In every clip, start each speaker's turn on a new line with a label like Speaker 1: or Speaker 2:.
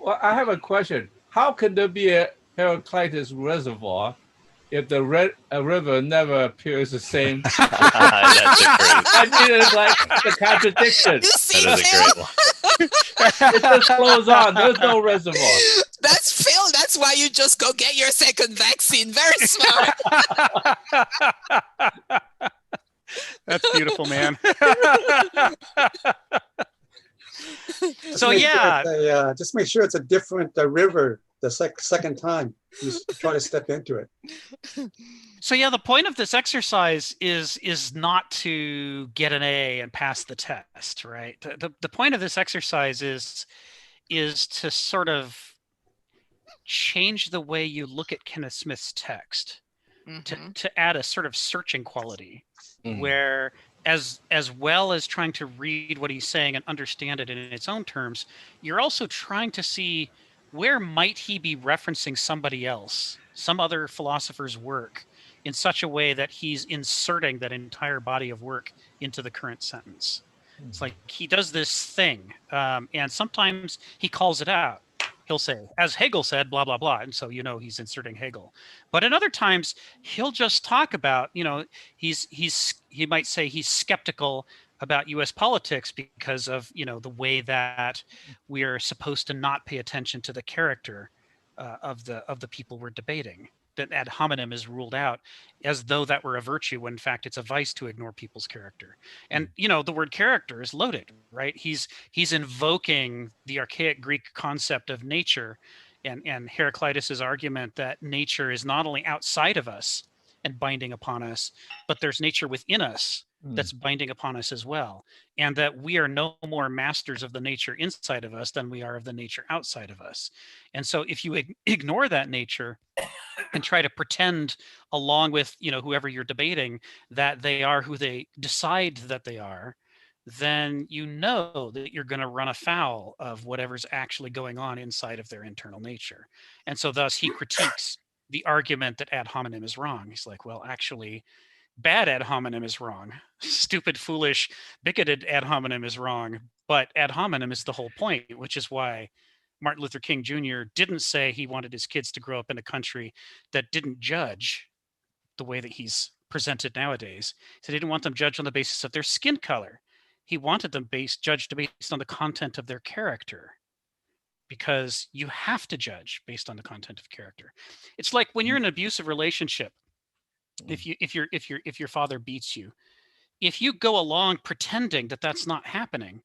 Speaker 1: Well, I have a question. How can there be a Heraclitus reservoir if the a river never appears the same?
Speaker 2: That's a great.
Speaker 1: I mean, it's like the contradiction.
Speaker 3: You see,
Speaker 2: That is a
Speaker 3: Phil?
Speaker 2: great one.
Speaker 1: It just flows on. There's no reservoir.
Speaker 3: That's Phil. That's why you just go get your second vaccine. Very smart.
Speaker 4: That's beautiful, man.
Speaker 5: So yeah, just make sure it's a different river the second time you try to step into it.
Speaker 4: So yeah, the point of this exercise is not to get an A and pass the test, right? The point of this exercise is to sort of change the way you look at Kenneth Smith's text, to add a sort of searching quality, where as well as trying to read what he's saying and understand it in its own terms, you're also trying to see where might he be referencing somebody else, some other philosopher's work, in such a way that he's inserting that entire body of work into the current sentence. It's like he does this thing, and sometimes he calls it out. He'll say, as Hegel said, blah, blah, blah. And so, he's inserting Hegel. But in other times, he'll just talk about, he might say he's skeptical about U.S. politics because of, the way that we are supposed to not pay attention to the character of the people we're debating. That ad hominem is ruled out as though that were a virtue, when in fact it's a vice to ignore people's character. And the word character is loaded, right? He's invoking the archaic Greek concept of nature, and Heraclitus's argument that nature is not only outside of us and binding upon us, but there's nature within us that's binding upon us as well, and that we are no more masters of the nature inside of us than we are of the nature outside of us. And so if you ignore that nature and try to pretend along with whoever you're debating that they are who they decide that they are, then that you're going to run afoul of whatever's actually going on inside of their internal nature. And so thus he critiques the argument that ad hominem is wrong. He's like, well, actually, bad ad hominem is wrong. Stupid, foolish, bigoted ad hominem is wrong. But ad hominem is the whole point, which is why Martin Luther King Jr. didn't say he wanted his kids to grow up in a country that didn't judge the way that he's presented nowadays. So he didn't want them judged on the basis of their skin color. He wanted them judged based on the content of their character, because you have to judge based on the content of character. It's like when you're in an abusive relationship. If your father beats you, if you go along pretending that that's not happening,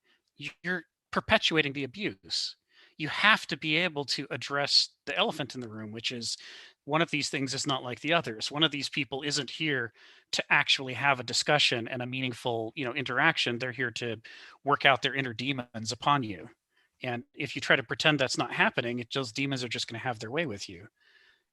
Speaker 4: you're perpetuating the abuse. You have to be able to address the elephant in the room, which is one of these things is not like the others. One of these people isn't here to actually have a discussion and a meaningful, interaction. They're here to work out their inner demons upon you. And if you try to pretend that's not happening, those demons are just going to have their way with you.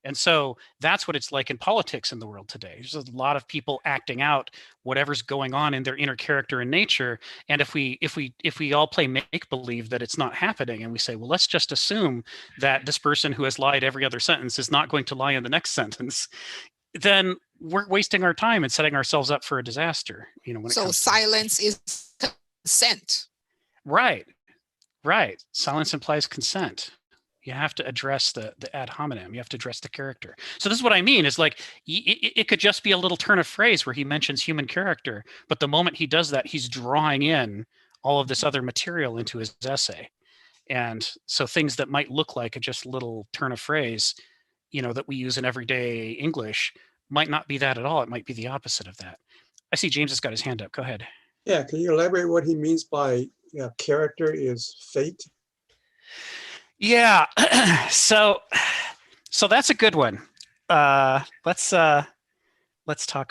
Speaker 4: And so that's what it's like in politics in the world today. There's a lot of people acting out whatever's going on in their inner character and nature. And if we all play make believe that it's not happening, and we say, well, let's just assume that this person who has lied every other sentence is not going to lie in the next sentence, then we're wasting our time and setting ourselves up for a disaster.
Speaker 3: So silence is consent.
Speaker 4: Right. Silence implies consent. You have to address the ad hominem. You have to address the character. So this is what I mean, is like, it could just be a little turn of phrase where he mentions human character, but the moment he does that, he's drawing in all of this other material into his essay. And so things that might look like a just little turn of phrase, that we use in everyday English, might not be that at all. It might be the opposite of that. I see James has got his hand up. Go ahead.
Speaker 5: Yeah, can you elaborate what he means by character is fate?
Speaker 4: Yeah, so that's a good one. Let's talk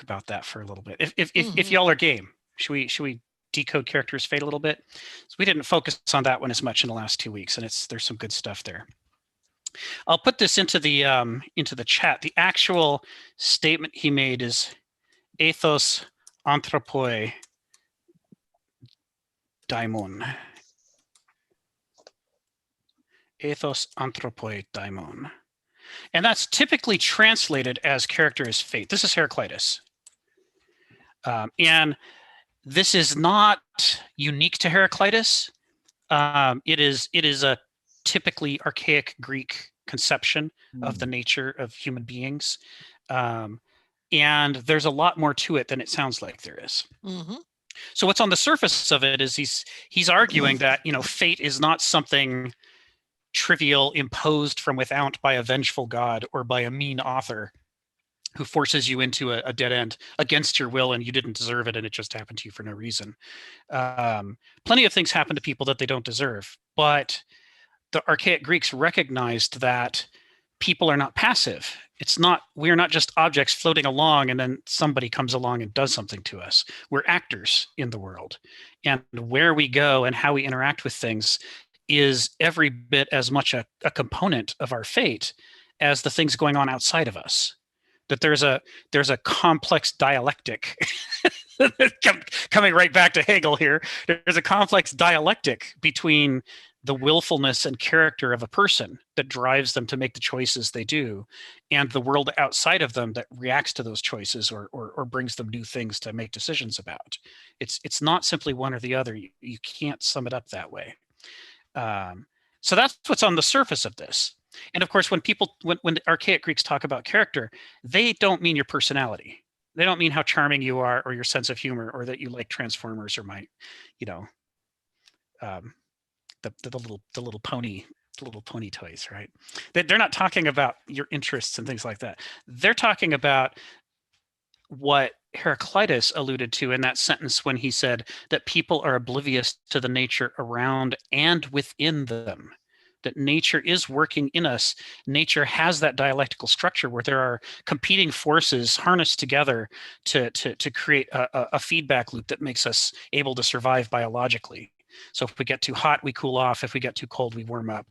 Speaker 4: about that for a little bit. If y'all are game, should we decode character as fate a little bit? So we didn't focus on that one as much in the last 2 weeks, and there's some good stuff there. I'll put this into the chat. The actual statement he made is ethos anthropoi daimon. Ethos anthropoi daimon. And that's typically translated as character is fate. This is Heraclitus. And this is not unique to Heraclitus. It is a typically archaic Greek conception of the nature of human beings. And there's a lot more to it than it sounds like there is.
Speaker 3: Mm-hmm.
Speaker 4: So what's on the surface of it is he's arguing that, fate is not something trivial imposed from without by a vengeful god or by a mean author who forces you into a dead end against your will and you didn't deserve it and it just happened to you for no reason. Plenty of things happen to people that they don't deserve, but the archaic Greeks recognized that people are not passive. We're not just objects floating along and then somebody comes along and does something to us. We're actors in the world. And where we go and how we interact with things is every bit as much a component of our fate as the things going on outside of us. That there's a complex dialectic, coming right back to Hegel here, there's a complex dialectic between the willfulness and character of a person that drives them to make the choices they do, and the world outside of them that reacts to those choices or brings them new things to make decisions about. It's not simply one or the other. You can't sum it up that way. So that's what's on the surface of this. And of course, when the archaic Greeks talk about character, they don't mean your personality. They don't mean how charming you are or your sense of humor or that you like Transformers or the little pony toys, right? They're not talking about your interests and things like that. They're talking about what Heraclitus alluded to in that sentence when he said that people are oblivious to the nature around and within them. That nature is working in us. Nature has that dialectical structure where there are competing forces harnessed together to create a feedback loop that makes us able to survive biologically. So if we get too hot, we cool off. If we get too cold, we warm up.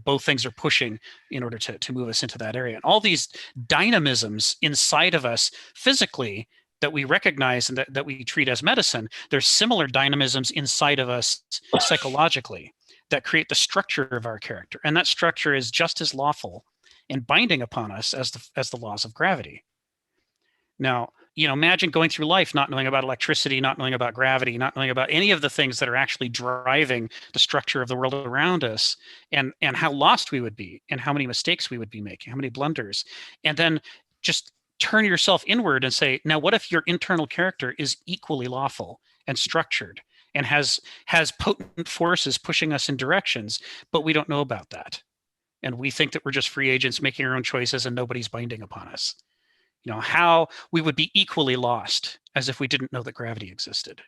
Speaker 4: Both things are pushing in order to move us into that area. And all these dynamisms inside of us physically that we recognize and that we treat as medicine, there's similar dynamisms inside of us psychologically that create the structure of our character. And that structure is just as lawful and binding upon us as the laws of gravity. Now, imagine going through life not knowing about electricity, not knowing about gravity, not knowing about any of the things that are actually driving the structure of the world around us, and how lost we would be, and how many mistakes we would be making, how many blunders. And then just turn yourself inward and say, now what if your internal character is equally lawful and structured and has potent forces pushing us in directions, but we don't know about that. And we think that we're just free agents making our own choices and nobody's binding upon us. How we would be equally lost as if we didn't know that gravity existed.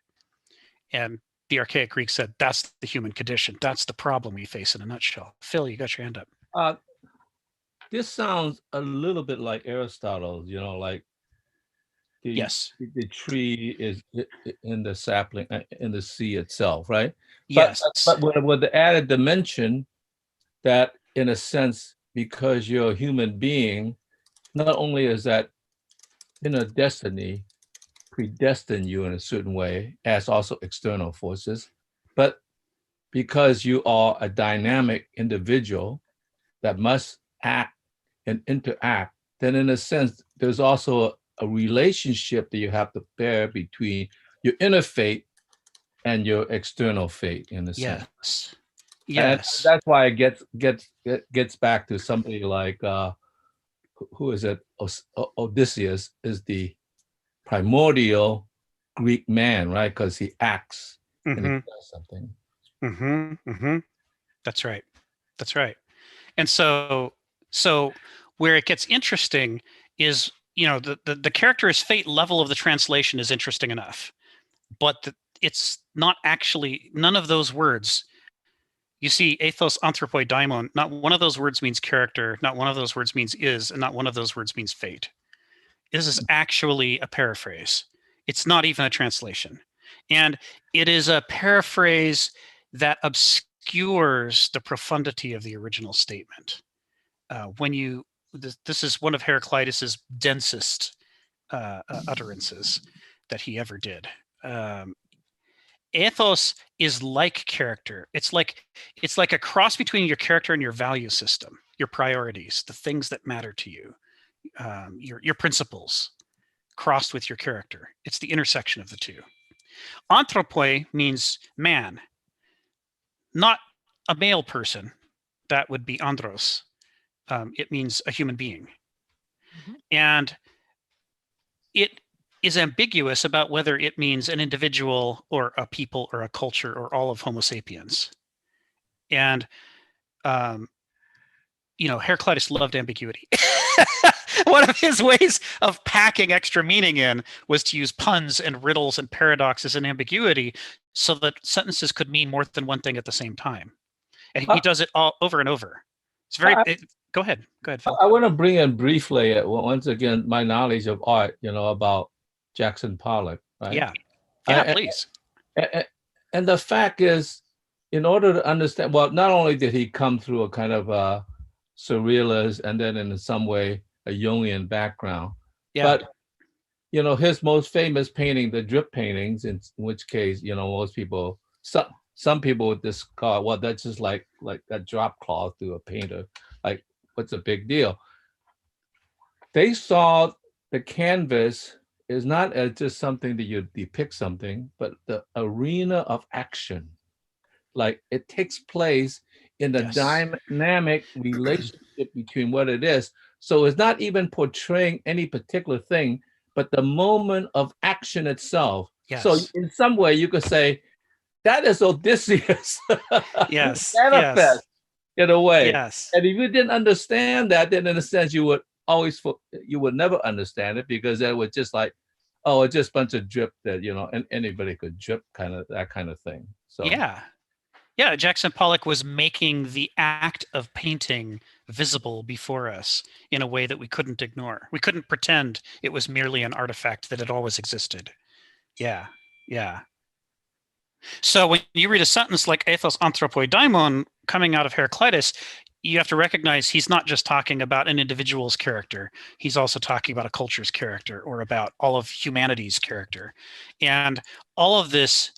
Speaker 4: And the archaic Greeks said, that's the human condition. That's the problem we face in a nutshell. Phil, you got your hand up.
Speaker 1: This sounds a little bit like Aristotle, like
Speaker 4: yes,
Speaker 1: the tree is in the sapling, in the sea itself, right?
Speaker 4: Yes.
Speaker 1: But with the added dimension that, in a sense, because you're a human being, not only is that destiny predestined you in a certain way, as also external forces, but because you are a dynamic individual that must act and interact, then in a sense, there's also a relationship that you have to bear between your inner fate and your external fate, in a sense.
Speaker 4: Yes.
Speaker 1: And that's why it gets back to somebody like who is it? Odysseus is the primordial Greek man, right? Because he acts and he does something.
Speaker 4: That's right. And so where it gets interesting is, the character's fate level of the translation is interesting enough, but it's not actually, none of those words. You see, ethos, anthropoi, daimon, not one of those words means character, not one of those words means is, and not one of those words means fate. This is actually a paraphrase. It's not even a translation. And it is a paraphrase that obscures the profundity of the original statement. This is one of Heraclitus's densest utterances that he ever did. Ethos is like character. It's like a cross between your character and your value system, your priorities, the things that matter to you, your principles crossed with your character. It's the intersection of the two. Anthropoi means man, not a male person. that would be andros. It means a human being.
Speaker 6: Mhm.
Speaker 4: And it is ambiguous about whether it means an individual or a people or a culture or all of Homo sapiens. And, Heraclitus loved ambiguity. One of his ways of packing extra meaning in was to use puns and riddles and paradoxes and ambiguity so that sentences could mean more than one thing at the same time. And he does it all over and over. It's very. Go ahead, Phil.
Speaker 1: I want to bring in briefly, once again, my knowledge of art, about Jackson Pollock. Right?
Speaker 4: Yeah, please.
Speaker 1: And the fact is, in order to understand, well, not only did he come through a kind of surrealist and then in some way a Jungian background, but his most famous painting, the drip paintings, in which case, most people, some people would discard, well, that's just like that drop cloth to a painter. Like, what's the big deal? They saw the canvas is not as just something that you depict something, but the arena of action. Like, it takes place in the dynamic relationship between what it is. So it's not even portraying any particular thing, but the moment of action itself.
Speaker 4: Yes.
Speaker 1: So in some way you could say that is Odysseus.
Speaker 4: Yes.
Speaker 1: Manifest in a way.
Speaker 4: Yes.
Speaker 1: And if you didn't understand that, then in a sense you would never understand it, because that was just like, oh, it's just a bunch of drip that, and anybody could drip, that kind of thing. So
Speaker 4: yeah, Jackson Pollock was making the act of painting visible before us in a way that we couldn't ignore. We couldn't pretend it was merely an artifact that had always existed. Yeah. So when you read a sentence like ethos anthropoi daimon coming out of Heraclitus, you have to recognize he's not just talking about an individual's character. He's also talking about a culture's character, or about all of humanity's character. And all of this,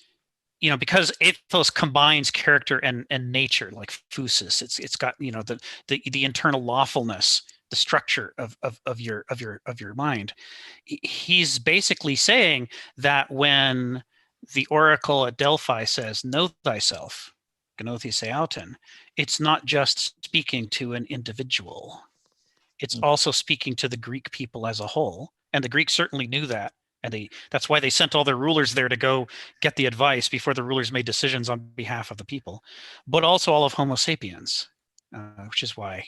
Speaker 4: because ethos combines character and nature, like phusis, it's got the internal lawfulness, the structure of your mind. He's basically saying that when the oracle at Delphi says, "Know thyself," gnothi seauton, it's not just speaking to an individual. It's also speaking to the Greek people as a whole, and the Greeks certainly knew that. And that's why they sent all their rulers there to go get the advice before the rulers made decisions on behalf of the people, but also all of Homo sapiens, which is why,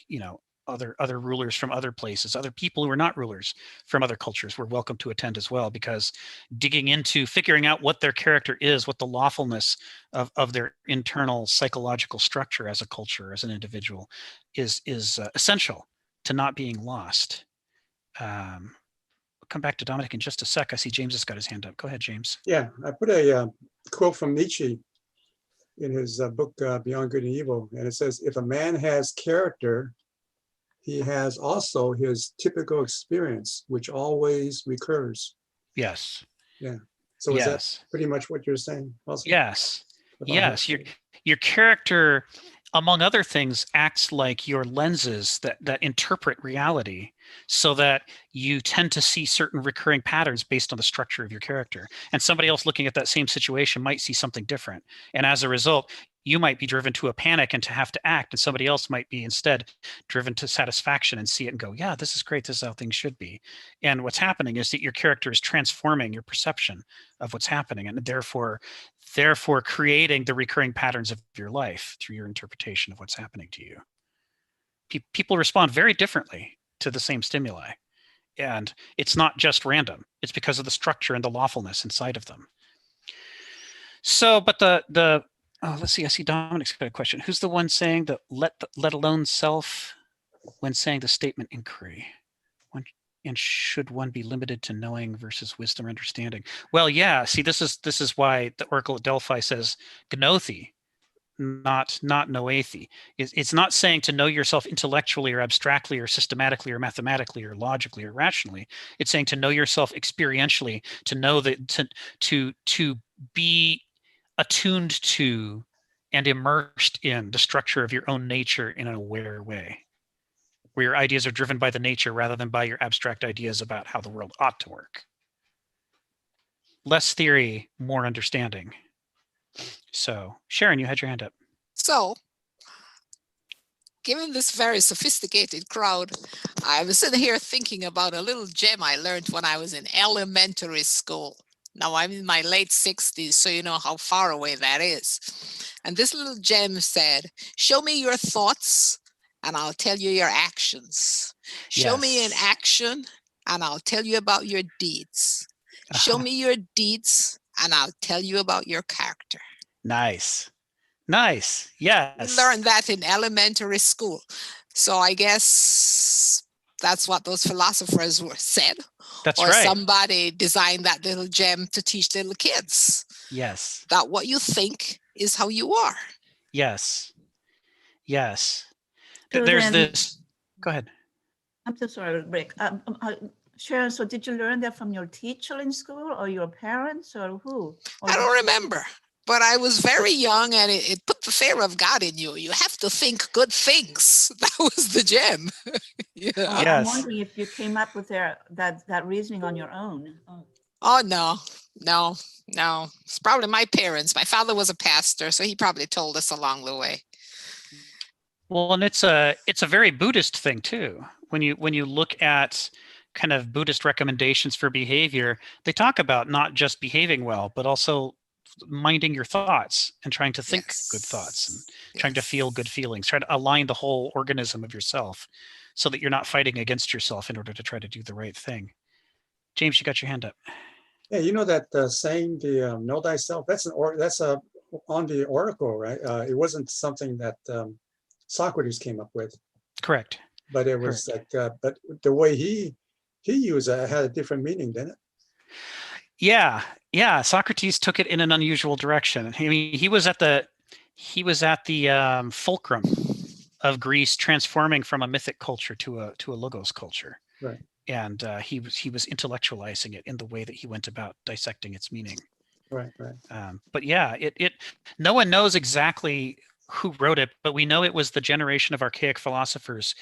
Speaker 4: other rulers from other places, other people who are not rulers from other cultures were welcome to attend as well, because digging into figuring out what their character is, what the lawfulness of their internal psychological structure as a culture, as an individual, is essential to not being lost. Come back to Dominic in just a sec. I see James has got his hand up. Go ahead, James.
Speaker 5: Yeah, I put a quote from Nietzsche in his book, Beyond Good and Evil. And it says, if a man has character, he has also his typical experience, which always recurs.
Speaker 4: Yes.
Speaker 5: Yeah. So is that pretty much what you're saying also?
Speaker 4: Yes. Your character, among other things, acts like your lenses that interpret reality, so that you tend to see certain recurring patterns based on the structure of your character. And somebody else looking at that same situation might see something different. And as a result, you might be driven to a panic and to have to act, and somebody else might be instead driven to satisfaction and see it and go, yeah, this is great. This is how things should be. And what's happening is that your character is transforming your perception of what's happening, and therefore creating the recurring patterns of your life through your interpretation of what's happening to you. People respond very differently to the same stimuli. And it's not just random. It's because of the structure and the lawfulness inside of them. So, but let's see, I see Dominic's got a question. Who's the one saying that let alone self when saying the statement inquiry? And should one be limited to knowing versus wisdom or understanding? Well, yeah, see, this is why the oracle at Delphi says gnothi, not noethi. It's not saying to know yourself intellectually or abstractly or systematically or mathematically or logically or rationally. It's saying to know yourself experientially, to know that to be attuned to and immersed in the structure of your own nature in an aware way, where your ideas are driven by the nature rather than by your abstract ideas about how the world ought to work. Less theory, more understanding. So, Sharon, you had your hand up.
Speaker 3: So, given this very sophisticated crowd, I was sitting here thinking about a little gem I learned when I was in elementary school. Now I'm in my late 60s, so you know how far away that is. And this little gem said, show me your thoughts and I'll tell you your actions. Show me an action and I'll tell you about your deeds. Show me your deeds and I'll tell you about your character.
Speaker 4: Nice. Nice. Yes.
Speaker 3: We learned that in elementary school. So I guess that's what those philosophers said.
Speaker 4: That's
Speaker 3: or
Speaker 4: right.
Speaker 3: somebody designed that little gem to teach little kids.
Speaker 4: Yes.
Speaker 3: That what you think is how you are.
Speaker 4: Yes. Yes.
Speaker 6: So
Speaker 4: There's
Speaker 6: then-
Speaker 4: this. Go ahead.
Speaker 6: I'm so sorry to break. Sharon, so did you learn that from your teacher in school or your parents or who? Or
Speaker 3: I don't remember, but I was very young and it put the fear of God in you. You have to think good things. That was the gem. Yeah.
Speaker 6: I'm
Speaker 4: Yes.
Speaker 6: wondering if you came up with that reasoning on your own.
Speaker 3: Oh, no. It's probably my parents. My father was a pastor, so he probably told us along the way.
Speaker 4: Well, and it's a very Buddhist thing too. When you look at kind of Buddhist recommendations for behavior, they talk about not just behaving well, but also minding your thoughts and trying to think good thoughts and trying to feel good feelings, try to align the whole organism of yourself so that you're not fighting against yourself in order to try to do the right thing. James, you got your hand up.
Speaker 5: Yeah, you know that saying, the know thyself, that's on the oracle, right? It wasn't something that Socrates came up with,
Speaker 4: Correct.
Speaker 5: but it was like, but the way he used it had a different meaning, didn't it?
Speaker 4: Yeah. Socrates took it in an unusual direction. I mean, he was at the fulcrum of Greece, transforming from a mythic culture to a logos culture.
Speaker 5: Right.
Speaker 4: And he was intellectualizing it in the way that he went about dissecting its meaning.
Speaker 5: Right.
Speaker 4: But yeah, it no one knows exactly who wrote it, but we know it was the generation of archaic philosophers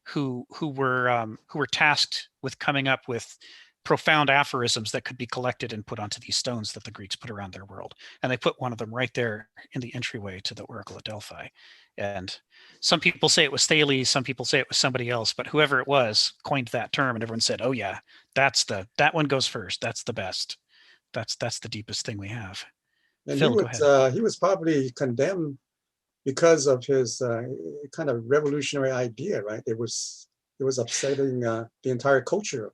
Speaker 4: who were tasked with coming up with profound aphorisms that could be collected and put onto these stones that the Greeks put around their world. And they put one of them right there in the entryway to the Oracle at Delphi. And some people say it was Thales, some people say it was somebody else, but whoever it was coined that term, and everyone said, "Oh yeah, that one goes first. That's the best. That's the deepest thing we have."
Speaker 5: And
Speaker 4: Phil, go ahead.
Speaker 5: he was probably condemned because of his kind of revolutionary idea, right? It was upsetting the entire culture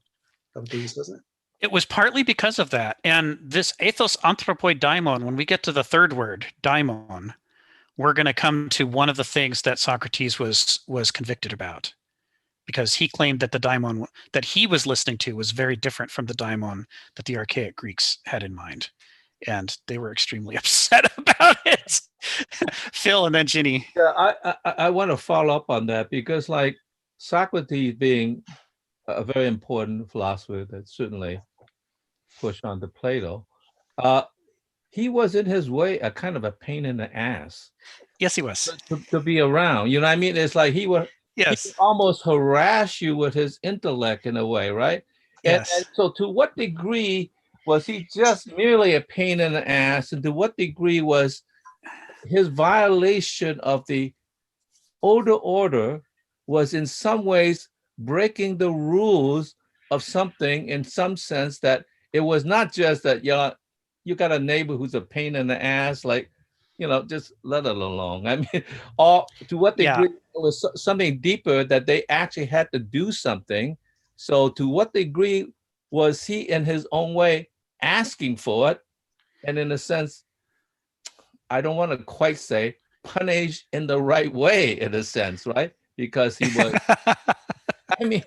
Speaker 5: of Greece, wasn't it?
Speaker 4: It was partly because of that. And this ethos anthropoi daimon, when we get to the third word, daimon, we're going to come to one of the things that Socrates was convicted about, because he claimed that the daimon that he was listening to was very different from the daimon that the archaic Greeks had in mind. And they were extremely upset about it. Phil and then Ginny.
Speaker 1: Yeah, I want to follow up on that, because like Socrates being a very important philosopher that certainly pushed on to Plato, he was in his way a kind of a pain in the ass
Speaker 4: Yes, he was.
Speaker 1: to be around. You know what I mean? It's like he would
Speaker 4: Yes.
Speaker 1: almost harass you with his intellect in a way, right?
Speaker 4: Yes.
Speaker 1: And so to what degree was he just merely a pain in the ass, and to what degree was his violation of the older order was in some ways breaking the rules of something, in some sense, that it was not just that you got a neighbor who's a pain in the ass, like, just let it alone. I mean, or to what degree it was something deeper, that they actually had to do something. So to what degree was he in his own way asking for it, and in a sense, I don't want to quite say punished in the right way, in a sense, right? Because he was, I mean,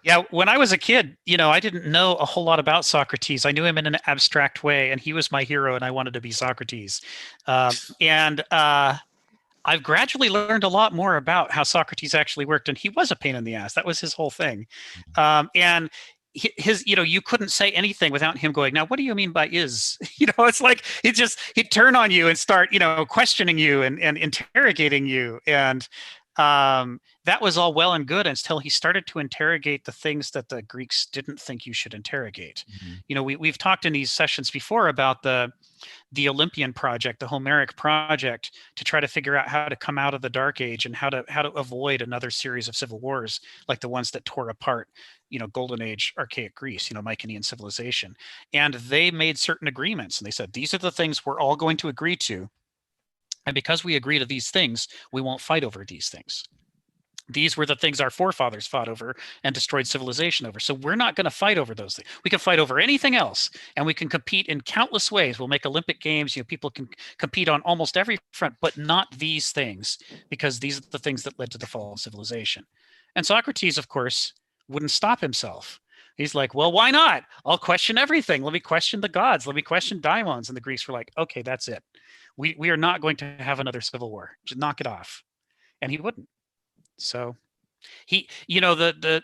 Speaker 4: Yeah, when I was a kid, I didn't know a whole lot about Socrates. I knew him in an abstract way, and he was my hero, and I wanted to be Socrates. And I've gradually learned a lot more about how Socrates actually worked, and he was a pain in the ass. That was his whole thing. And you couldn't say anything without him going, "Now, what do you mean by is?" It's like he'd turn on you and start, questioning you and interrogating you. And That was all well and good until he started to interrogate the things that the Greeks didn't think you should interrogate. You know, we've talked in these sessions before about the Olympian project, the Homeric project, to try to figure out how to come out of the Dark Age and how to avoid another series of civil wars like the ones that tore apart, you know, Golden Age Archaic Greece, you know, Mycenaean civilization. And they made certain agreements, and they said, these are the things we're all going to agree to. And because we agree to these things, we won't fight over these things. These were the things our forefathers fought over and destroyed civilization over. So we're not going to fight over those things. We can fight over anything else, and we can compete in countless ways. We'll make Olympic Games. You know, people can compete on almost every front, but not these things, because these are the things that led to the fall of civilization. And Socrates, of course, wouldn't stop himself. He's like, well, why not? I'll question everything. Let me question the gods. Let me question daimons. And the Greeks were like, okay, that's it. We are not going to have another civil war. Just knock it off. And he wouldn't. So he, you know, the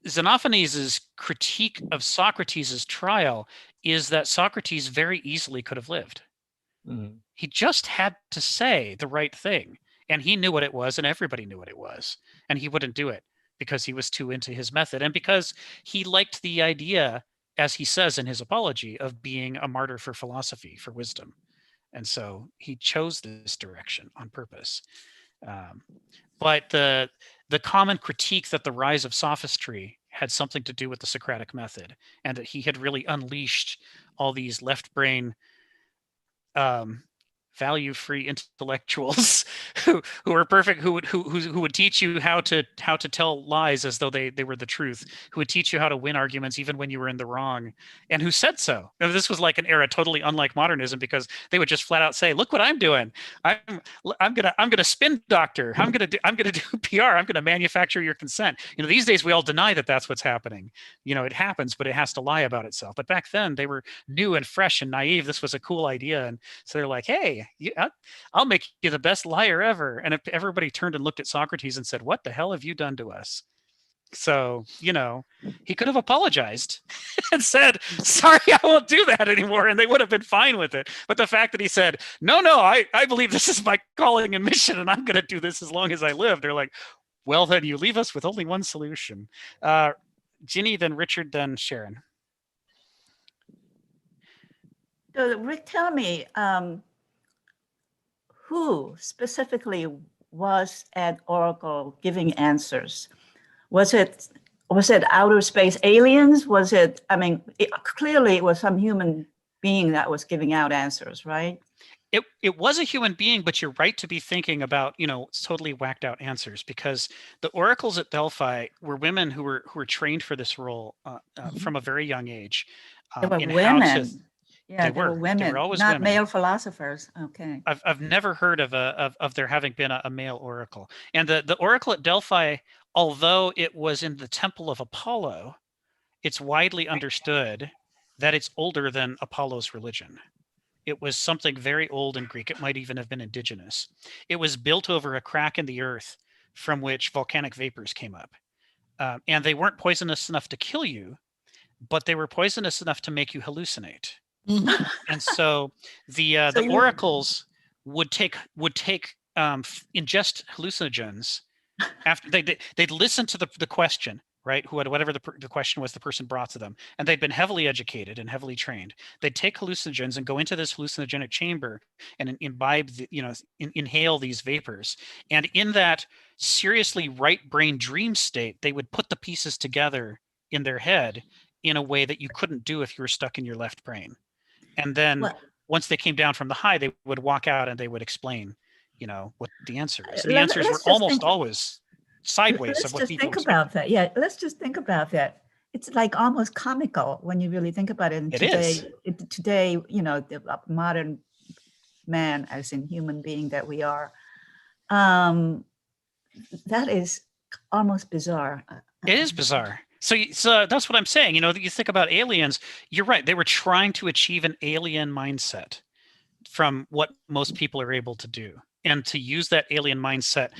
Speaker 4: Xenophanes' critique of Socrates' trial is that Socrates very easily could have lived. He just had to say the right thing. And he knew what it was, and everybody knew what it was. And he wouldn't do it because he was too into his method, and because he liked the idea, as he says in his apology, of being a martyr for philosophy, for wisdom. And so he chose this direction on purpose. But the common critique that the rise of sophistry had something to do with the Socratic method, and that he had really unleashed all these left brain value-free intellectuals who were perfect, who would teach you how to tell lies as though they were the truth, who would teach you how to win arguments even when you were in the wrong, and who said so. Now, this was like an era totally unlike modernism, because they would just flat out say, "Look what I'm doing! I'm gonna spin doctor. I'm gonna do PR. I'm gonna manufacture your consent." You know, these days we all deny that that's what's happening. You know, it happens, but it has to lie about itself. But back then they were new and fresh and naive. This was a cool idea, and so they're like, "Hey, I'll make you the best liar ever." And if everybody turned and looked at Socrates and said, "What the hell have you done to us?" So, you know, he could have apologized and said, "Sorry, I won't do that anymore." And they would have been fine with it. But the fact that he said, no, I believe this is my calling and mission, and I'm going to do this as long as I live. They're like, well, then you leave us with only one solution. Ginny, then Richard, then Sharon.
Speaker 6: So Rick, tell me, who specifically was at Oracle giving answers? Was it outer space aliens? Was it, I mean, clearly it was some human being that was giving out answers, right?
Speaker 4: It was a human being, but you're right to be thinking about, you know, totally whacked out answers, because the oracles at Delphi were women who were trained for this role from a very young age.
Speaker 6: They were
Speaker 4: in
Speaker 6: women.
Speaker 4: How to,
Speaker 6: Yeah, they were women,
Speaker 4: they were always
Speaker 6: not
Speaker 4: women.
Speaker 6: male philosophers. Okay.
Speaker 4: I've never heard of there having been a male oracle. And the oracle at Delphi, although it was in the temple of Apollo, it's widely understood that it's older than Apollo's religion. It was something very old in Greek. It might even have been indigenous. It was built over a crack in the earth from which volcanic vapors came up. And they weren't poisonous enough to kill you, but they were poisonous enough to make you hallucinate. And so the oracles would ingest hallucinogens after they'd listen to the question, right? Whatever the question was the person brought to them, and they'd been heavily educated and heavily trained. They'd take hallucinogens and go into this hallucinogenic chamber and imbibe, inhale these vapors. And in that seriously right brain dream state, they would put the pieces together in their head in a way that you couldn't do if you were stuck in your left brain. And then once they came down from the high, they would walk out and they would explain, you know, what the answer is. And the answers were almost always sideways of what people
Speaker 6: think about that. Yeah, let's just think about that. It's like almost comical when you really think about it. And today, you know, the modern man, as in human being that we are, that is almost bizarre.
Speaker 4: It is bizarre. So that's what I'm saying. You know, you think about aliens, you're right. They were trying to achieve an alien mindset from what most people are able to do, and to use that alien mindset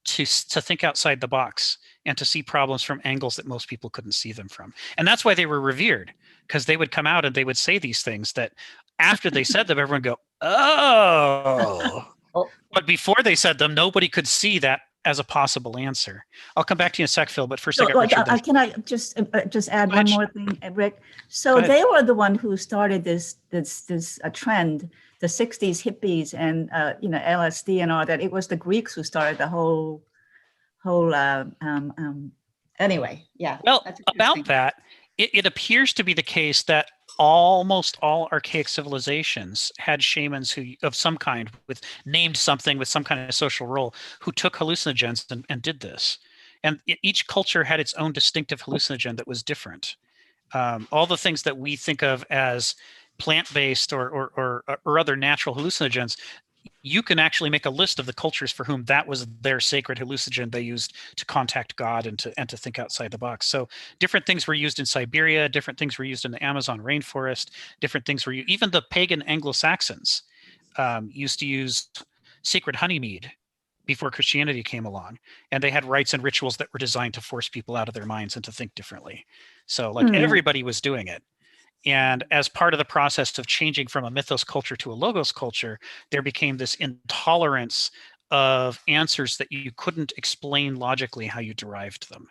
Speaker 4: to think outside the box and to see problems from angles that most people couldn't see them from. And that's why they were revered, because they would come out and they would say these things that after they said them, everyone would go, oh. But before they said them, nobody could see that as a possible answer. I'll come back to you in a sec, Phil, but first
Speaker 6: So,
Speaker 4: I got Richard.
Speaker 6: can I just add
Speaker 4: Go ahead,
Speaker 6: one more thing, Rick?
Speaker 4: Go
Speaker 6: So
Speaker 4: ahead.
Speaker 6: they were the one who started this trend, the 60s hippies and LSD and all that. It was the Greeks who started the whole anyway, yeah.
Speaker 4: Well,
Speaker 6: that's
Speaker 4: about
Speaker 6: interesting.
Speaker 4: that, it appears to be the case that almost all archaic civilizations had shamans who of some kind with named something with some kind of social role who took hallucinogens and did this. And each culture had its own distinctive hallucinogen that was different. All the things that we think of as plant-based or other natural hallucinogens, you can actually make a list of the cultures for whom that was their sacred hallucinogen they used to contact God and to think outside the box. So different things were used in Siberia, different things were used in the Amazon rainforest, different things were used. Even the pagan Anglo-Saxons used to use sacred honeymead before Christianity came along, and they had rites and rituals that were designed to force people out of their minds and to think differently. So like everybody was doing it. And as part of the process of changing from a mythos culture to a logos culture, there became this intolerance of answers that you couldn't explain logically how you derived them.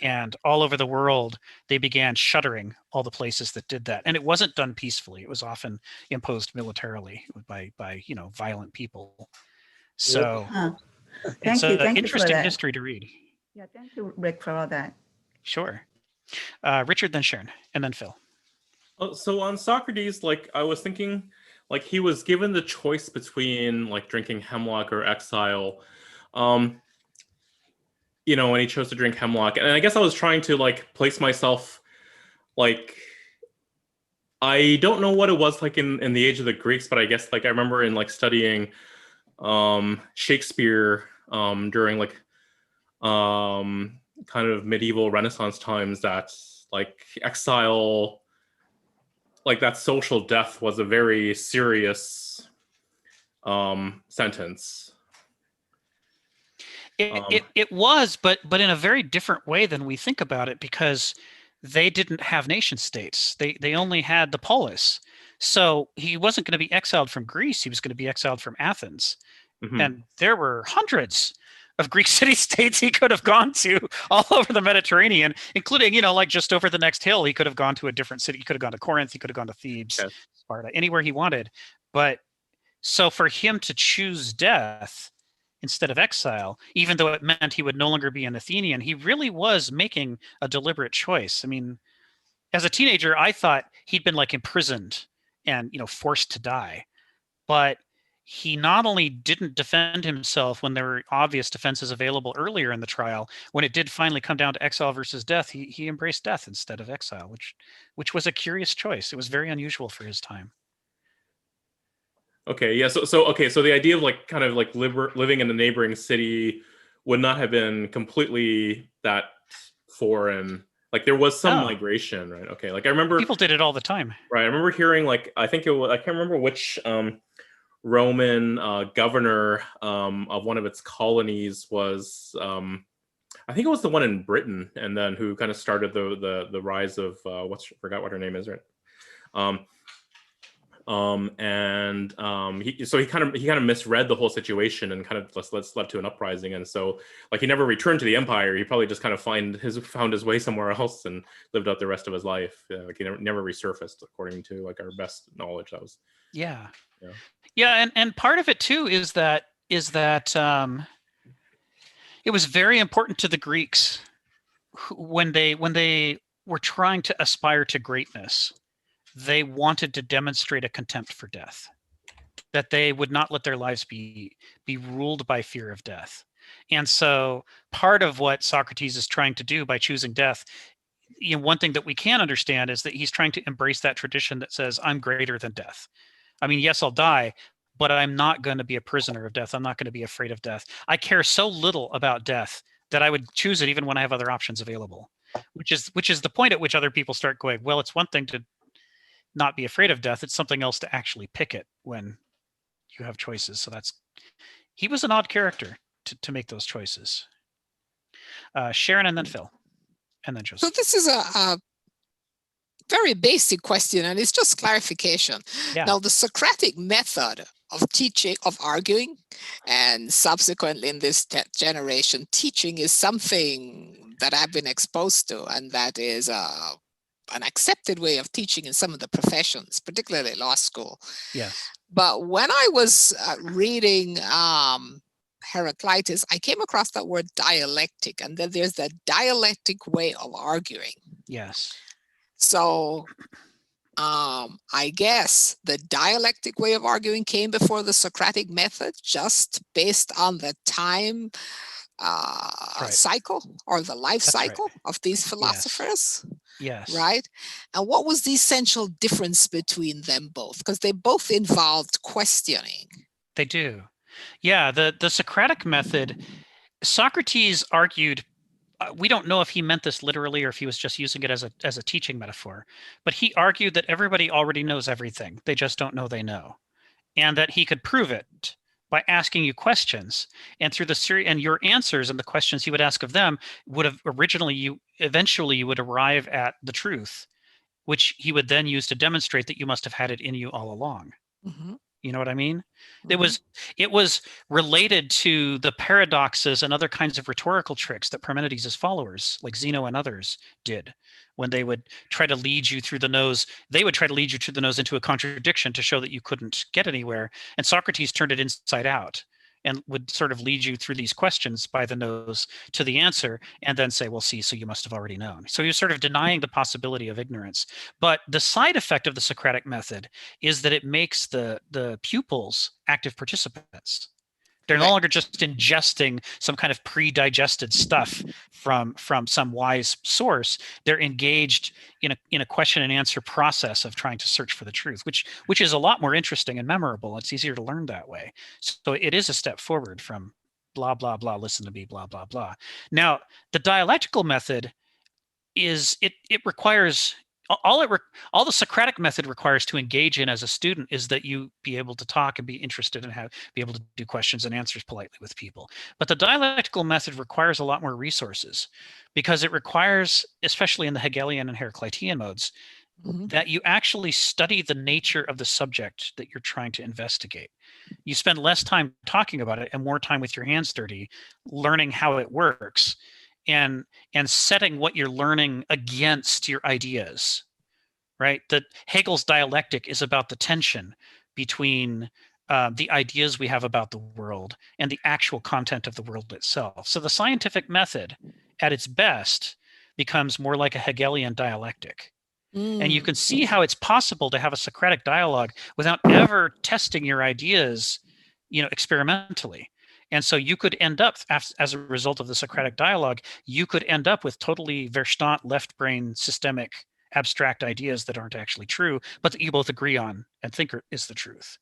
Speaker 4: And all over the world, they began shuttering all the places that did that. And it wasn't done peacefully. It was often imposed militarily by violent people. So it's an interesting history to read.
Speaker 6: Yeah, thank you, Rick, for all that.
Speaker 4: Sure. Richard, then Sharon, and then Phil.
Speaker 7: So on Socrates, like I was thinking, like he was given the choice between like drinking hemlock or exile, and he chose to drink hemlock. And I guess I was trying to like place myself, like, I don't know what it was like in the age of the Greeks, but I guess like I remember in like studying Shakespeare during like kind of medieval Renaissance times that like exile, like that social death was a very serious sentence.
Speaker 4: It was, but in a very different way than we think about it, because they didn't have nation states. They only had the polis. So he wasn't going to be exiled from Greece. He was going to be exiled from Athens.
Speaker 7: Mm-hmm.
Speaker 4: And there were hundreds of Greek city-states he could have gone to all over the Mediterranean, including, like just over the next hill, he could have gone to a different city. He could have gone to Corinth. He could have gone to Thebes, okay, Sparta, anywhere he wanted. But so for him to choose death instead of exile, even though it meant he would no longer be an Athenian, he really was making a deliberate choice. I mean, as a teenager, I thought he'd been like imprisoned and, forced to die. But he not only didn't defend himself when there were obvious defenses available earlier in the trial, when it did finally come down to exile versus death, he embraced death instead of exile, which was a curious choice. It was very unusual for his time.
Speaker 7: Okay, yeah. So the idea of like kind of like living in a neighboring city would not have been completely that foreign. Like there was some migration, right? Okay, like I remember
Speaker 4: people did it all the time.
Speaker 7: Right, I remember hearing like I can't remember which Roman governor of one of its colonies was, I think it was the one in Britain, and then who kind of started the rise of forgot what her name is, right? He kind of misread the whole situation and kind of just led to an uprising, and so like he never returned to the empire. He probably just kind of found his way somewhere else and lived out the rest of his life. Like he never resurfaced, according to like our best knowledge. That was
Speaker 4: and part of it too is that it was very important to the Greeks when they were trying to aspire to greatness. They wanted to demonstrate a contempt for death, that they would not let their lives be ruled by fear of death. And so part of what Socrates is trying to do by choosing death, one thing that we can understand is that he's trying to embrace that tradition that says, I'm greater than death. I mean, yes, I'll die, but I'm not going to be a prisoner of death. I'm not going to be afraid of death. I care so little about death that I would choose it even when I have other options available, which is the point at which other people start going, well, it's one thing to not be afraid of death. It's something else to actually pick it when you have choices. So he was an odd character to make those choices. Sharon, and then Phil, and then Joseph.
Speaker 3: So this is a very basic question, and it's just clarification.
Speaker 4: Yeah.
Speaker 3: Now, the Socratic method teaching, of arguing, and subsequently in this generation, teaching is something that I've been exposed to, and that is an accepted way of teaching in some of the professions, particularly law school.
Speaker 4: Yes.
Speaker 3: But when I was reading Heraclitus, I came across that word dialectic, and then there's the dialectic way of arguing.
Speaker 4: Yes.
Speaker 3: So I guess the dialectic way of arguing came before the Socratic method, just based on the time cycle or the life
Speaker 4: That's right.
Speaker 3: cycle of these philosophers.
Speaker 4: Yes.
Speaker 3: Right. And what was the essential difference between them both? Because they both involved questioning.
Speaker 4: They do. Yeah. The Socratic method, Socrates argued, we don't know if he meant this literally or if he was just using it as a teaching metaphor, but he argued that everybody already knows everything. They just don't know they know, and that he could prove it by asking you questions, and through the series and your answers and the questions he would ask of them would have eventually you would arrive at the truth, which he would then use to demonstrate that you must have had it in you all along.
Speaker 3: Mm-hmm.
Speaker 4: You know what I mean?
Speaker 3: Mm-hmm.
Speaker 4: It was related to the paradoxes and other kinds of rhetorical tricks that Parmenides' followers, like Zeno and others, did when they would try to lead you through the nose. They would try to lead you through the nose into a contradiction to show that you couldn't get anywhere. And Socrates turned it inside out and would sort of lead you through these questions by the nose to the answer, and then say, well, see, so you must have already known. So he was sort of denying the possibility of ignorance. But the side effect of the Socratic method is that it makes the pupils active participants. They're no longer just ingesting some kind of pre-digested stuff from some wise source. They're engaged in a question and answer process of trying to search for the truth, which is a lot more interesting and memorable. It's easier to learn that way. So it is a step forward from blah, blah, blah, listen to me, blah, blah, blah. Now, the dialectical method is, it requires, all the Socratic method requires to engage in as a student is that you be able to talk and be interested and be able to do questions and answers politely with people. But the dialectical method requires a lot more resources, because it requires, especially in the Hegelian and Heraclitean modes,
Speaker 3: Mm-hmm.
Speaker 4: that you actually study the nature of the subject that you're trying to investigate. You spend less time talking about it and more time with your hands dirty, learning how it works, and setting what you're learning against your ideas, right? That Hegel's dialectic is about the tension between the ideas we have about the world and the actual content of the world itself. So the scientific method, at its best, becomes more like a Hegelian dialectic. And you can see how it's possible to have a Socratic dialogue without ever testing your ideas, experimentally. And so you could end up, as a result of the Socratic dialogue, you could end up with totally Verstand, left brain, systemic, abstract ideas that aren't actually true, but that you both agree on and think is the truth.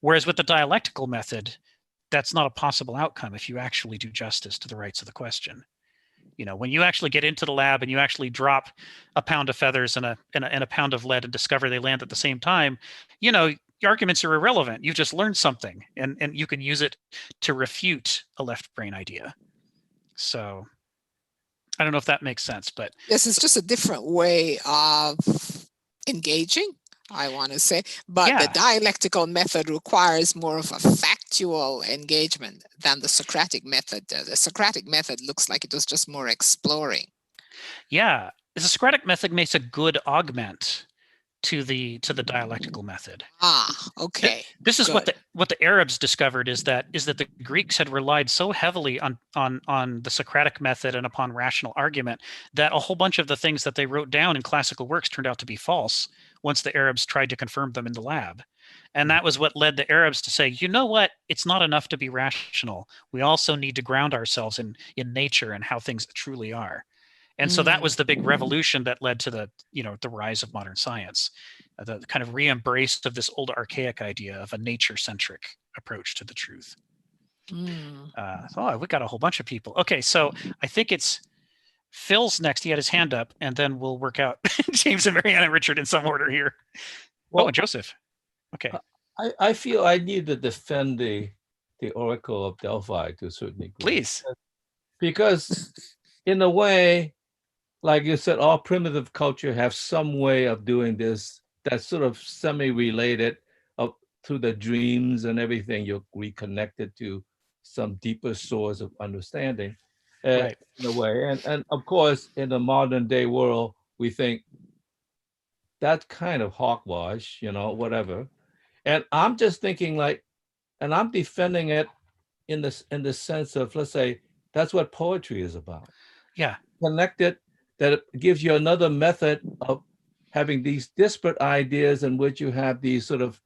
Speaker 4: Whereas with the dialectical method, that's not a possible outcome if you actually do justice to the rights of the question. When you actually get into the lab and you actually drop a pound of feathers and a pound of lead and discover they land at the same time, your arguments are irrelevant. You've just learned something, and you can use it to refute a left brain idea. So I don't know if that makes sense, but
Speaker 3: yes, it's just a different way of engaging, I want to say. But the dialectical method requires more of a factual engagement than the Socratic method. The Socratic method looks like it was just more exploring.
Speaker 4: Yeah, the Socratic method makes a good augment to the dialectical method.
Speaker 3: Okay.
Speaker 4: This is what the Arabs discovered, is that the Greeks had relied so heavily on the Socratic method and upon rational argument that a whole bunch of the things that they wrote down in classical works turned out to be false once the Arabs tried to confirm them in the lab. And that was what led the Arabs to say, you know what, it's not enough to be rational. We also need to ground ourselves in nature and how things truly are. And so that was the big revolution that led to the rise of modern science, the kind of re-embrace of this old archaic idea of a nature-centric approach to the truth. We got a whole bunch of people. Okay, so I think it's Phil's next. He had his hand up, and then we'll work out James and Marianne and Richard in some order here.
Speaker 1: Well,
Speaker 4: and Joseph. Okay.
Speaker 1: I feel I need to defend the Oracle of Delphi to a certain degree.
Speaker 4: Please.
Speaker 1: Because in a way, like you said, all primitive culture have some way of doing this that's sort of semi-related, of through the dreams and everything, you're reconnected to some deeper source of understanding,
Speaker 4: Right.
Speaker 1: in a way. And of course, in the modern day world, we think that's kind of hogwash, whatever. And I'm just thinking like, and I'm defending it in the sense of, let's say, that's what poetry is about.
Speaker 4: Yeah.
Speaker 1: Connected, that it gives you another method of having these disparate ideas in which you have these sort of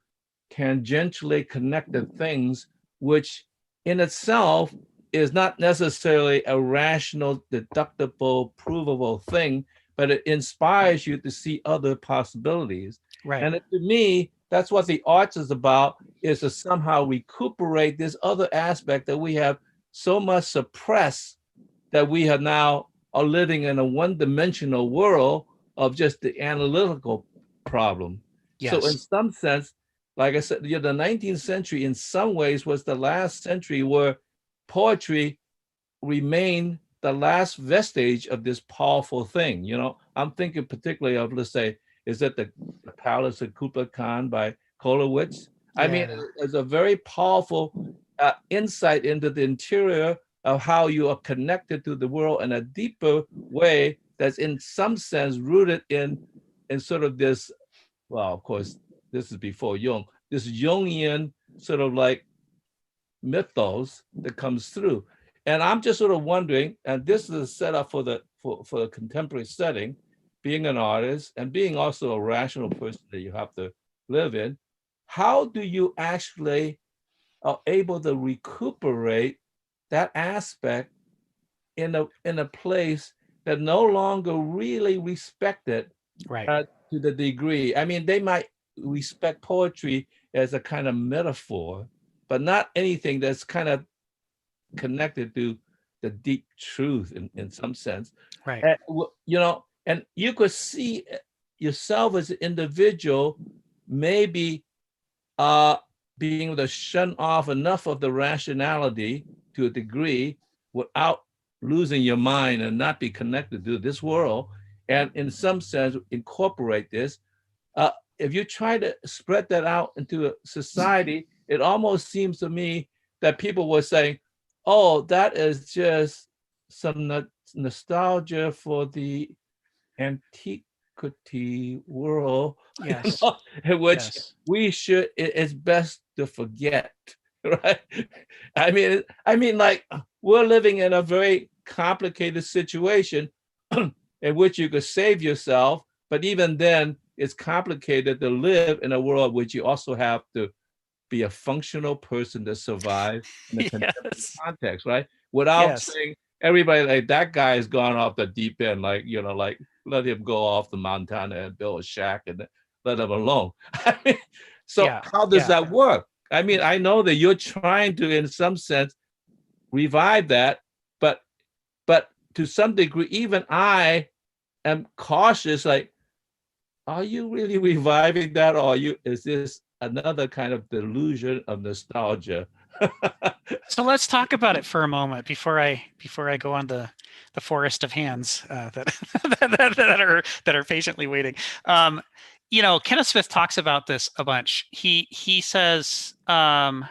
Speaker 1: tangentially connected things, which in itself is not necessarily a rational, deductible, provable thing, but it inspires you to see other possibilities.
Speaker 4: Right.
Speaker 1: And to me, that's what the arts is about, is to somehow recuperate this other aspect that we have so much suppressed, that we have now are living in a one-dimensional world of just the analytical problem.
Speaker 4: Yes.
Speaker 1: So in some sense, like I said, the 19th century in some ways was the last century where poetry remained the last vestige of this powerful thing. I'm thinking particularly of, let's say, is it the Palace of Kublai Khan by Kolowitz? I mean, it's a very powerful insight into the interior of how you are connected to the world in a deeper way that's in some sense rooted in sort of this, well, of course, this is before Jung, this Jungian sort of like mythos that comes through. And I'm just sort of wondering, and this is a setup for the contemporary setting, being an artist and being also a rational person that you have to live in, how do you actually are able to recuperate that aspect in a place that no longer really respected,
Speaker 4: right,
Speaker 1: to the degree? I mean, they might respect poetry as a kind of metaphor, but not anything that's kind of connected to the deep truth in some sense.
Speaker 4: right.
Speaker 1: And you could see yourself as an individual maybe being able to shun off enough of the rationality to a degree without losing your mind and not be connected to this world, and in some sense incorporate this. If you try to spread that out into a society, it almost seems to me that people were saying, oh, that is just some nostalgia for the antiquity world,
Speaker 4: Yes.
Speaker 1: in which
Speaker 4: Yes.
Speaker 1: it's best to forget, right? I mean, like, we're living in a very complicated situation in which you could save yourself, but even then, it's complicated to live in a world which you also have to be a functional person to survive in the contemporary context, right? Without saying everybody like that guy has gone off the deep end, like, like let him go off to Montana and build a shack and let him alone. I mean, so how does that work? I mean, I know that you're trying to, in some sense, revive that, but to some degree, even I am cautious, like, are you really reviving that, or is this another kind of delusion of nostalgia?
Speaker 4: So let's talk about it for a moment before I go on the forest of hands that are patiently waiting. Kenneth Smith talks about this a bunch. He says the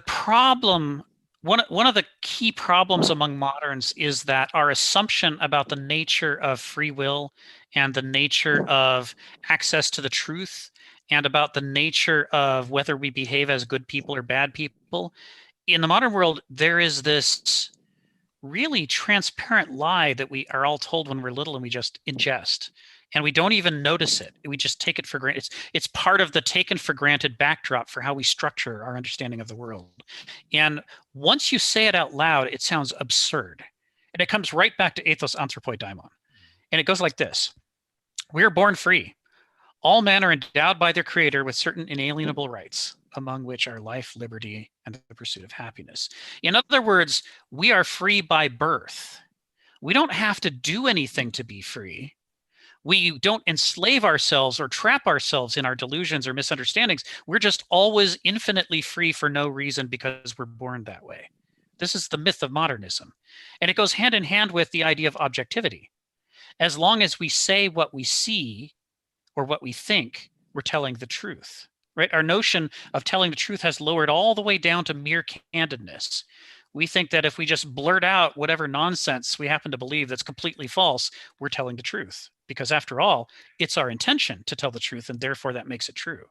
Speaker 4: problem, one of the key problems among moderns is that our assumption about the nature of free will and the nature of access to the truth and about the nature of whether we behave as good people or bad people. In the modern world, there is this really transparent lie that we are all told when we're little and we just ingest. And we don't even notice it. We just take it for granted. It's part of the taken for granted backdrop for how we structure our understanding of the world. And once you say it out loud, it sounds absurd. And it comes right back to ethos anthropoi daimon. And it goes like this. We are born free. All men are endowed by their creator with certain inalienable rights, among which are life, liberty, and the pursuit of happiness. In other words, we are free by birth. We don't have to do anything to be free. We don't enslave ourselves or trap ourselves in our delusions or misunderstandings. We're just always infinitely free for no reason because we're born that way. This is the myth of modernism. And it goes hand in hand with the idea of objectivity. As long as we say what we see or what we think, we're telling the truth. right? Our notion of telling the truth has lowered all the way down to mere candidness. We think that if we just blurt out whatever nonsense we happen to believe that's completely false, we're telling the truth. Because after all, it's our intention to tell the truth, and therefore that makes it true.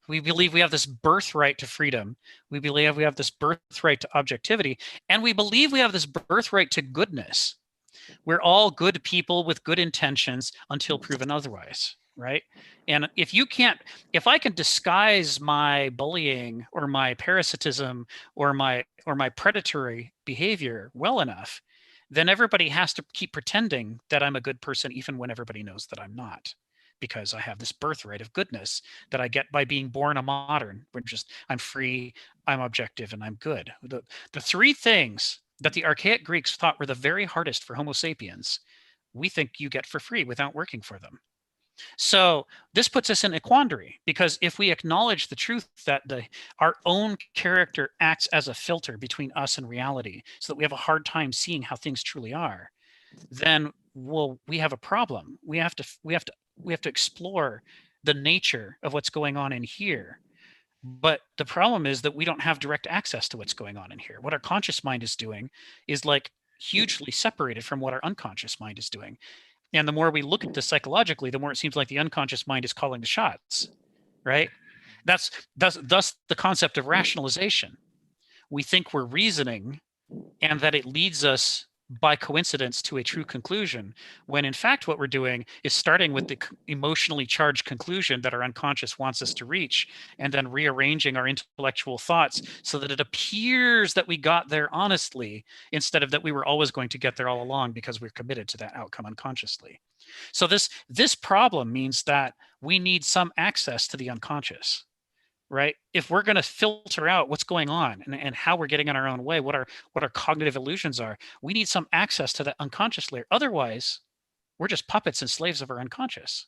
Speaker 4: We believe we have this birthright to freedom. We believe we have this birthright to objectivity, and we believe we have this birthright to goodness. We're all good people with good intentions until proven otherwise, right? And if I can disguise my bullying or my parasitism or my predatory behavior well enough, then everybody has to keep pretending that I'm a good person even when everybody knows that I'm not, because I have this birthright of goodness that I get by being born a modern. I'm free, I'm objective, and I'm good. The three things that the archaic Greeks thought were the very hardest for Homo sapiens, we think you get for free without working for them. So this puts us in a quandary, because if we acknowledge the truth that our own character acts as a filter between us and reality, so that we have a hard time seeing how things truly are, then we have a problem. We have to explore the nature of what's going on in here. But the problem is that we don't have direct access to what's going on in here. What our conscious mind is doing is like hugely separated from what our unconscious mind is doing. And the more we look at this psychologically, the more it seems like the unconscious mind is calling the shots, right? That's thus the concept of rationalization. We think we're reasoning and that it leads us by coincidence to a true conclusion, when in fact what we're doing is starting with the emotionally charged conclusion that our unconscious wants us to reach, and then rearranging our intellectual thoughts so that it appears that we got there honestly, instead of that we were always going to get there all along because we're committed to that outcome unconsciously. So this problem means that we need some access to the unconscious, right? If we're going to filter out what's going on and how we're getting in our own way, what our cognitive illusions are, we need some access to that unconscious layer. Otherwise, we're just puppets and slaves of our unconscious,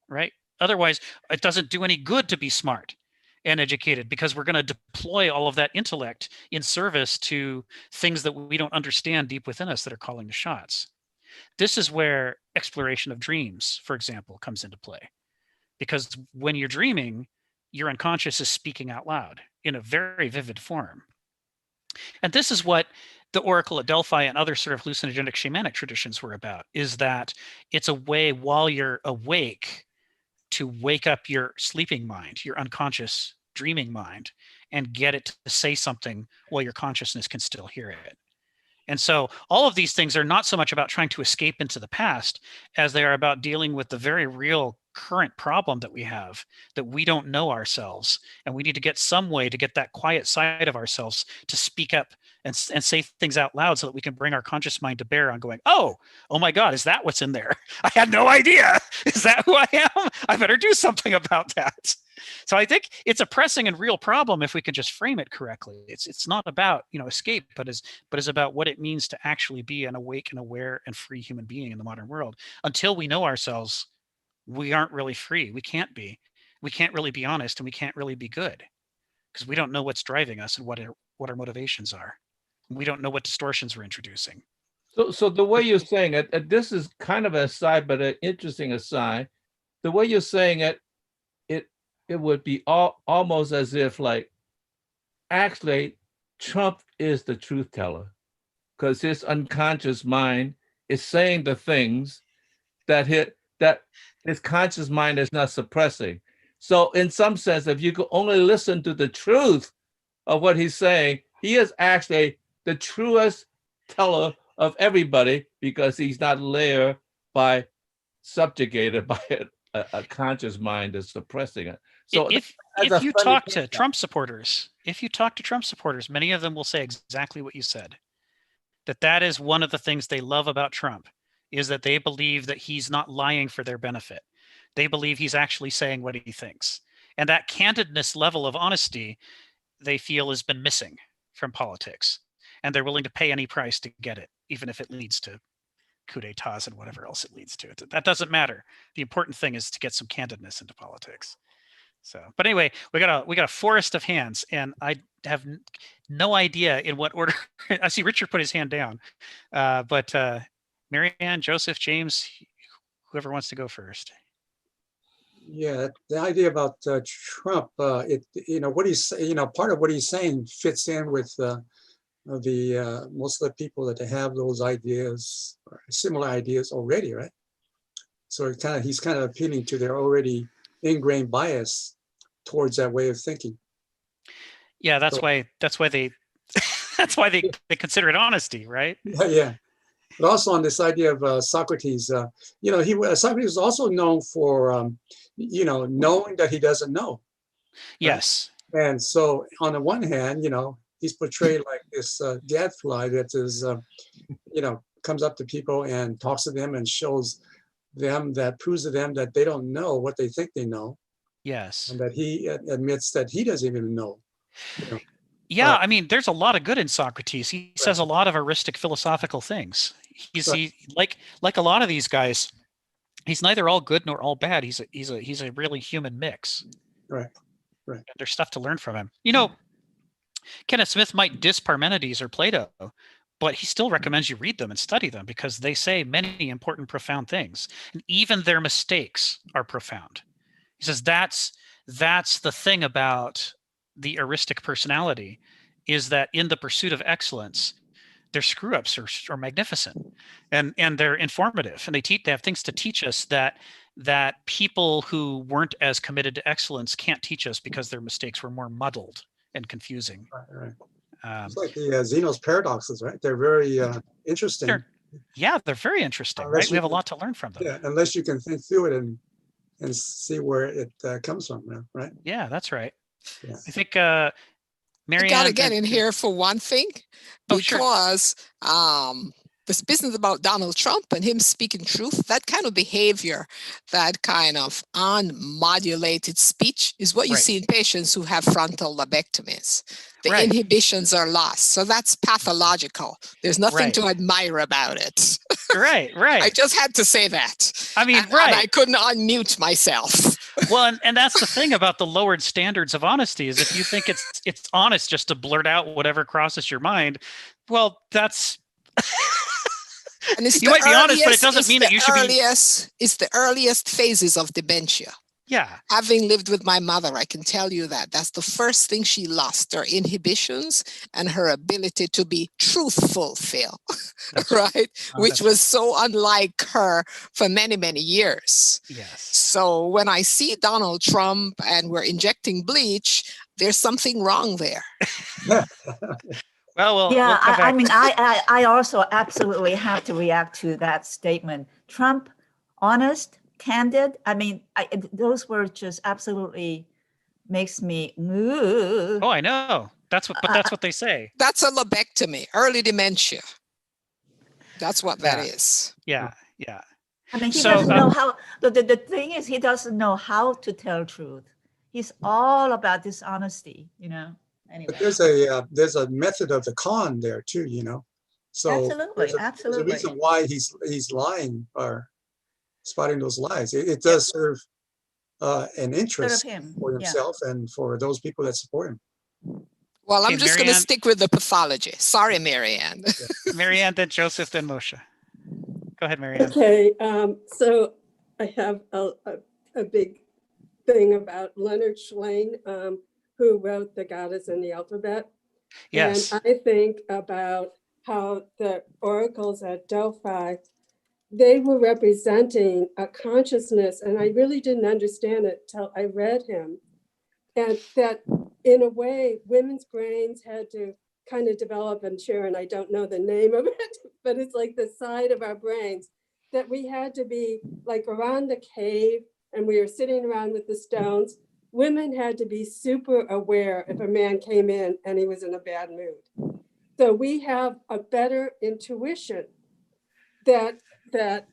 Speaker 4: right? Otherwise, it doesn't do any good to be smart and educated, because we're going to deploy all of that intellect in service to things that we don't understand deep within us that are calling the shots. This is where exploration of dreams, for example, comes into play. Because when you're dreaming, your unconscious is speaking out loud in a very vivid form. And this is what the Oracle at Delphi and other sort of hallucinogenic shamanic traditions were about, is that it's a way while you're awake to wake up your sleeping mind, your unconscious dreaming mind, and get it to say something while your consciousness can still hear it. And so all of these things are not so much about trying to escape into the past as they are about dealing with the very real current problem that we have, that we don't know ourselves, and we need to get some way to get that quiet side of ourselves to speak up and say things out loud, so that we can bring our conscious mind to bear on going, oh my God, is that what's in there? I had no idea. Is that who I am? I better do something about that. So I think it's a pressing and real problem if we can just frame it correctly. It's not about escape, but is about what it means to actually be an awake and aware and free human being in the modern world. Until we know ourselves, we aren't really free. We can't be. We can't really be honest, and we can't really be good, because we don't know what's driving us and what our motivations are. We don't know what distortions we're introducing.
Speaker 1: So the way you're saying it, this is kind of an aside, but an interesting aside. The way you're saying it, it would be almost as if, like, actually Trump is the truth teller, because his unconscious mind is saying the things that his conscious mind is not suppressing. So in some sense, if you could only listen to the truth of what he's saying, he is actually the truest teller of everybody, because he's not layered by, subjugated by a conscious mind that's suppressing it. So
Speaker 4: if you talk to Trump supporters, many of them will say exactly what you said. That is one of the things they love about Trump, is that they believe that he's not lying for their benefit. They believe he's actually saying what he thinks. And that candidness level of honesty, they feel, has been missing from politics. And they're willing to pay any price to get it, even if it leads to coup d'etats and whatever else it leads to. That doesn't matter. The important thing is to get some candidness into politics. So, but anyway, we got a forest of hands, and I have no idea in what order. I see Richard put his hand down, but Marianne, Joseph, James, whoever wants to go first.
Speaker 5: Yeah, the idea about Trump, what he's, part of what he's saying fits in with the most of the people that have those ideas, or similar ideas already, right? So he's kind of appealing to their already ingrained bias towards that way of thinking.
Speaker 4: Yeah, that's
Speaker 5: So-
Speaker 4: why they that's why they consider it honesty, right?
Speaker 5: Yeah. But also on this idea of Socrates, Socrates was also known for, knowing that he doesn't know.
Speaker 4: Yes.
Speaker 5: And so on the one hand, he's portrayed like this gadfly that is, comes up to people and talks to them and shows them, proves to them that they don't know what they think they know,
Speaker 4: Yes.
Speaker 5: and that he admits that he doesn't even know.
Speaker 4: Yeah, I mean, there's a lot of good in Socrates. He says a lot of heuristic philosophical things. He like a lot of these guys, he's neither all good nor all bad. He's a really human mix.
Speaker 5: Right.
Speaker 4: And there's stuff to learn from him. Kenneth Smith might diss Parmenides or Plato, but he still recommends you read them and study them because they say many important, profound things, and even their mistakes are profound. He says that's the thing about the heuristic personality, is that in the pursuit of excellence, their screw ups are magnificent, and they're informative, and they have things to teach us that people who weren't as committed to excellence can't teach us because their mistakes were more muddled and confusing.
Speaker 5: Right. It's like the Zeno's paradoxes, right? They're very interesting.
Speaker 4: They're very interesting, right? We have a lot to learn from them.
Speaker 5: Yeah, unless you can think through it and see where it comes from, right?
Speaker 4: Yeah, that's right.
Speaker 5: Yeah.
Speaker 4: I think Marianne,
Speaker 3: I gotta get in here for one thing, because this business about Donald Trump and him speaking truth, that kind of behavior, that kind of unmodulated speech is what you see in patients who have frontal lobectomies. The inhibitions are lost. So that's pathological. There's nothing to admire about it.
Speaker 4: Right.
Speaker 3: I just had to say that.
Speaker 4: I mean,
Speaker 3: and I couldn't unmute myself.
Speaker 4: Well, and that's the thing about the lowered standards of honesty, is if you think it's honest just to blurt out whatever crosses your mind, well, that's
Speaker 3: and it's
Speaker 4: you might be honest, but it doesn't mean that you should be.
Speaker 3: It's the earliest phases of dementia.
Speaker 4: Yeah.
Speaker 3: Having lived with my mother, I can tell you that's the first thing she lost, her inhibitions and her ability to be truthful, Phil, right? Which was so unlike her for many, many years.
Speaker 4: Yes.
Speaker 3: So when I see Donald Trump and we're injecting bleach, there's something wrong there.
Speaker 4: Well,
Speaker 6: yeah, I mean, I also absolutely have to react to that statement. Trump, honest, candid. I mean, those words just absolutely makes me.
Speaker 4: Oh, I know. That's what they say.
Speaker 3: That's a lobectomy, early dementia. That's what that is.
Speaker 4: Yeah.
Speaker 6: I mean, he doesn't know how. The thing is, he doesn't know how to tell truth. He's all about dishonesty, Anyway.
Speaker 5: But there's a method of the con there too, So
Speaker 6: absolutely.
Speaker 5: There's a reason why he's lying or spotting those lies. It does serve an interest for himself and for those people that support him.
Speaker 3: Well, I'm just going to stick with the pathology. Sorry, Marianne.
Speaker 4: Marianne, then Joseph, then Moshe. Go ahead, Marianne.
Speaker 8: Okay, so I have a big thing about Leonard Shlain, who wrote The Goddess and the Alphabet.
Speaker 4: Yes.
Speaker 8: And I think about how the oracles at Delphi, they were representing a consciousness, and I really didn't understand it till I read him. And that in a way, women's brains had to kind of develop, and Sharon, I don't know the name of it, but it's like the side of our brains that we had to be like around the cave, and we were sitting around with the stones. Women had to be super aware if a man came in and he was in a bad mood. So we have a better intuition that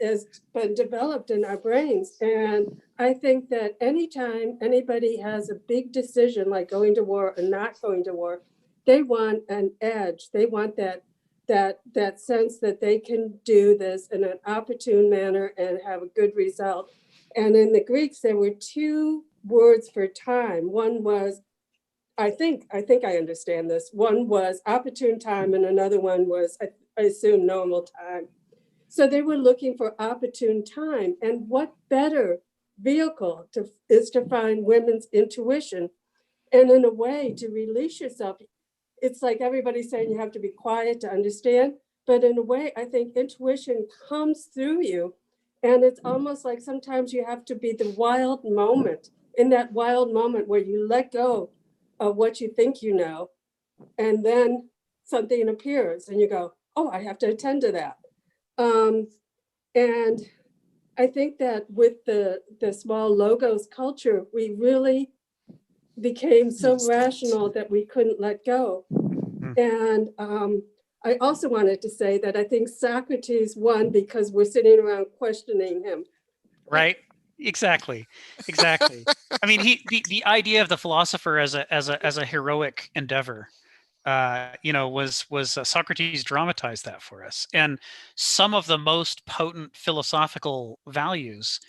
Speaker 8: has been developed in our brains. And I think that anytime anybody has a big decision like going to war or not going to war, they want an edge. They want that sense that they can do this in an opportune manner and have a good result. And in the Greeks, there were two words for time. One was, I think I understand this. One was opportune time, and another one was, I assume, normal time. So they were looking for opportune time. And what better vehicle is to find women's intuition. And in a way, to release yourself, it's like everybody's saying you have to be quiet to understand. But in a way, I think intuition comes through you. And it's almost like sometimes you have to be the wild moment, in that wild moment where you let go of what you think you know. And then something appears and you go, oh, I have to attend to that. And I think that with the small logos culture, we really became so rational that we couldn't let go. And I also wanted to say that I think Socrates won because we're sitting around questioning him.
Speaker 4: Right. Exactly. I mean, the idea of the philosopher as a heroic endeavor, was Socrates dramatized that for us. And some of the most potent philosophical values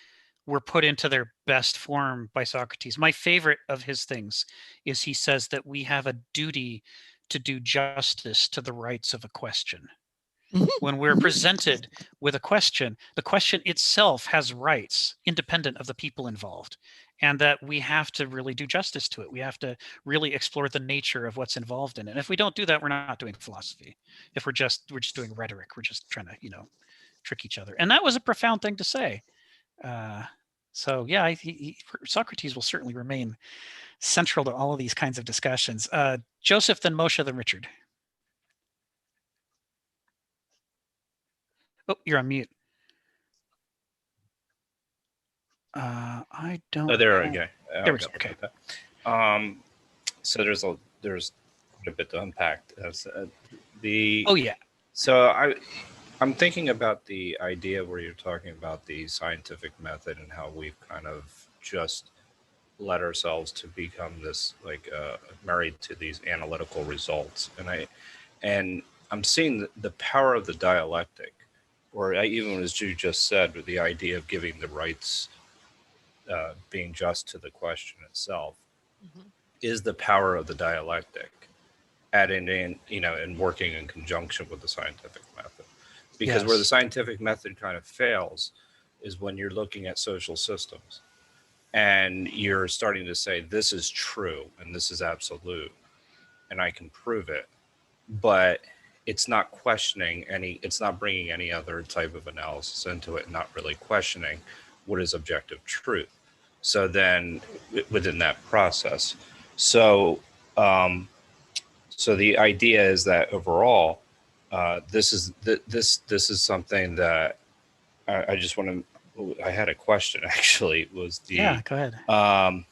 Speaker 4: were put into their best form by Socrates. My favorite of his things is he says that we have a duty to do justice to the rights of a question. When we're presented with a question, the question itself has rights independent of the people involved, and that we have to really do justice to it. We have to really explore the nature of what's involved in it. And if we don't do that, we're not doing philosophy. If we're just doing rhetoric, we're just trying to, trick each other. And that was a profound thing to say. So yeah, Socrates will certainly remain central to all of these kinds of discussions. Joseph, then Moshe, then Richard. Oh, you're on mute. I don't.
Speaker 2: Oh, there we go.
Speaker 4: There we go. Okay.
Speaker 2: So there's quite a bit to unpack.
Speaker 4: Oh yeah.
Speaker 2: So I'm thinking about the idea where you're talking about the scientific method and how we've kind of just let ourselves to become this married to these analytical results, and I'm seeing the power of the dialectic, or even as you just said, with the idea of giving the rights, being just to the question itself, is the power of the dialectic, adding in, and working in conjunction with the scientific method. Because where the scientific method kind of fails is when you're looking at social systems and you're starting to say, this is true and this is absolute and I can prove it, but it's not questioning it's not bringing any other type of analysis into it, not really questioning what is objective truth. So then within that process, so the idea is that overall, this is something that I just want to. I had a question actually.
Speaker 4: Go ahead.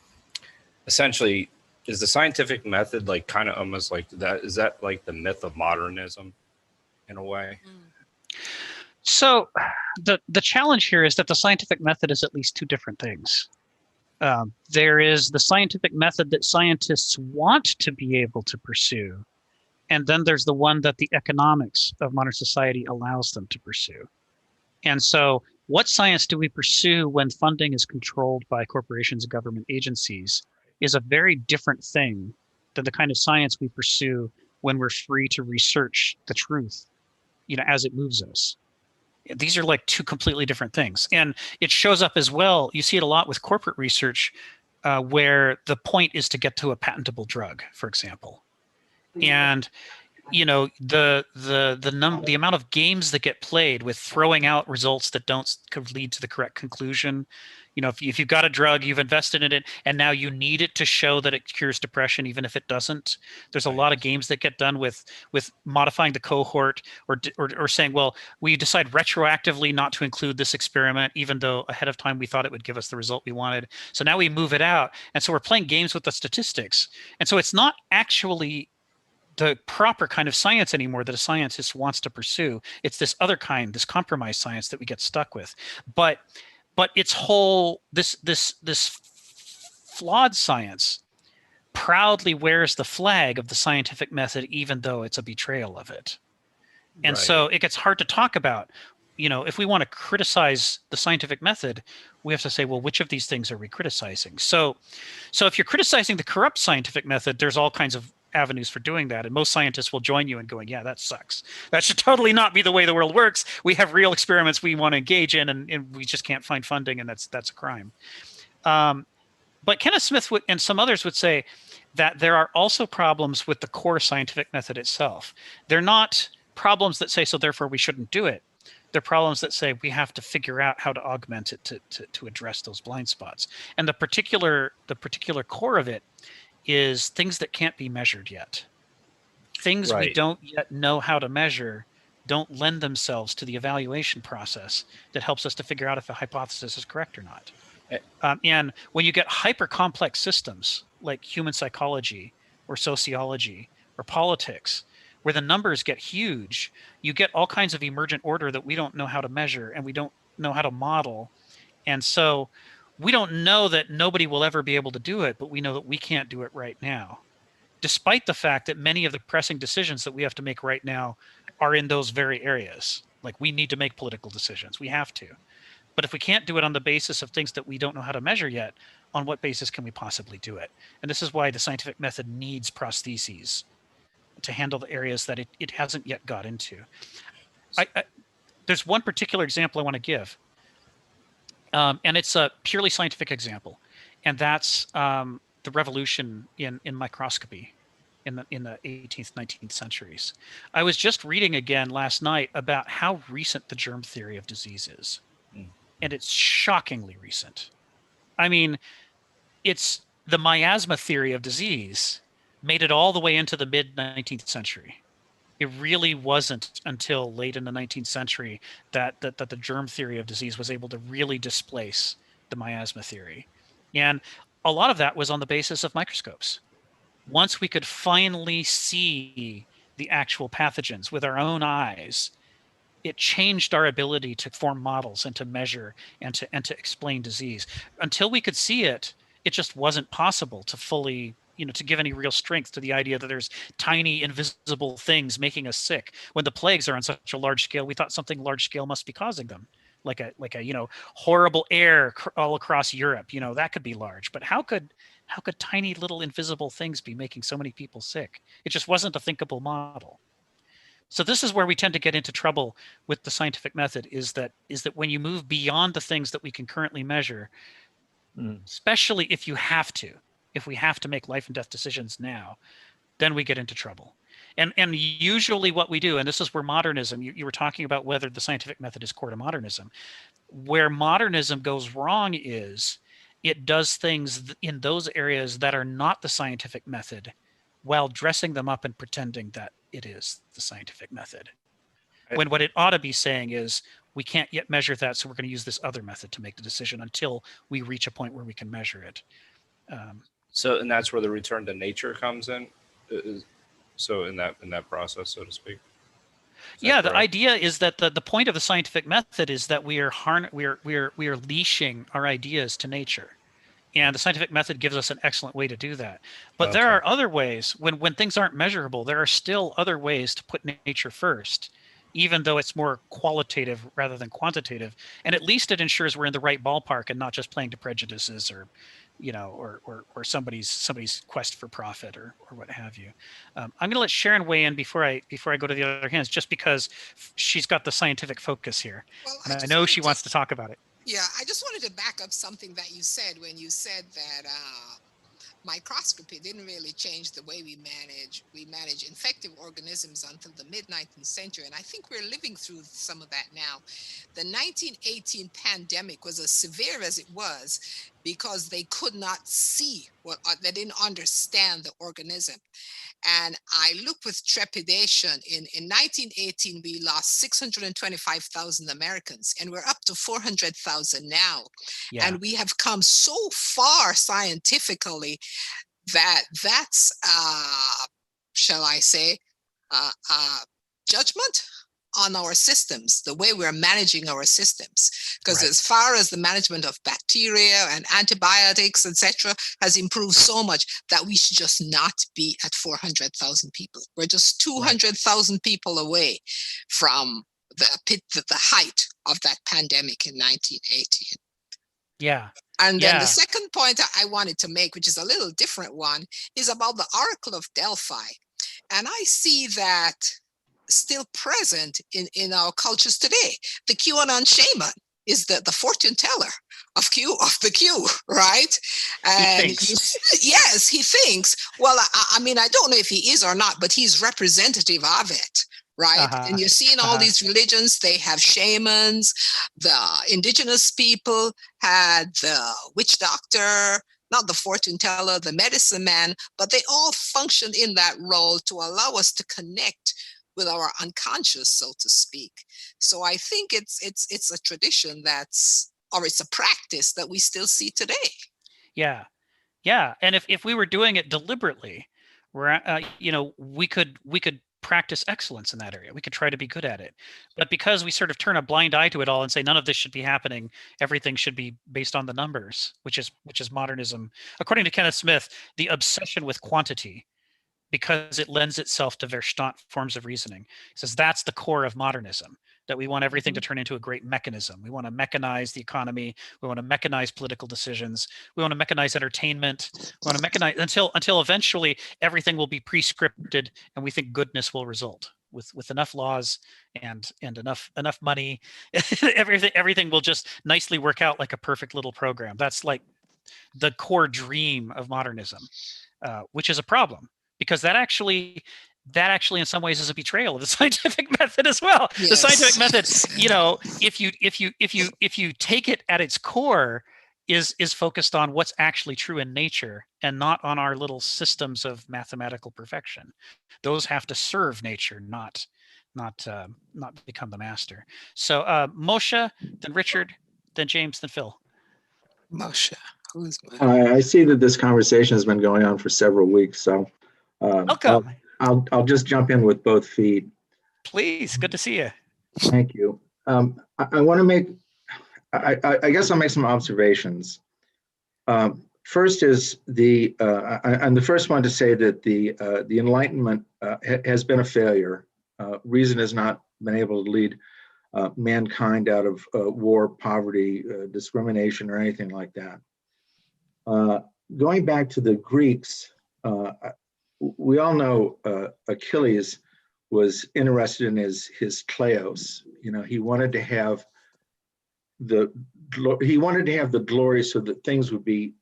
Speaker 2: Essentially, is the scientific method kind of almost like that? Is that like the myth of modernism, in a way?
Speaker 4: So the challenge here is that the scientific method is at least two different things. There is the scientific method that scientists want to be able to pursue. And then there's the one that the economics of modern society allows them to pursue. And so what science do we pursue when funding is controlled by corporations and government agencies is a very different thing than the kind of science we pursue when we're free to research the truth, as it moves us. These are like two completely different things. And it shows up as well. You see it a lot with corporate research, where the point is to get to a patentable drug, for example. And the amount of games that get played with throwing out results that don't lead to the correct conclusion. If you've got a drug, you've invested in it, and now you need it to show that it cures depression, even if it doesn't. There's a lot of games that get done with modifying the cohort or saying, well, we decide retroactively not to include this experiment, even though ahead of time we thought it would give us the result we wanted. So now we move it out, and so we're playing games with the statistics, and so it's not actually the proper kind of science anymore that a scientist wants to pursue. It's this other kind, this compromise science that we get stuck with. But its whole this flawed science proudly wears the flag of the scientific method, even though it's a betrayal of it. And so it gets hard to talk about. If we want to criticize the scientific method, we have to say, well, which of these things are we criticizing? So if you're criticizing the corrupt scientific method, there's all kinds of avenues for doing that. And most scientists will join you in going, yeah, that sucks. That should totally not be the way the world works. We have real experiments we want to engage in, and we just can't find funding, and that's a crime. But Kenneth Smith and some others would say that there are also problems with the core scientific method itself. They're not problems that say, so therefore we shouldn't do it. They're problems that say we have to figure out how to augment it to address those blind spots. And the particular core of it is things that can't be measured yet. Things we don't yet know how to measure don't lend themselves to the evaluation process that helps us to figure out if a hypothesis is correct or not. And when you get hyper complex systems like human psychology or sociology or politics, where the numbers get huge, you get all kinds of emergent order that we don't know how to measure and we don't know how to model. And so we don't know that nobody will ever be able to do it, but we know that we can't do it right now, despite the fact that many of the pressing decisions that we have to make right now are in those very areas. Like, we need to make political decisions. We have to. But if we can't do it on the basis of things that we don't know how to measure yet, on what basis can we possibly do it? And this is why the scientific method needs prostheses to handle the areas that it hasn't yet got into. There's one particular example I want to give, and it's a purely scientific example, and that's the revolution in microscopy in the 18th, 19th centuries. I was just reading again last night about how recent the germ theory of disease is. And it's shockingly recent. I mean, it's the miasma theory of disease made it all the way into the mid-19th century. It really wasn't until late in the 19th century that the germ theory of disease was able to really displace the miasma theory. And a lot of that was on the basis of microscopes. Once we could finally see the actual pathogens with our own eyes, it changed our ability to form models and to measure and to explain disease. Until we could see it, it just wasn't possible to fully, to give any real strength to the idea that there's tiny invisible things making us sick. When the plagues are on such a large scale, we thought something large scale must be causing them, like a horrible air all across Europe. That could be large, but how could tiny little invisible things be making so many people sick? It just wasn't a thinkable model. So this is where we tend to get into trouble with the scientific method, is that when you move beyond the things that we can currently measure, especially if we have to make life and death decisions now, then we get into trouble. And usually what we do, and this is where modernism, you were talking about whether the scientific method is core to modernism. Where modernism goes wrong is it does things in those areas that are not the scientific method while dressing them up and pretending that it is the scientific method. When what it ought to be saying is, we can't yet measure that, so we're going to use this other method to make the decision until we reach a point where we can measure it.
Speaker 2: And that's where the return to nature comes in. So in that process, so to speak.
Speaker 4: Yeah, the idea is that the point of the scientific method is that we are leashing our ideas to nature. And the scientific method gives us an excellent way to do that. But there are other ways, when things aren't measurable, there are still other ways to put nature first, even though it's more qualitative rather than quantitative. And at least it ensures we're in the right ballpark and not just playing to prejudices or somebody's quest for profit or what have you. I'm going to let Sharon weigh in before I go to the other hands, just because she's got the scientific focus here. Well, and I know she wants to talk about it.
Speaker 3: Yeah, I just wanted to back up something that you said when you said that microscopy didn't really change the way we manage infective organisms until the mid-19th century. And I think we're living through some of that now. The 1918 pandemic was as severe as it was because they could not see they didn't understand the organism. And I look with trepidation. In 1918, we lost 625,000 Americans, and we're up to 400,000 now. Yeah. And we have come so far scientifically that's, shall I say, judgment on our systems, the way we're managing our systems. Because as far as the management of bacteria and antibiotics, etc., has improved so much that we should just not be at 400,000 people. We're just 200,000 people away from the height of that pandemic in 1918.
Speaker 4: Yeah.
Speaker 3: And then
Speaker 4: Yeah.
Speaker 3: the second point I wanted to make, which is a little different one, is about the Oracle of Delphi. And I see that still present in our cultures today. The QAnon shaman is the fortune teller of the Q, right? And yes, he thinks. Well, I mean, I don't know if he is or not, but he's representative of it, right? And you see in all these religions, they have shamans. The indigenous people had the witch doctor, not the fortune teller, the medicine man, but they all functioned in that role to allow us to connect with our unconscious, so to speak. So I think it's a tradition it's a practice that we still see today.
Speaker 4: Yeah. And if we were doing it deliberately, we could practice excellence in that area. We could try to be good at it. But because we sort of turn a blind eye to it all and say none of this should be happening, everything should be based on the numbers, which is modernism. According to Kenneth Smith, the obsession with quantity, because it lends itself to Verstand forms of reasoning. He says that's the core of modernism, that we want everything to turn into a great mechanism. We want to mechanize the economy. We want to mechanize political decisions. We want to mechanize entertainment. We want to mechanize until eventually everything will be pre-scripted, and we think goodness will result with enough laws and enough money. everything will just nicely work out like a perfect little program. That's like the core dream of modernism, which is a problem. Because that actually in some ways is a betrayal of the scientific method as well. Yes. The scientific method, if you take it at its core, is focused on what's actually true in nature and not on our little systems of mathematical perfection. Those have to serve nature, not become the master. So Moshe, then Richard, then James, then Phil.
Speaker 3: Moshe,
Speaker 9: I see that this conversation has been going on for several weeks, so.
Speaker 4: Welcome.
Speaker 9: I'll just jump in with both feet.
Speaker 4: Please, good to see you.
Speaker 9: Thank you. I want to make, I guess I'll make some observations. First is I'm the first one to say that the Enlightenment has been a failure. Reason has not been able to lead mankind out of war, poverty, discrimination, or anything like that. Going back to the Greeks, we all know Achilles was interested in his kleos. He wanted to have the glory so that things would be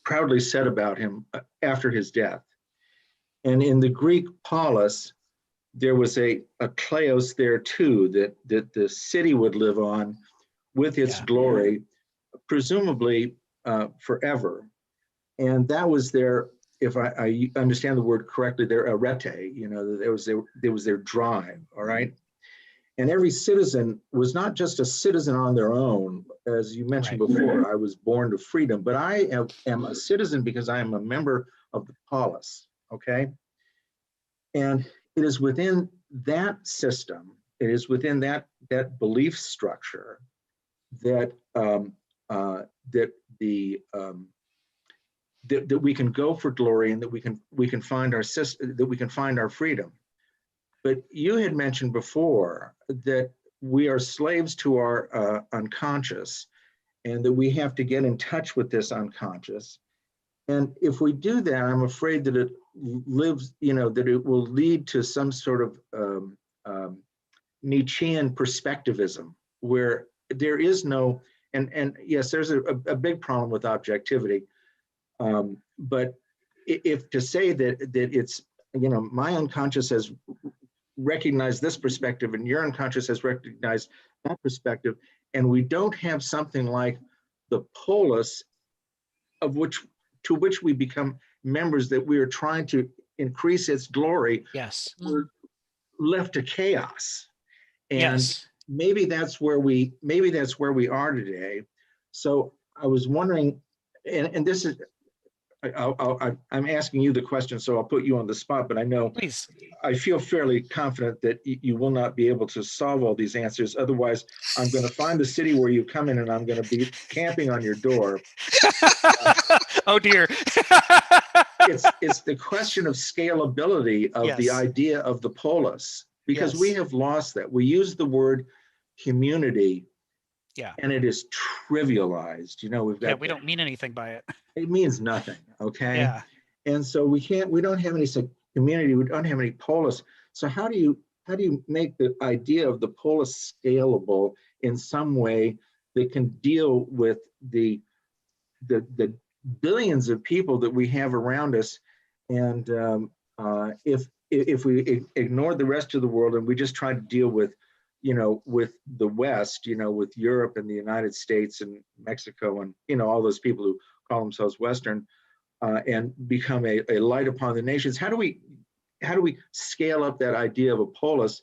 Speaker 9: proudly said about him after his death. And in the Greek polis, there was a kleos there too, that the city would live on with its glory, presumably forever. And that was their, if I understand the word correctly, their arete, there was their drive, all right? And every citizen was not just a citizen on their own, as you mentioned before, I was born to freedom, but I am a citizen because I am a member of the polis, okay? And it is within that system, it is within that belief structure that that we can go for glory and that we can find our system, that we can find our freedom. But you had mentioned before that we are slaves to our unconscious, and that we have to get in touch with this unconscious. And if we do that, I'm afraid that it lives, that it will lead to some sort of Nietzschean perspectivism, where there is no, and yes, there's a big problem with objectivity. But if to say that it's, my unconscious has recognized this perspective and your unconscious has recognized that perspective, and we don't have something like the polis to which we become members, that we are trying to increase its glory,
Speaker 4: yes,
Speaker 9: we're left to chaos. And maybe that's where we are today. So I was wondering, and this is, I'm asking you the question, so I'll put you on the spot, but I know,
Speaker 4: please,
Speaker 9: I feel fairly confident that you will not be able to solve all these answers. Otherwise, I'm going to find the city where you come in and I'm going to be camping on your door.
Speaker 4: Oh dear.
Speaker 9: It's the question of scalability of the idea of the polis, because we have lost that. We use the word community
Speaker 4: Yeah.
Speaker 9: And it is trivialized. You know, we've got,
Speaker 4: We don't mean anything by it.
Speaker 9: it means nothing. Okay.
Speaker 4: Yeah.
Speaker 9: And so we don't have any community, we don't have any polis. So how do you make the idea of the polis scalable in some way that can deal with the billions of people that we have around us? And if we ignore the rest of the world and we just try to deal with, you know, with the West, you know, with Europe and the United States and Mexico and, you know, all those people who call themselves Western, and become a light upon the nations, how do we scale up that idea of a polis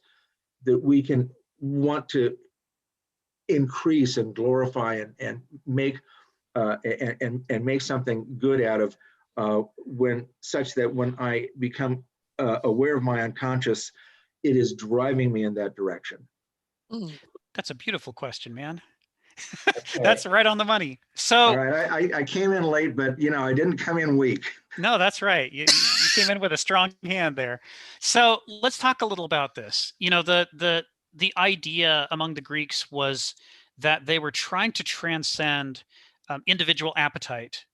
Speaker 9: that we can want to increase and glorify and make and make something good out of, when such that when I become aware of my unconscious, it is driving me in that direction?
Speaker 4: That's a beautiful question, man.
Speaker 9: Okay.
Speaker 4: That's right on the money. So
Speaker 9: All right, I came in late, but you know, I didn't come in weak.
Speaker 4: no, that's right. You came in with a strong hand there. So let's talk a little about this. You know, the idea among the Greeks was that they were trying to transcend individual appetite,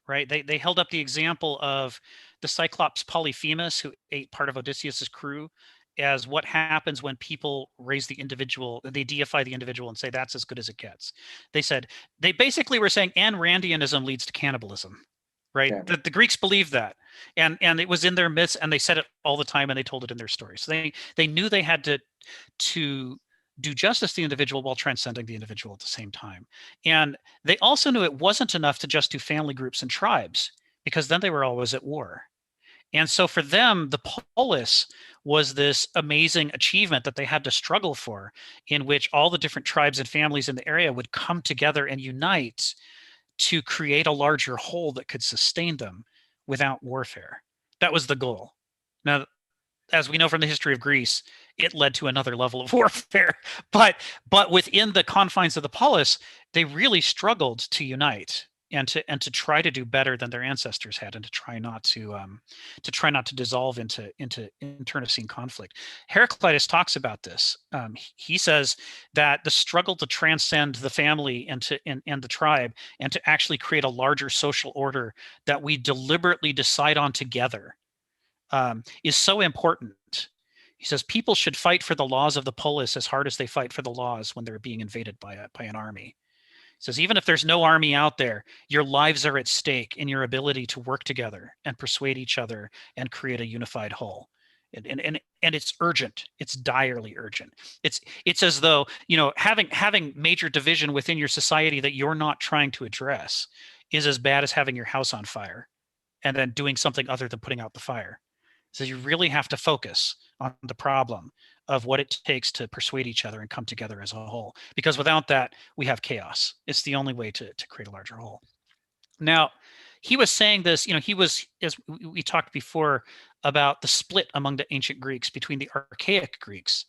Speaker 4: right? They held up the example of the Cyclops Polyphemus, who ate part of Odysseus's crew, as what happens when people raise the individual, they deify the individual and say that's as good as it gets. They basically were saying Ayn Randianism leads to cannibalism, right?
Speaker 9: Yeah.
Speaker 4: The Greeks believed that, and it was in their myths, and they said it all the time, and they told it in their stories. So they knew they had to do justice to the individual while transcending the individual at the same time. And they also knew it wasn't enough to just do family groups and tribes, because then they were always at war. And so for them, the polis was this amazing achievement that they had to struggle for, in which all the different tribes and families in the area would come together and unite to create a larger whole that could sustain them without warfare. That was the goal. Now, as we know from the history of Greece, it led to another level of warfare. But within the confines of the polis, they really struggled to unite and to try to do better than their ancestors had, and to try not to dissolve into internecine conflict. Heraclitus talks about this. He says that the struggle to transcend the family and the tribe, and to actually create a larger social order that we deliberately decide on together, is so important. He says people should fight for the laws of the polis as hard as they fight for the laws when they're being invaded by an army. He says even if there's no army out there, your lives are at stake in your ability to work together and persuade each other and create a unified whole. And it's urgent. It's direly urgent. It's as though, you know, having major division within your society that you're not trying to address is as bad as having your house on fire and then doing something other than putting out the fire. So you really have to focus on the problem of what it takes to persuade each other and come together as a whole. Because without that, we have chaos. It's the only way to create a larger whole. Now, he was saying this, you know, he was, as we talked before, about the split among the ancient Greeks between the Archaic Greeks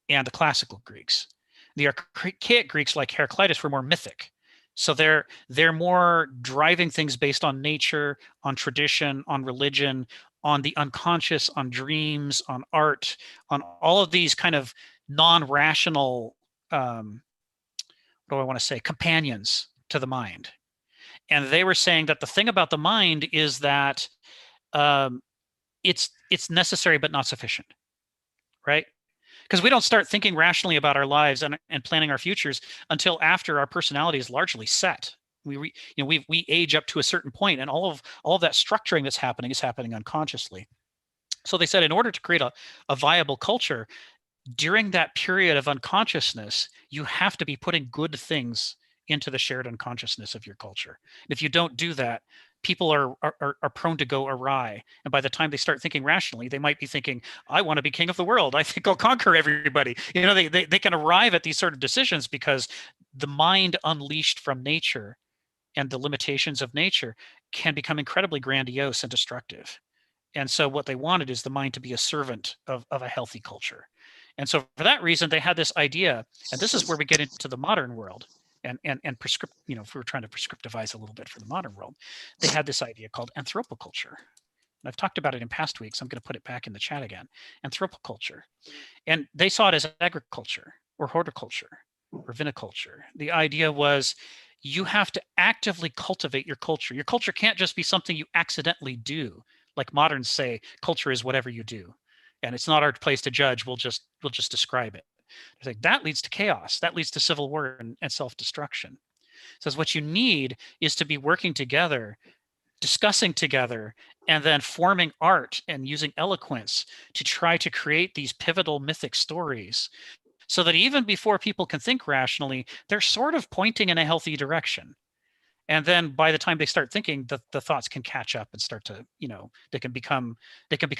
Speaker 4: and the classical Greeks. The Archaic Greeks, like Heraclitus, were more mythic. So they're more driving things based on nature, on tradition, on religion, on the unconscious, on dreams, on art, on all of these kind of non-rational, what do I want to say, companions to the mind. And they were saying that the thing about the mind is that it's necessary but not sufficient, right? Because we don't start thinking rationally about our lives and planning our futures until after our personality is largely set. We age up to a certain point, and all of that structuring that's happening is happening unconsciously. So they said in order to create a viable culture, during that period of unconsciousness, you have to be putting good things into the shared unconsciousness of your culture. And if you don't do that, people are prone to go awry. And by the time they start thinking rationally, they might be thinking, I want to be king of the world. I think I'll conquer everybody. You know, they can arrive at these sort of decisions because the mind unleashed from nature and the limitations of nature can become incredibly grandiose and destructive. And so what they wanted is the mind to be a servant of a healthy culture. And so for that reason, they had this idea, and this is where we get into the modern world and prescript, you know, if we were trying to prescriptivize a little bit for the modern world, they had this idea called anthropoculture. And I've talked about it in past weeks. I'm going to put it back in the chat again. Anthropoculture. And they saw it as agriculture or horticulture. or viniculture. The idea was you have to actively cultivate your culture. Your culture can't just be something you accidentally do. Like moderns say, culture is whatever you do. And it's not our place to judge. We'll just describe it. It's like that leads to chaos. That leads to civil war and self-destruction. It says what you need is to be working together, discussing together, and then forming art and using eloquence to try to create these pivotal mythic stories so that even before people can think rationally, they're sort of pointing in a healthy direction. And then by the time they start thinking, the thoughts can catch up and start to, they can become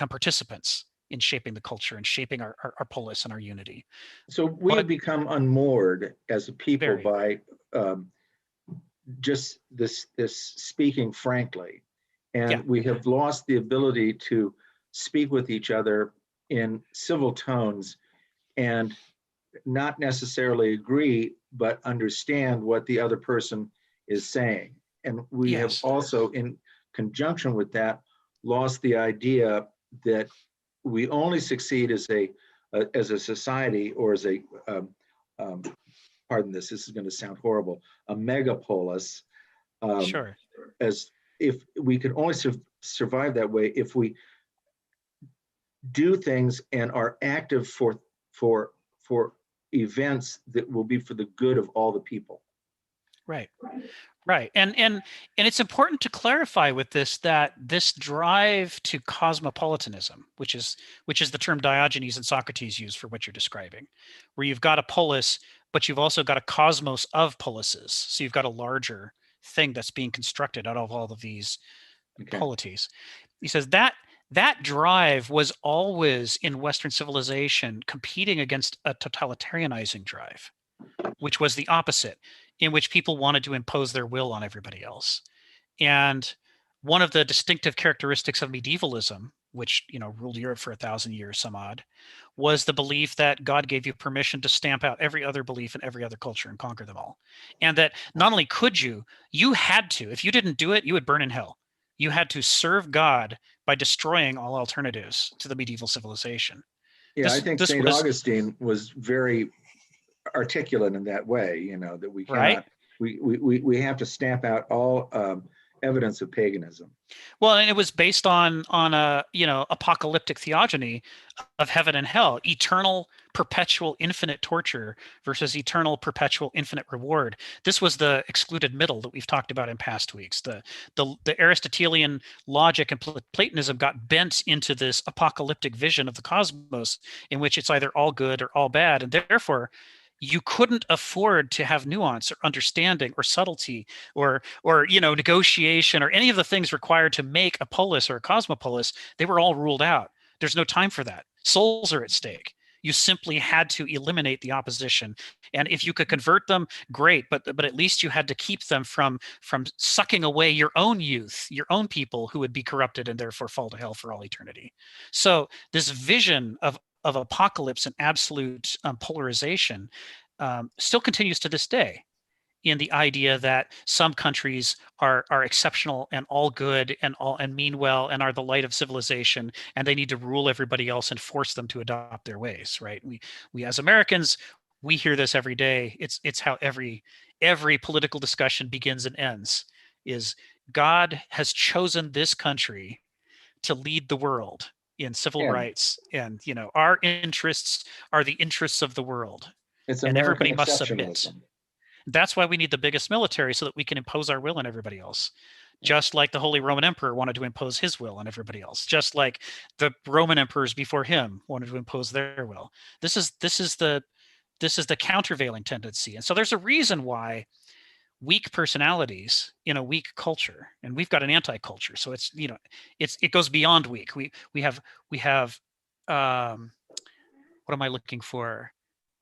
Speaker 4: participants in shaping the culture and shaping our polis and our unity.
Speaker 9: So we have become unmoored as a people by just this speaking frankly, and we have lost the ability to speak with each other in civil tones and not necessarily agree, but understand what the other person is saying. And we have also, in conjunction with that, lost the idea that we only succeed as a society, or as a pardon this is going to sound horrible, a megapolis. As if we could only survive that way if we do things and are active for events that will be for the good of all the people.
Speaker 4: Right. And it's important to clarify with this that this drive to cosmopolitanism, which is the term Diogenes and Socrates use for what you're describing, where you've got a polis, but you've also got a cosmos of polises. So you've got a larger thing that's being constructed out of all of these polities. He says that drive was always in Western civilization competing against a totalitarianizing drive, which was the opposite, in which people wanted to impose their will on everybody else. And one of the distinctive characteristics of medievalism, which ruled Europe for 1,000 years, some odd, was the belief that God gave you permission to stamp out every other belief in every other culture and conquer them all. And that not only could you had to. If you didn't do it, you would burn in hell. You had to serve God by destroying all alternatives to the medieval civilization.
Speaker 9: Yeah, I think St. Augustine was very articulate in that way, that we cannot, we have to stamp out all evidence of paganism.
Speaker 4: Well, and it was based on a apocalyptic theogony of heaven and hell, eternal, perpetual, infinite torture versus eternal, perpetual, infinite reward. This was the excluded middle that we've talked about in past weeks. The Aristotelian logic and Platonism got bent into this apocalyptic vision of the cosmos, in which it's either all good or all bad, and therefore you couldn't afford to have nuance or understanding or subtlety or negotiation or any of the things required to make a polis or a cosmopolis. They were all ruled out. There's no time for that. Souls are at stake. You simply had to eliminate the opposition. And if you could convert them, great, but at least you had to keep them from sucking away your own youth, your own people who would be corrupted and therefore fall to hell for all eternity. So this vision of apocalypse and absolute polarization still continues to this day, in the idea that some countries are exceptional and all good and mean well and are the light of civilization, and they need to rule everybody else and force them to adopt their ways. Right? We as Americans, we hear this every day. It's how every political discussion begins and ends. Is God has chosen this country to lead the world in civil rights, and our interests are the interests of the world, and everybody must submit. That's why we need the biggest military, so that we can impose our will on everybody else. Just like the Holy Roman Emperor wanted to impose his will on everybody else, just like the Roman emperors before him wanted to impose their will. This is the countervailing tendency, and so there's a reason why weak personalities in a weak culture, and we've got an anti-culture, so it goes beyond weak. We have what am I looking for?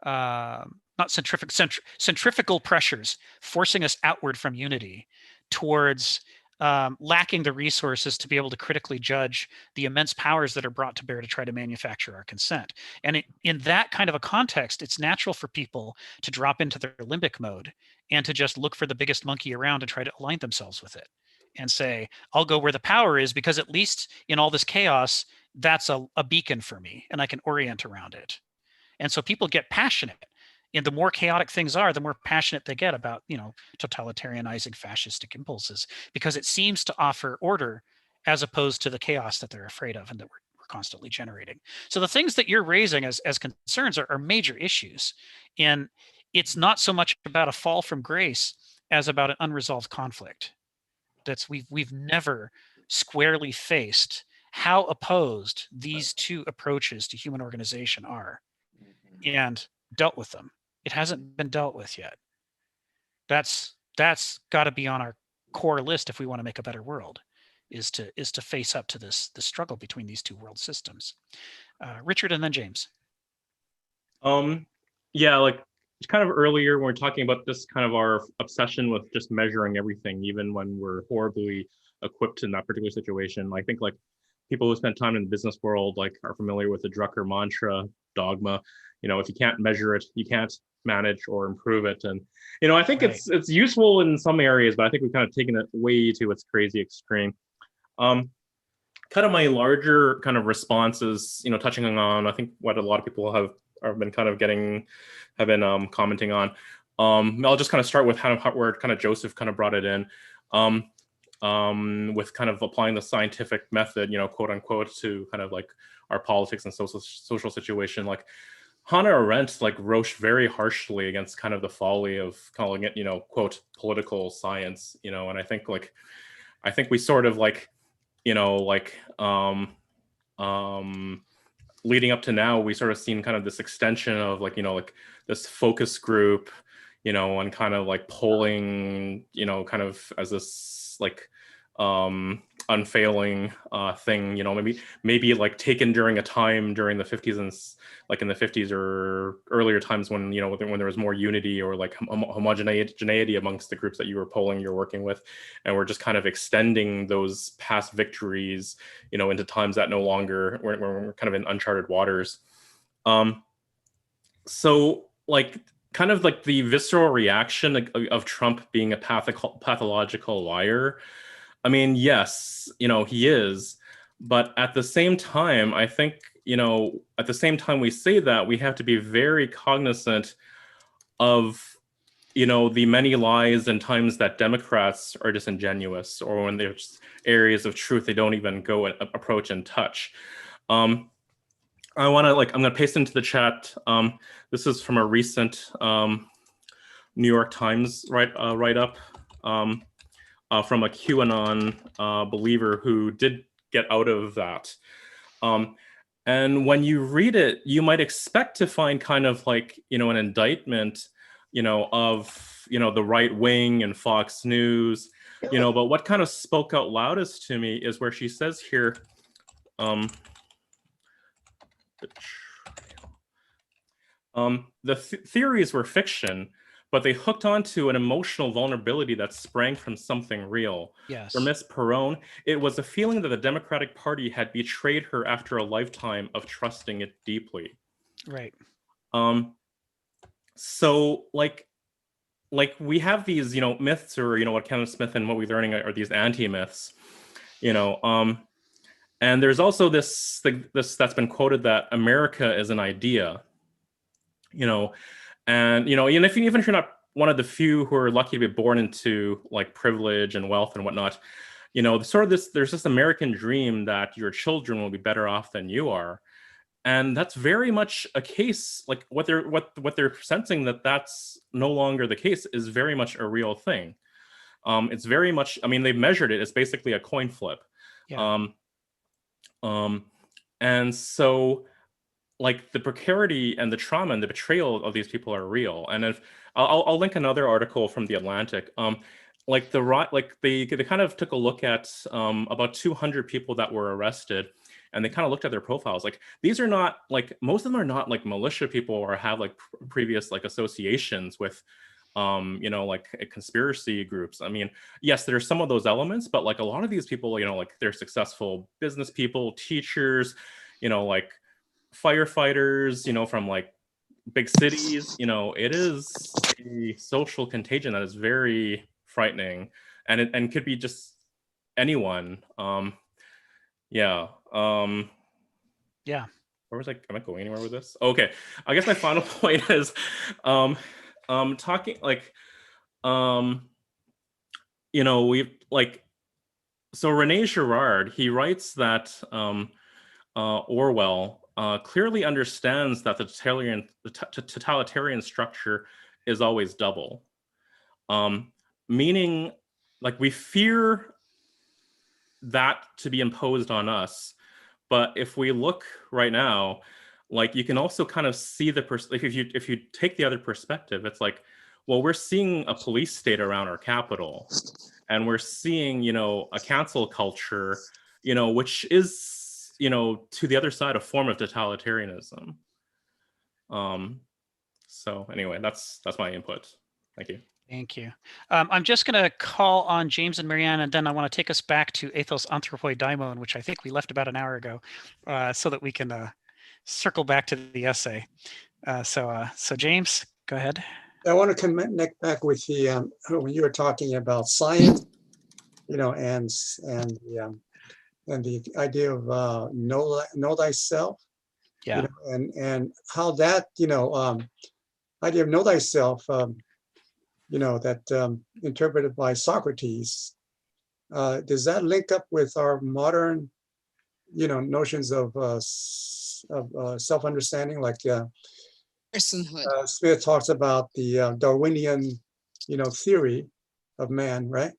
Speaker 4: Not centrifugal pressures forcing us outward from unity towards lacking the resources to be able to critically judge the immense powers that are brought to bear to try to manufacture our consent. And in that kind of a context, it's natural for people to drop into their limbic mode and to just look for the biggest monkey around and try to align themselves with it and say, I'll go where the power is, because at least in all this chaos, that's a beacon for me and I can orient around it. And so people get passionate And the more chaotic things are, the more passionate they get about, totalitarianizing fascistic impulses, because it seems to offer order as opposed to the chaos that they're afraid of and that we're constantly generating. So the things that you're raising as concerns are major issues. And it's not so much about a fall from grace as about an unresolved conflict. We've never squarely faced how opposed these two approaches to human organization are and dealt with them. It hasn't been dealt with yet. That's got to be on our core list if we want to make a better world, is to face up to the struggle between these two world systems. Richard and then James.
Speaker 7: Yeah, like kind of earlier when we are talking about this kind of our obsession with just measuring everything, even when we're horribly equipped in that particular situation. I think like people who spend time in the business world like are familiar with the Drucker mantra, dogma. If you can't measure it, you can't manage or improve it. And I think it's useful in some areas, but I think we've kind of taken it way to its crazy extreme. Kind of my larger kind of responses, touching on I think what a lot of people have been kind of commenting on. I'll just kind of start with where kind of Joseph kind of brought it in, with kind of applying the scientific method, quote unquote, to kind of like our politics and social situation. Like Hannah Arendt like wrote very harshly against kind of the folly of calling it, quote, political science, and I think we sort of like, leading up to now, we sort of seen kind of this extension of like, like this focus group, and kind of like polling, kind of as this like unfailing thing, maybe like taken during a time during the 50s and like in the 50s or earlier times when, when there was more unity or like homogeneity amongst the groups that you were polling, you're working with. And we're just kind of extending those past victories, into times that no longer, we're kind of in uncharted waters. So like, kind of like the visceral reaction of Trump being a pathological liar. I mean, yes, he is, but at the same time, I think, at the same time we say that, we have to be very cognizant of, the many lies and times that Democrats are disingenuous, or when there's areas of truth they don't even go and approach and touch. I'm going to paste into the chat. This is from a recent New York Times write-up from a QAnon believer who did get out of that. And when you read it, you might expect to find kind of like, an indictment, of, the right wing and Fox News, but what kind of spoke out loudest to me is where she says here, the theories were fiction, but they hooked onto an emotional vulnerability that sprang from something real.
Speaker 4: Yes.
Speaker 7: For Miss Perrone, it was a feeling that the Democratic Party had betrayed her after a lifetime of trusting it deeply.
Speaker 4: Right.
Speaker 7: So like we have these, myths, or, what Kenneth Smith and what we're learning are these anti-myths, and there's also this that's been quoted that America is an idea, and, even if you're not one of the few who are lucky to be born into like privilege and wealth and whatnot, there's this American dream that your children will be better off than you are. And that's very much a case, like what they're sensing that's no longer the case is very much a real thing. It's very much, they've measured it. It's basically a coin flip.
Speaker 4: Yeah.
Speaker 7: And so like the precarity and the trauma and the betrayal of these people are real. And if I'll link another article from The Atlantic. They kind of took a look at about 200 people that were arrested, and they kind of looked at their profiles. Like these are not like, most of them are not like militia people or have like previous like associations with like conspiracy groups. Yes, there are some of those elements, but like a lot of these people, like they're successful business people, teachers, like firefighters, from like big cities. It is a social contagion that is very frightening, and it could be just anyone. Yeah. where was I? Am I going anywhere with this? Okay, I guess my final point is, talking like, you know, we like, so Rene Girard, he writes that Orwell clearly understands that the totalitarian structure is always double, meaning like we fear that to be imposed on us. But if we look right now, like you can also kind of see the like if you take the other perspective, it's like, well, we're seeing a police state around our capital, and we're seeing, you know, a cancel culture, you know, which is, you know, to the other side a form of totalitarianism. So anyway, that's my input. Thank you.
Speaker 4: Thank you. I'm just going to call on James and Marianne, and then I want to take us back to ethos anthropoi daimon, which I think we left about an hour ago, so that we can circle back to the essay. So James, go ahead.
Speaker 5: I want to connect back with the when you were talking about science, you know, and the idea of know thyself,
Speaker 4: Yeah.
Speaker 5: you know, and how that, you know, idea of know thyself, you know, that interpreted by Socrates, does that link up with our modern, you know, notions of self-understanding, like
Speaker 3: Personhood.
Speaker 5: Smith talks about the Darwinian, you know, theory of man, right?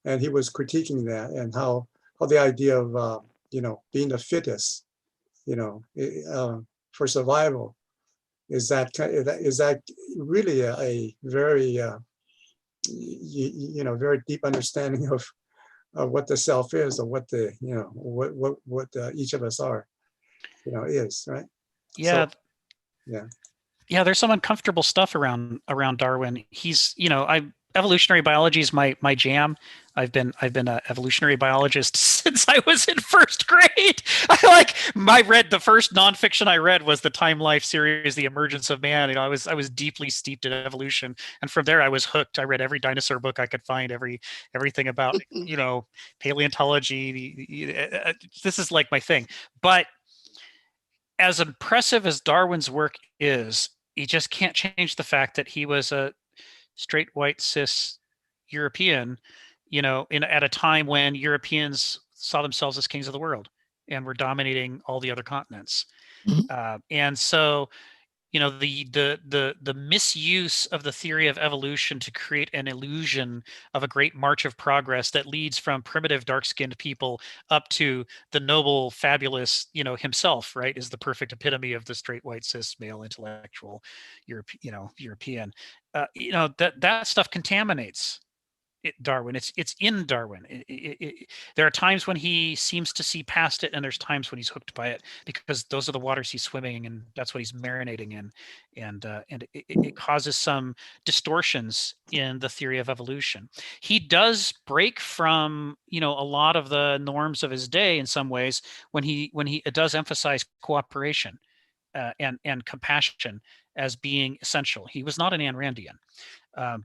Speaker 5: And he was critiquing that, and how the idea of you know, being the fittest, you know, for survival, is that really a very you know, very deep understanding of what the self is, or what the, you know, what each of us are, you know, is, right?
Speaker 4: Yeah.
Speaker 5: So, yeah.
Speaker 4: Yeah, there's some uncomfortable stuff around Darwin. He's, you know, evolutionary biology is my jam. I've been an evolutionary biologist since I was in first grade. I read the first nonfiction I read was the Time Life series, The Emergence of Man. You know, I was deeply steeped in evolution, and from there I was hooked. I read every dinosaur book I could find, everything about, you know, paleontology. This is like my thing. But as impressive as Darwin's work is, you just can't change the fact that he was a straight white cis European, you know, at a time when Europeans saw themselves as kings of the world and were dominating all the other continents. And so, you know, the misuse of the theory of evolution to create an illusion of a great march of progress that leads from primitive dark-skinned people up to the noble, fabulous, you know, himself, right, is the perfect epitome of the straight white cis male intellectual European. You know, that stuff contaminates Darwin. It's in Darwin. There are times when he seems to see past it, and there's times when he's hooked by it, because those are the waters he's swimming in, and that's what he's marinating in, and it causes some distortions in the theory of evolution. He does break from, you know, a lot of the norms of his day in some ways when he does emphasize cooperation and compassion as being essential. He was not an Ayn Randian,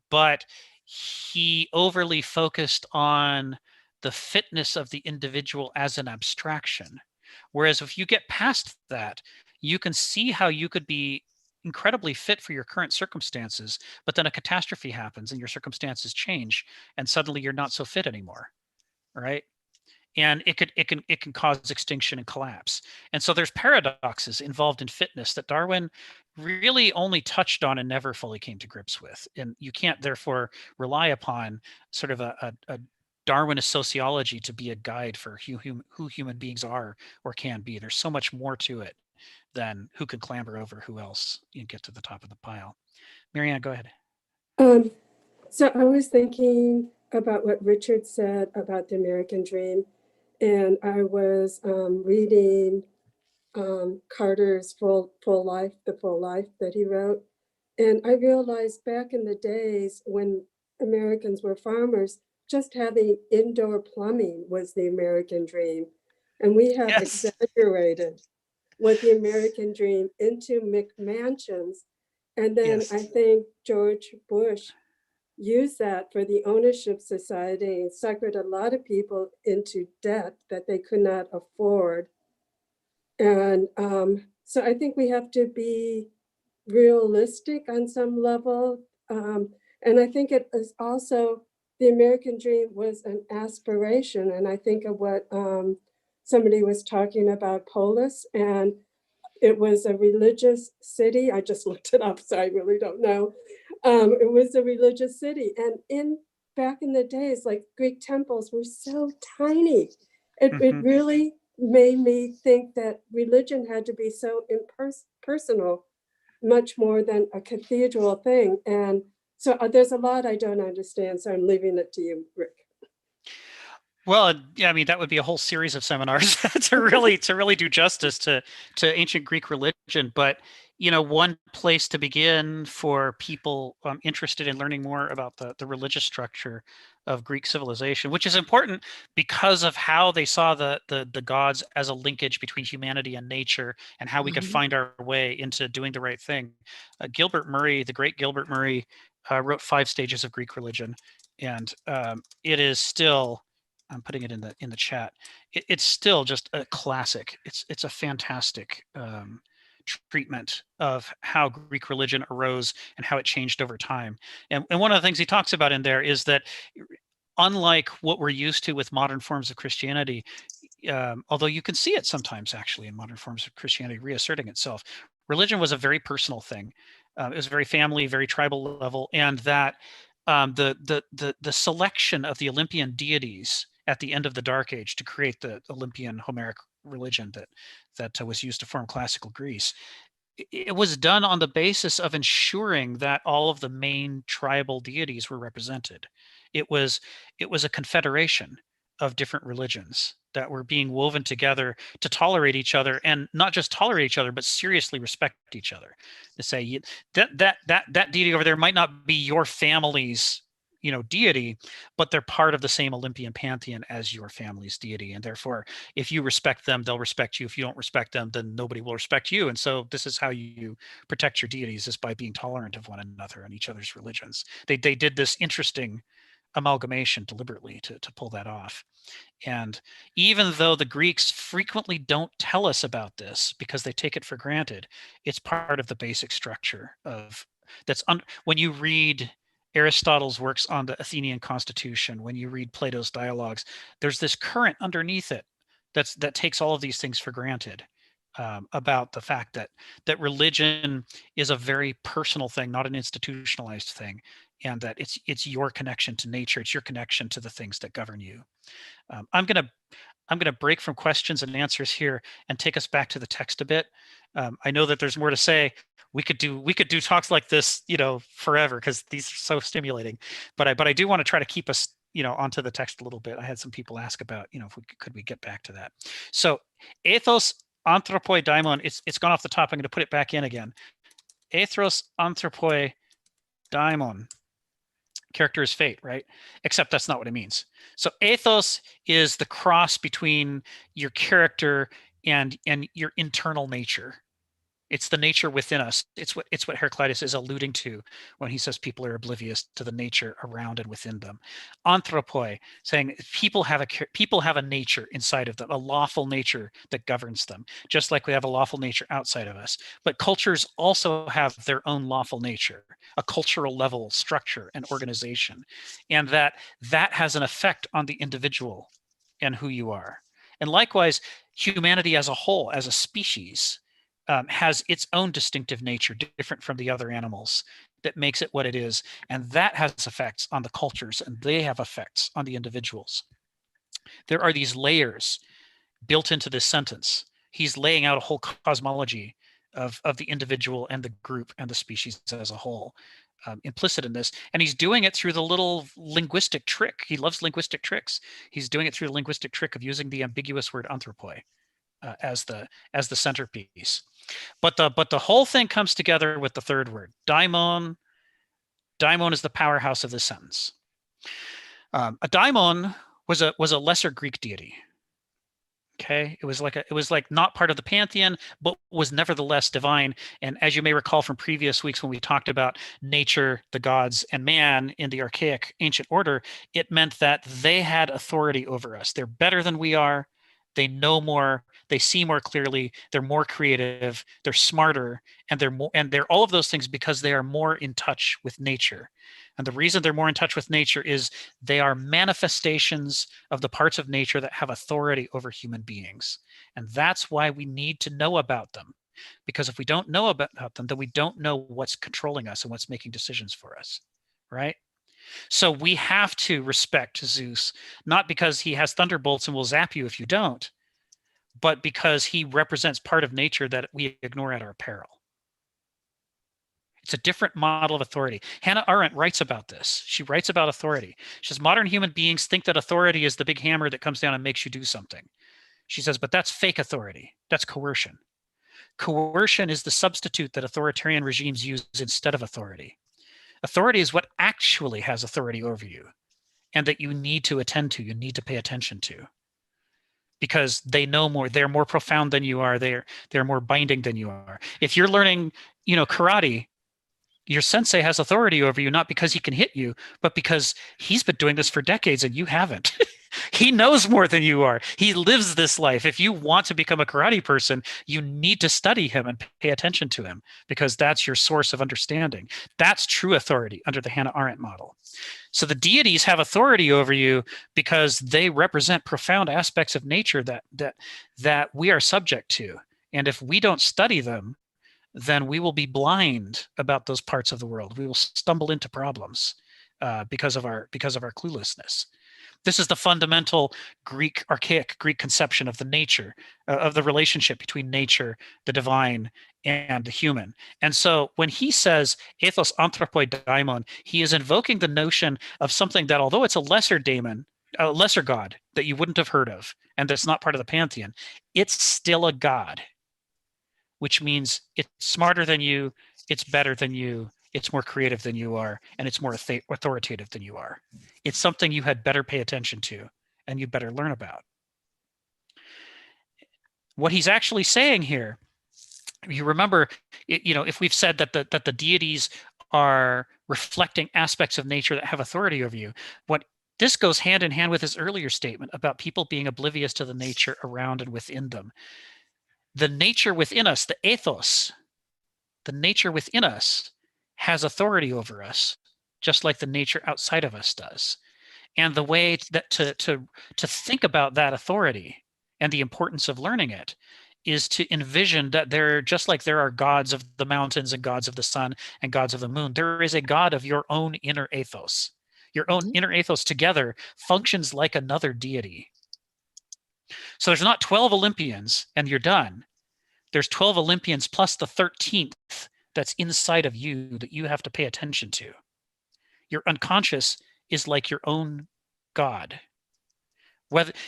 Speaker 4: but he overly focused on the fitness of the individual as an abstraction. Whereas if you get past that, you can see how you could be incredibly fit for your current circumstances, but then a catastrophe happens and your circumstances change, and suddenly you're not so fit anymore, right? And it can cause extinction and collapse. And so there's paradoxes involved in fitness that Darwin really only touched on and never fully came to grips with. And you can't therefore rely upon sort of a Darwinist sociology to be a guide for who human beings are or can be. There's so much more to it than who can clamber over who else and get to the top of the pile. Marianne, go ahead.
Speaker 8: So I was thinking about what Richard said about the American dream. And I was reading Carter's Full Life, The Full Life that he wrote. And I realized back in the days when Americans were farmers, just having indoor plumbing was the American dream. And we have exaggerated what the American dream into McMansions. And then I think George Bush used that for the ownership society and suckered a lot of people into debt that they could not afford. And So I think we have to be realistic on some level. And I think it is also, the American dream was an aspiration. And I think of what somebody was talking about Polis, and it was a religious city. I just looked it up, so I really don't know. It was a religious city. And back in the days, like Greek temples were so tiny. It really made me think that religion had to be so impersonal, much more than a cathedral thing. And so there's a lot I don't understand. So I'm leaving it to you, Rick.
Speaker 4: Well, yeah, I mean, that would be a whole series of seminars to really do justice to ancient Greek religion. But, you know, one place to begin for people interested in learning more about the religious structure of Greek civilization, which is important because of how they saw the gods as a linkage between humanity and nature, and how we could find our way into doing the right thing. Gilbert Murray, the great Gilbert Murray, wrote 5 Stages of Greek Religion, and it is still, I'm putting it in the chat, it's still just a classic. It's a fantastic treatment of how Greek religion arose and how it changed over time. And one of the things he talks about in there is that, unlike what we're used to with modern forms of Christianity, although you can see it sometimes actually in modern forms of Christianity reasserting itself, religion was a very personal thing. It was very family, very tribal level, and that the selection of the Olympian deities at the end of the Dark Age to create the Olympian Homeric religion that was used to form classical Greece, it was done on the basis of ensuring that all of the main tribal deities were represented. It was a confederation of different religions that were being woven together to tolerate each other, and not just tolerate each other, but seriously respect each other. To say that deity over there might not be your family's, you know, deity, but they're part of the same Olympian pantheon as your family's deity, and therefore, if you respect them, they'll respect you. If you don't respect them, then nobody will respect you. And so, this is how you protect your deities, is by being tolerant of one another and each other's religions. They did this interesting amalgamation deliberately to pull that off. And even though the Greeks frequently don't tell us about this because they take it for granted, it's part of the basic structure of when you read Aristotle's works on the Athenian constitution, when you read Plato's dialogues, there's this current underneath it that takes all of these things for granted, about the fact that religion is a very personal thing, not an institutionalized thing, and that it's your connection to nature, it's your connection to the things that govern you. I'm gonna break from questions and answers here and take us back to the text a bit. I know that there's more to say. We could do talks like this, you know, forever, because these are so stimulating. But I do want to try to keep us, you know, onto the text a little bit. I had some people ask about, you know, if could we get back to that. So ethos anthropoi daimon. It's gone off the top. I'm going to put it back in again. Ethos anthropoi daimon. Character is fate, right? Except that's not what it means. So ethos is the cross between your character and your internal nature. It's the nature within us. It's what Heraclitus is alluding to when he says people are oblivious to the nature around and within them. Anthropoi, saying people have a nature inside of them, a lawful nature that governs them, just like we have a lawful nature outside of us. But cultures also have their own lawful nature, a cultural level structure and organization, and that has an effect on the individual and who you are. And likewise, humanity as a whole, as a species, has its own distinctive nature, different from the other animals, that makes it what it is. And that has effects on the cultures, and they have effects on the individuals. There are these layers built into this sentence. He's laying out a whole cosmology of the individual and the group and the species as a whole, implicit in this. And he's doing it through the little linguistic trick. He loves linguistic tricks. He's doing it through the linguistic trick of using the ambiguous word anthropoi as the centerpiece. But the whole thing comes together with the third word, daimon. Daimon is the powerhouse of this sentence. A daimon was a lesser Greek deity. Okay, it was like not part of the pantheon, but was nevertheless divine. And as you may recall from previous weeks when we talked about nature, the gods, and man in the archaic ancient order, it meant that they had authority over us. They're better than we are. They know more. they see more clearly, they're more creative, they're smarter, and they're all of those things because they are more in touch with nature. And the reason they're more in touch with nature is they are manifestations of the parts of nature that have authority over human beings. And that's why we need to know about them. Because if we don't know about them, then we don't know what's controlling us and what's making decisions for us, right? So we have to respect Zeus, not because he has thunderbolts and will zap you if you don't, but because he represents part of nature that we ignore at our peril. It's a different model of authority. Hannah Arendt writes about this. She writes about authority. She says, modern human beings think that authority is the big hammer that comes down and makes you do something. She says, but that's fake authority. That's coercion. Coercion is the substitute that authoritarian regimes use instead of authority. Authority is what actually has authority over you and that you need to attend to, you need to pay attention to. Because they know more, they're more profound than you are, they're more binding than you are. If you're learning, karate, your sensei has authority over you, not because he can hit you, but because he's been doing this for decades and you haven't. He knows more than you are. He lives this life. If you want to become a karate person, you need to study him and pay attention to him because that's your source of understanding. That's true authority under the Hannah Arendt model. So the deities have authority over you because they represent profound aspects of nature that we are subject to. And if we don't study them, then we will be blind about those parts of the world. We will stumble into problems because of our cluelessness. This is the fundamental archaic Greek conception of the nature, of the relationship between nature, the divine, and the human. And so when he says ethos anthropoi daimon, he is invoking the notion of something that, although it's a lesser daemon, a lesser god that you wouldn't have heard of, and that's not part of the pantheon, it's still a god, which means it's smarter than you, it's better than you, it's more creative than you are, and it's more authoritative than you are. It's something you had better pay attention to, and you better learn about. What he's actually saying here, you remember, if we've said that the deities are reflecting aspects of nature that have authority over you, this goes hand in hand with his earlier statement about people being oblivious to the nature around and within them. The nature within us, the ethos, the nature within us has authority over us, just like the nature outside of us does. And the way that to think about that authority and the importance of learning it is to envision that just like there are gods of the mountains and gods of the sun and gods of the moon, there is a god of your own inner ethos. Your own inner ethos together functions like another deity. So there's not 12 Olympians and you're done. There's 12 Olympians plus the 13th that's inside of you that you have to pay attention to. Your unconscious is like your own God.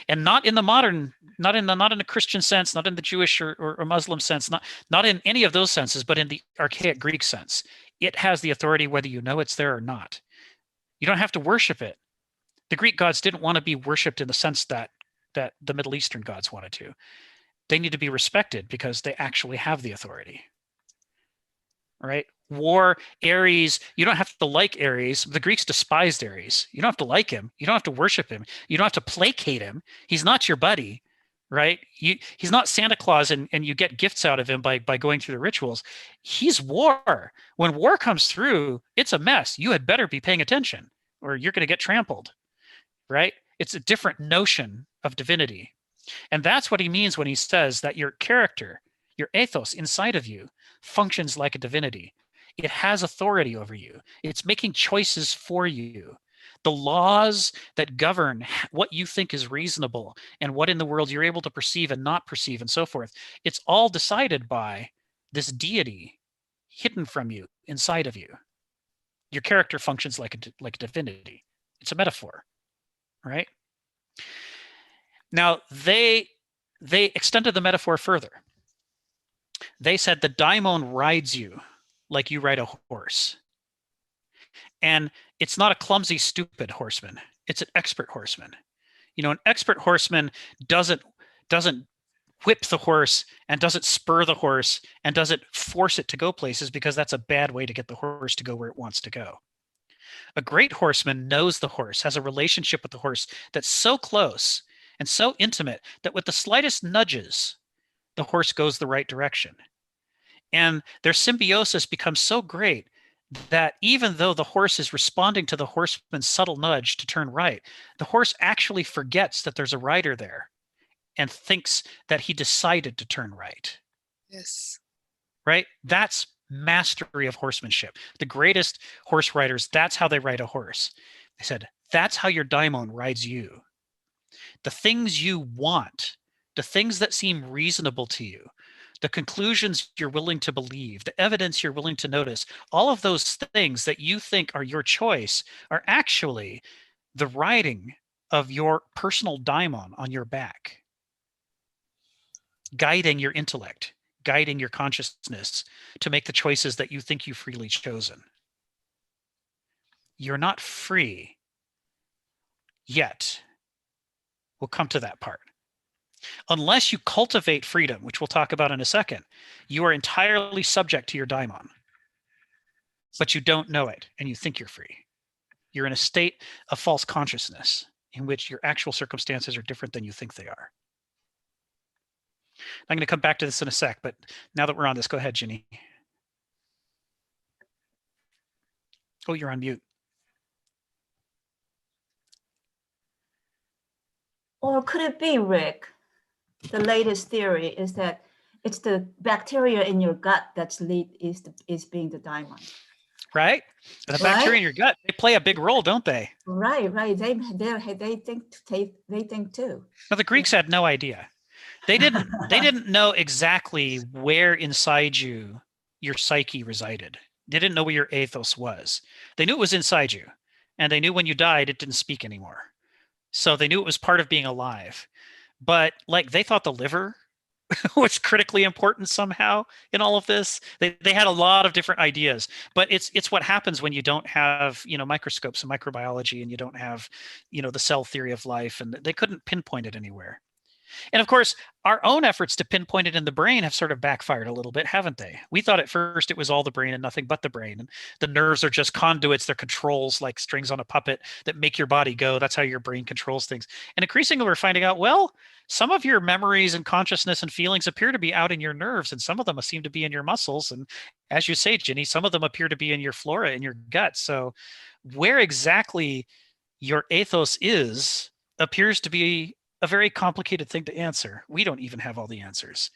Speaker 4: And not in the modern, not in the Christian sense, not in the Jewish or Muslim sense, not in any of those senses, but in the archaic Greek sense. It has the authority whether you know it's there or not. You don't have to worship it. The Greek gods didn't want to be worshipped in the sense that the Middle Eastern gods wanted to. They need to be respected because they actually have the authority. Right? War, Ares, you don't have to like Ares. The Greeks despised Ares. You don't have to like him. You don't have to worship him. You don't have to placate him. He's not your buddy, right? He's not Santa Claus and you get gifts out of him by going through the rituals. He's war. When war comes through, it's a mess. You had better be paying attention or you're going to get trampled, right? It's a different notion of divinity. And that's what he means when he says that your character, your ethos inside of you functions like a divinity. It has authority over you. It's making choices for you. The laws that govern what you think is reasonable and what in the world you're able to perceive and not perceive and so forth, it's all decided by this deity hidden from you, inside of you. Your character functions like a divinity. It's a metaphor, right? Now, they extended the metaphor further. They said the daimon rides you like you ride a horse. And it's not a clumsy, stupid horseman. It's an expert horseman. An expert horseman doesn't whip the horse and doesn't spur the horse and doesn't force it to go places because that's a bad way to get the horse to go where it wants to go. A great horseman knows the horse, has a relationship with the horse that's so close and so intimate that with the slightest nudges, the horse goes the right direction. And their symbiosis becomes so great that even though the horse is responding to the horseman's subtle nudge to turn right, the horse actually forgets that there's a rider there and thinks that he decided to turn right.
Speaker 3: Yes.
Speaker 4: Right? That's mastery of horsemanship. The greatest horse riders, that's how they ride a horse. They said, that's how your daimon rides you. The things you want, the things that seem reasonable to you, the conclusions you're willing to believe, the evidence you're willing to notice, all of those things that you think are your choice are actually the riding of your personal daimon on your back, guiding your intellect, guiding your consciousness to make the choices that you think you've freely chosen. You're not free yet. We'll come to that part. Unless you cultivate freedom, which we'll talk about in a second, you are entirely subject to your daimon, but you don't know it and you think you're free. You're in a state of false consciousness in which your actual circumstances are different than you think they are. I'm going to come back to this in a sec, but now that we're on this, go ahead, Ginny. Oh, you're on mute.
Speaker 6: Or could it be, Rick, the latest theory is that it's the bacteria in your gut that's is being the daimon.
Speaker 4: Right? And the bacteria in your gut, they play a big role, don't they?
Speaker 6: Right. They think too.
Speaker 4: Now the Greeks had no idea. They didn't know exactly where inside you your psyche resided. They didn't know where your ethos was. They knew it was inside you, and they knew when you died it didn't speak anymore. So they knew it was part of being alive. But like they thought the liver was critically important somehow in all of this. They had a lot of different ideas, but it's what happens when you don't have, microscopes and microbiology, and you don't have, the cell theory of life, and they couldn't pinpoint it anywhere. And of course, our own efforts to pinpoint it in the brain have sort of backfired a little bit, haven't they? We thought at first it was all the brain and nothing but the brain. And the nerves are just conduits. They're controls like strings on a puppet that make your body go. That's how your brain controls things. And increasingly, we're finding out, well, some of your memories and consciousness and feelings appear to be out in your nerves, and some of them seem to be in your muscles. And as you say, Ginny, some of them appear to be in your flora, in your gut. So where exactly your ethos is appears to be a very complicated thing to answer. We don't even have all the answers.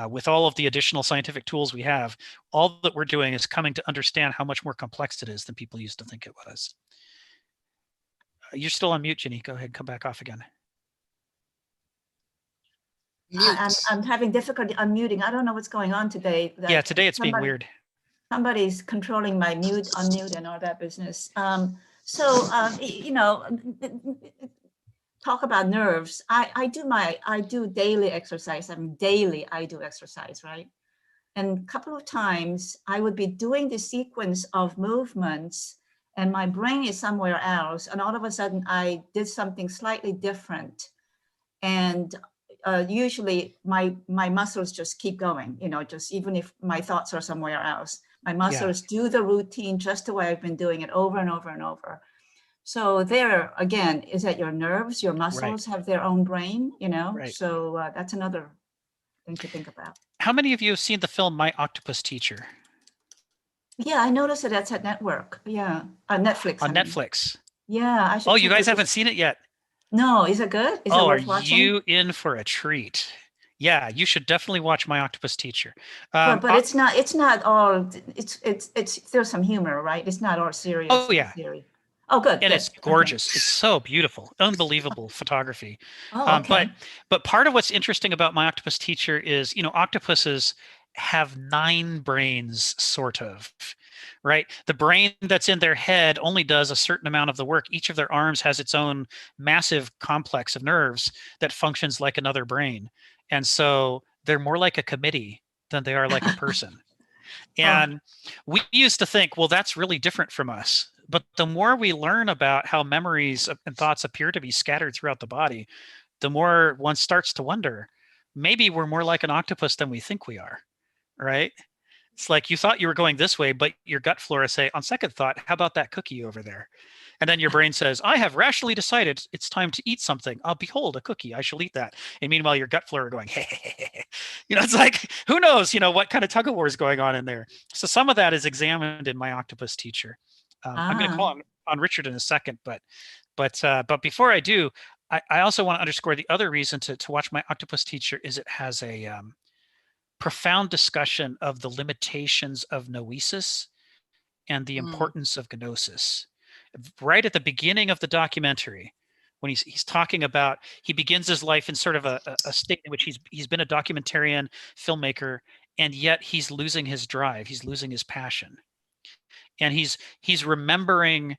Speaker 4: With all of the additional scientific tools we have, all that we're doing is coming to understand how much more complex it is than people used to think it was. You're still on mute, Ginny. Go ahead, come back off again.
Speaker 6: I'm having difficulty unmuting. I don't know what's going on today.
Speaker 4: Yeah, today it's being weird.
Speaker 6: Somebody's controlling my mute, unmute, and all that business. Talk about nerves. I do daily exercise. I do exercise, right? And a couple of times I would be doing the sequence of movements and my brain is somewhere else. And all of a sudden I did something slightly different. And usually my muscles just keep going, just even if my thoughts are somewhere else, my muscles do the routine just the way I've been doing it over and over and over. So there, again, is that your nerves, your muscles have their own brain, Right. So that's another thing to think about.
Speaker 4: How many of you have seen the film My Octopus Teacher?
Speaker 6: Yeah, I noticed that that's at network. Yeah, Netflix.
Speaker 4: On Netflix.
Speaker 6: Yeah. I should
Speaker 4: you guys haven't seen it yet?
Speaker 6: No, is it good? Is it worth watching?
Speaker 4: Are you in for a treat? Yeah, you should definitely watch My Octopus Teacher.
Speaker 6: But it's not all, there's some humor, right? It's not all serious.
Speaker 4: Oh, yeah.
Speaker 6: Theory. Oh, good.
Speaker 4: And it's gorgeous. Okay. It's so beautiful, unbelievable photography.
Speaker 6: Okay.
Speaker 4: But part of what's interesting about My Octopus Teacher is, octopuses have 9 brains, sort of, right? The brain that's in their head only does a certain amount of the work. Each of their arms has its own massive complex of nerves that functions like another brain. And so they're more like a committee than they are like a person. And we used to think, well, that's really different from us. But the more we learn about how memories and thoughts appear to be scattered throughout the body, the more one starts to wonder, maybe we're more like an octopus than we think we are, right? It's like you thought you were going this way, but your gut flora say, on second thought, how about that cookie over there? And then your brain says, I have rationally decided it's time to eat something. Behold, a cookie. I shall eat that. And meanwhile, your gut flora going, hey, hey, hey, hey. It's like, who knows, what kind of tug of war is going on in there. So some of that is examined in My Octopus Teacher. I'm going to call on Richard in a second, but before I do, I also want to underscore the other reason to watch My Octopus Teacher is it has a profound discussion of the limitations of noesis and the importance of gnosis. Right at the beginning of the documentary, when he's talking about, he begins his life in sort of a state in which he's been a documentarian filmmaker, and yet he's losing his drive, he's losing his passion. And he's remembering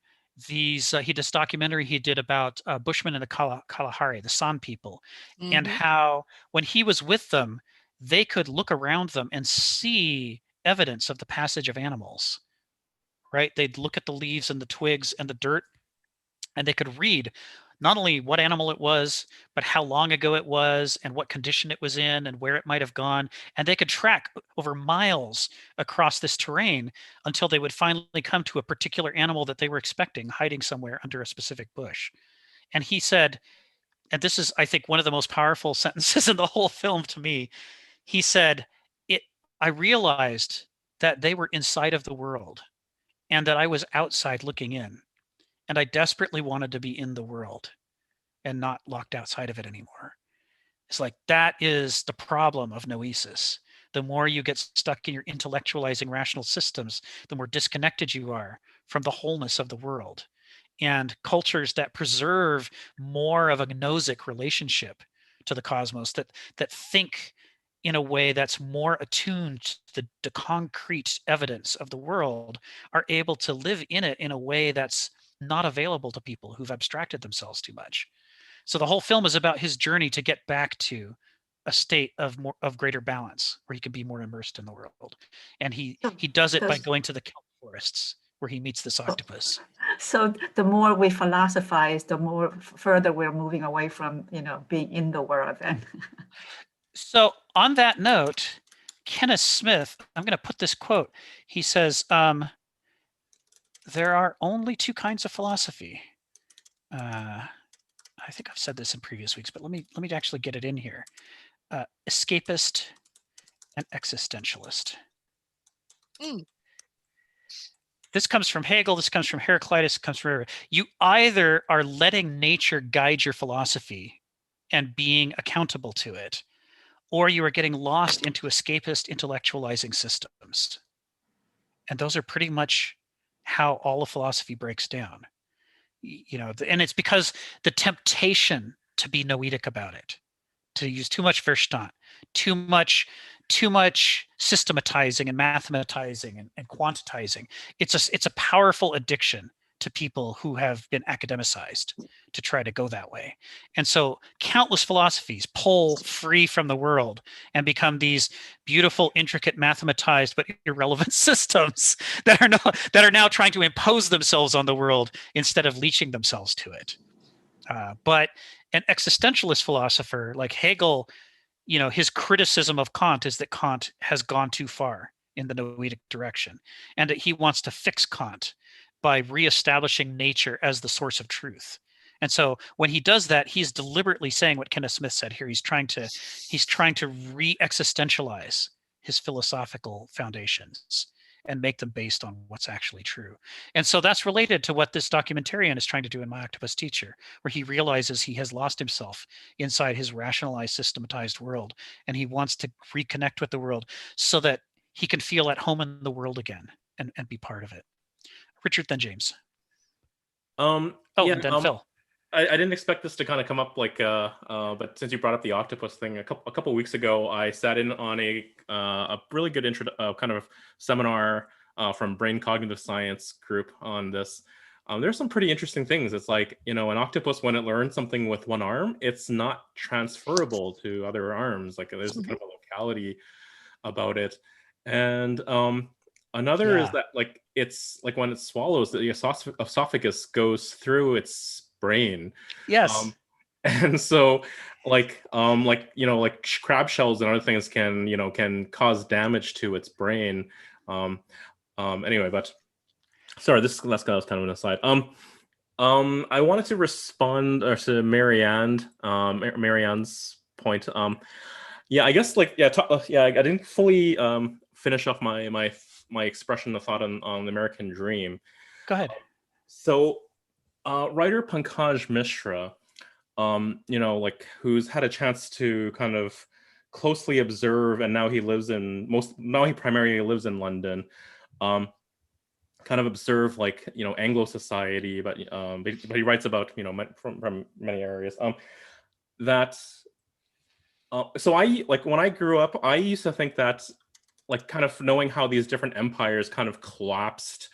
Speaker 4: these, he this documentary he did about Bushmen in the Kalahari, the San people, and how when he was with them, they could look around them and see evidence of the passage of animals, right? They'd look at the leaves and the twigs and the dirt, and they could read not only what animal it was, but how long ago it was and what condition it was in and where it might have gone. And they could track over miles across this terrain until they would finally come to a particular animal that they were expecting, hiding somewhere under a specific bush. And he said, and this is, I think, one of the most powerful sentences in the whole film to me, he said, I realized that they were inside of the world and that I was outside looking in. And I desperately wanted to be in the world and not locked outside of it anymore. It's like, that is the problem of noesis. The more you get stuck in your intellectualizing rational systems, the more disconnected you are from the wholeness of the world. And cultures that preserve more of a gnosic relationship to the cosmos, that think in a way that's more attuned to the concrete evidence of the world, are able to live in it in a way that's not available to people who've abstracted themselves too much. So the whole film is about his journey to get back to a state of greater balance, where he can be more immersed in the world. And he does it by going to the kelp forests where he meets this octopus.
Speaker 6: So the more we philosophize, the more further we're moving away from, being in the world. And
Speaker 4: so on that note, Kenneth Smith, I'm going to put this quote. He says, there are only two kinds of philosophy. I think I've said this in previous weeks, but let me actually get it in here. Escapist and existentialist. This comes from Hegel, this comes from Heraclitus, it comes from, you either are letting nature guide your philosophy and being accountable to it, or you are getting lost into escapist intellectualizing systems. And those are pretty much how all of philosophy breaks down. And it's because the temptation to be noetic about it, to use too much Verstand, too much systematizing and mathematizing and quantitizing. It's a powerful addiction to people who have been academicized to try to go that way. And so countless philosophies pull free from the world and become these beautiful, intricate, mathematized but irrelevant systems that are now trying to impose themselves on the world instead of leeching themselves to it. But an existentialist philosopher like Hegel, his criticism of Kant is that Kant has gone too far in the noetic direction, and that he wants to fix Kant by reestablishing nature as the source of truth. And so when he does that, he's deliberately saying what Kenneth Smith said here. He's trying to re-existentialize his philosophical foundations and make them based on what's actually true. And so that's related to what this documentarian is trying to do in My Octopus Teacher, where he realizes he has lost himself inside his rationalized, systematized world, and he wants to reconnect with the world so that he can feel at home in the world again and be part of it. Richard, then James.
Speaker 7: Then
Speaker 4: Phil.
Speaker 7: I didn't expect this to kind of come up but since you brought up the octopus thing, a couple weeks ago, I sat in on a really good kind of seminar from Brain Cognitive Science group on this. There's some pretty interesting things. It's like, an octopus, when it learns something with one arm, it's not transferable to other arms. Like there's kind of a locality about it. And another is that it's like when it swallows, the esophagus goes through its brain.
Speaker 4: Yes.
Speaker 7: And so crab shells and other things can cause damage to its brain. Anyway, but sorry, this last guy was kind of an aside. I wanted to respond to Marianne's point. Yeah, I guess like I didn't fully finish off my expression of thought on the American Dream.
Speaker 4: Go ahead.
Speaker 7: So, writer Pankaj Mishra, like who's had a chance to kind of closely observe, and now he primarily lives in London. Kind of observe like Anglo society, but he writes about from many areas. So I like when I grew up, I used to think that like kind of knowing how these different empires kind of collapsed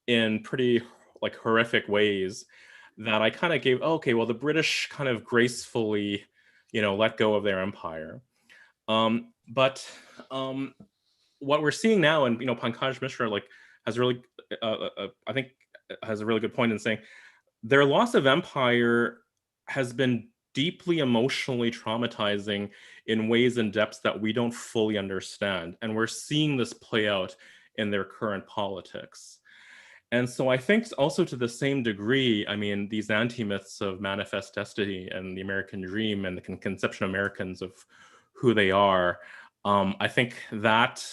Speaker 7: in pretty like horrific ways, that I kind of gave, okay, well, the British kind of gracefully, let go of their empire. But what we're seeing now, and Pankaj Mishra like has really, I think, has a really good point in saying their loss of empire has been deeply emotionally traumatizing in ways and depths that we don't fully understand. And we're seeing this play out in their current politics. And so I think also to the same degree, I mean, these anti-myths of manifest destiny and the American dream and the conception of Americans of who they are, I think that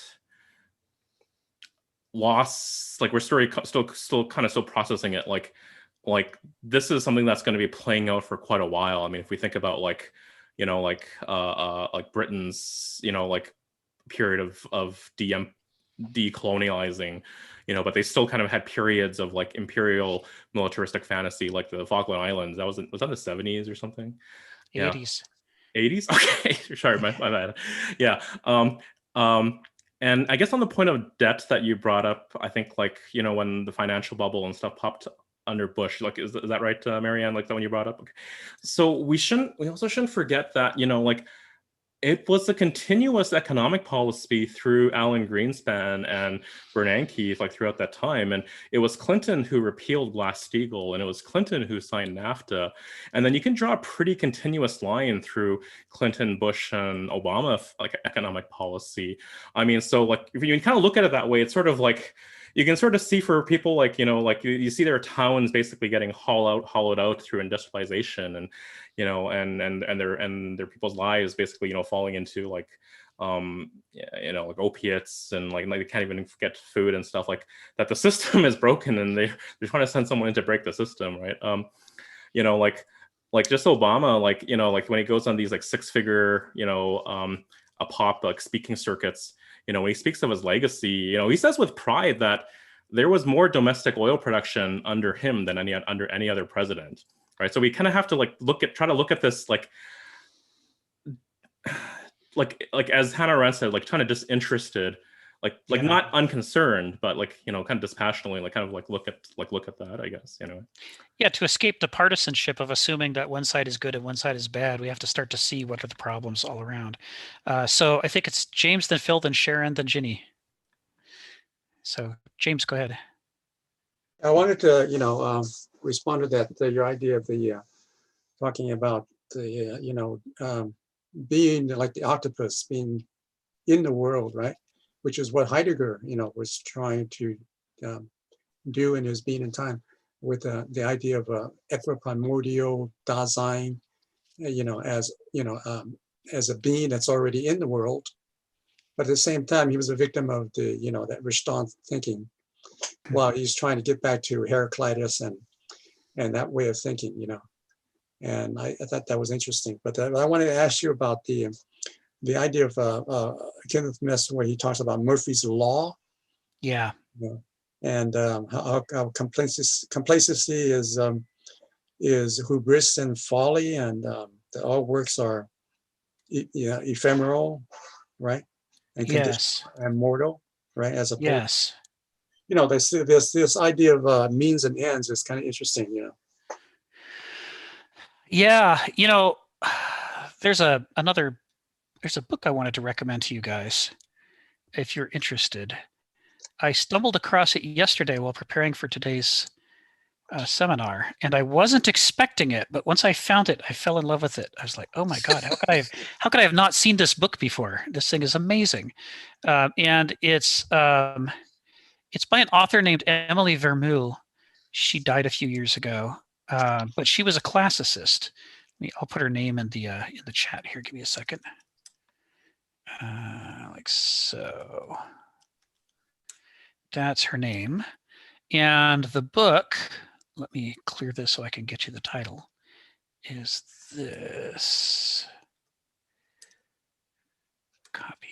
Speaker 7: loss, like we're still kind of still processing it, like this is something that's going to be playing out for quite a while. I mean, if we think about like Britain's like period of decolonializing, but they still kind of had periods of like imperial militaristic fantasy, like the Falkland Islands. Was that the 70s or something?
Speaker 4: 80s.
Speaker 7: 80s. Okay, sorry, my bad. Yeah. And I guess on the point of debt that you brought up, I think like when the financial bubble and stuff popped under Bush, like is that right, Marianne? Like that one you brought up? Okay. So we also shouldn't forget that like it was a continuous economic policy through Alan Greenspan and Bernanke like throughout that time, and it was Clinton who repealed Glass-Steagall, and it was Clinton who signed NAFTA, and then you can draw a pretty continuous line through Clinton, Bush, and Obama like economic policy. I mean, so like if you kind of look at it that way, it's sort of like you can sort of see for people like like you see their towns basically getting hollowed out through industrialization, and and their people's lives basically falling into like like opiates, and like they can't even get food and stuff, like that. The system is broken, and they're trying to send someone in to break the system, right? Like just Obama, like like when he goes on these like six-figure a pop like speaking circuits, when he speaks of his legacy, he says with pride that there was more domestic oil production under him than under any other president, right? So we kind of have to like try to look at this like as Hannah Arendt said, like kind of disinterested, like not unconcerned, but like kind of dispassionately, like kind of like look at that, I guess.
Speaker 4: Yeah, to escape the partisanship of assuming that one side is good and one side is bad, we have to start to see what are the problems all around. So I think it's James, then Phil, then Sharon, then Ginny. So James, go ahead.
Speaker 5: I wanted to respond to that, to your idea of the talking about the being like the octopus, being in the world, right? Which is what Heidegger, was trying to do in his Being and Time, with the idea of equiprimordial Dasein, as a being that's already in the world, but at the same time he was a victim of the that Ristand thinking, while he's trying to get back to Heraclitus and that way of thinking, and I thought that was interesting. But I wanted to ask you about the idea of Kenneth Myths, where he talks about Murphy's Law.
Speaker 4: Yeah.
Speaker 5: And how complacency is hubris and folly, and that all works are ephemeral, right? And
Speaker 4: yes,
Speaker 5: and mortal, right? As a
Speaker 4: yes.
Speaker 5: This idea of means and ends is kind of interesting,
Speaker 4: Yeah, there's a book I wanted to recommend to you guys if you're interested. I stumbled across it yesterday while preparing for today's seminar, and I wasn't expecting it, but once I found it, I fell in love with it. I was like, oh my God, how could I have not seen this book before? This thing is amazing. And it's by an author named Emily Vermeule. She died a few years ago, but she was a classicist. I'll put her name in the chat here. Give me a second. Like so. That's her name. And the book, let me clear this so I can get you the title, is this. Copy.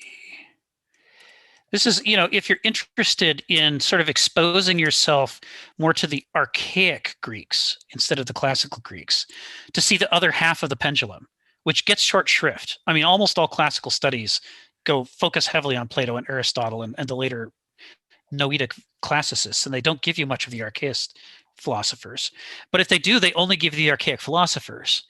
Speaker 4: This is, if you're interested in sort of exposing yourself more to the archaic Greeks instead of the classical Greeks, to see the other half of the pendulum, which gets short shrift. I mean, almost all classical studies focus heavily on Plato and Aristotle and the later Noetic classicists, and they don't give you much of the archaist philosophers. But if they do, they only give you the archaic philosophers.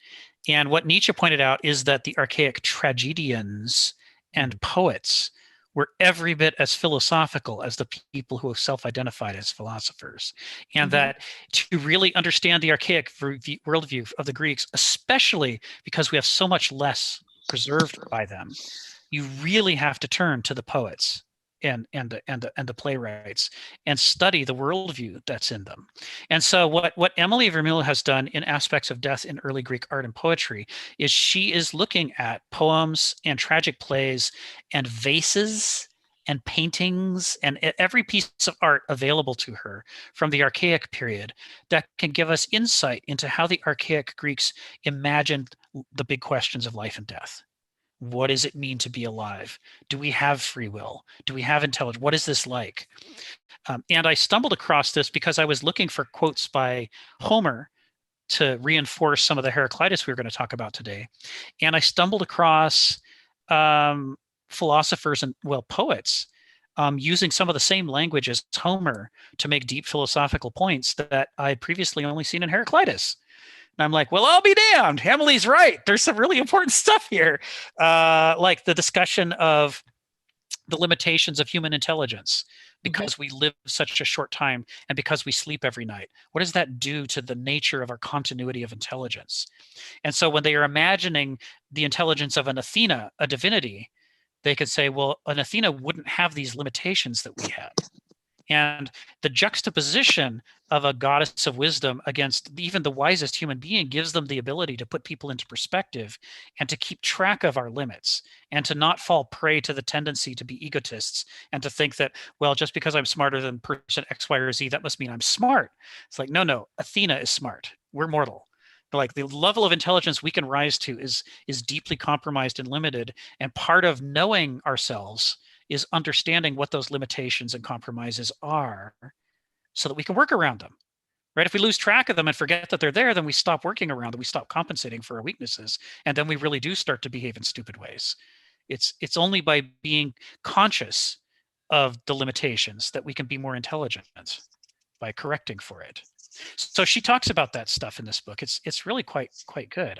Speaker 4: And what Nietzsche pointed out is that the archaic tragedians and poets were every bit as philosophical as the people who have self-identified as philosophers. And that to really understand the archaic worldview of the Greeks, especially because we have so much less preserved by them, you really have to turn to the poets and the playwrights and study the worldview that's in them. And so what Emily Vermeule has done in aspects of death in early Greek art and poetry is she is looking at poems and tragic plays and vases and paintings and every piece of art available to her from the archaic period that can give us insight into how the archaic Greeks imagined the big questions of life and death. What does it mean to be alive? Do we have free will? Do we have intelligence? What is this like? And I stumbled across this because I was looking for quotes by Homer to reinforce some of the Heraclitus we were going to talk about today. And I stumbled across philosophers and, poets using some of the same language as Homer to make deep philosophical points that I had previously only seen in Heraclitus. And I'm like, well, I'll be damned. Emily's right. There's some really important stuff here. Like the discussion of the limitations of human intelligence because we live such a short time and because we sleep every night. What does that do to the nature of our continuity of intelligence? And so when they are imagining the intelligence of an Athena, a divinity, they could say, well, an Athena wouldn't have these limitations that we have. And the juxtaposition of a goddess of wisdom against even the wisest human being gives them the ability to put people into perspective and to keep track of our limits and to not fall prey to the tendency to be egotists and to think that, well, just because I'm smarter than person X, Y, or Z, that must mean I'm smart. It's like, no, Athena is smart. We're mortal. But like the level of intelligence we can rise to is deeply compromised and limited. And part of knowing ourselves is understanding what those limitations and compromises are so that we can work around them, right? If we lose track of them and forget that they're there, then we stop working around them. We stop compensating for our weaknesses. And then we really do start to behave in stupid ways. It's only by being conscious of the limitations that we can be more intelligent by correcting for it. So she talks about that stuff in this book. It's really quite good.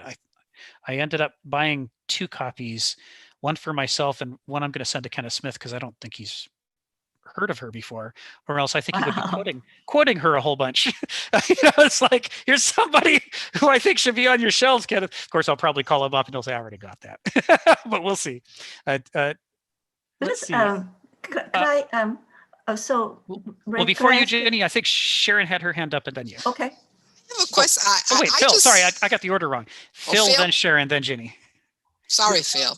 Speaker 4: I ended up buying 2 copies, one for myself and one I'm going to send to Kenneth Smith because I don't think he's heard of her before, or else I think he would be quoting her a whole bunch. It's like, here's somebody who I think should be on your shelves, Kenneth. Of course, I'll probably call him up and he'll say, I already got that. But we'll see. Let's see. Well, before you, Jenny, I think Sharon had her hand up and then you.
Speaker 6: Okay.
Speaker 3: I have a question.
Speaker 4: Wait, Phil, sorry, I got the order wrong. Phil, then Sharon, then Jenny.
Speaker 3: Sorry, Phil.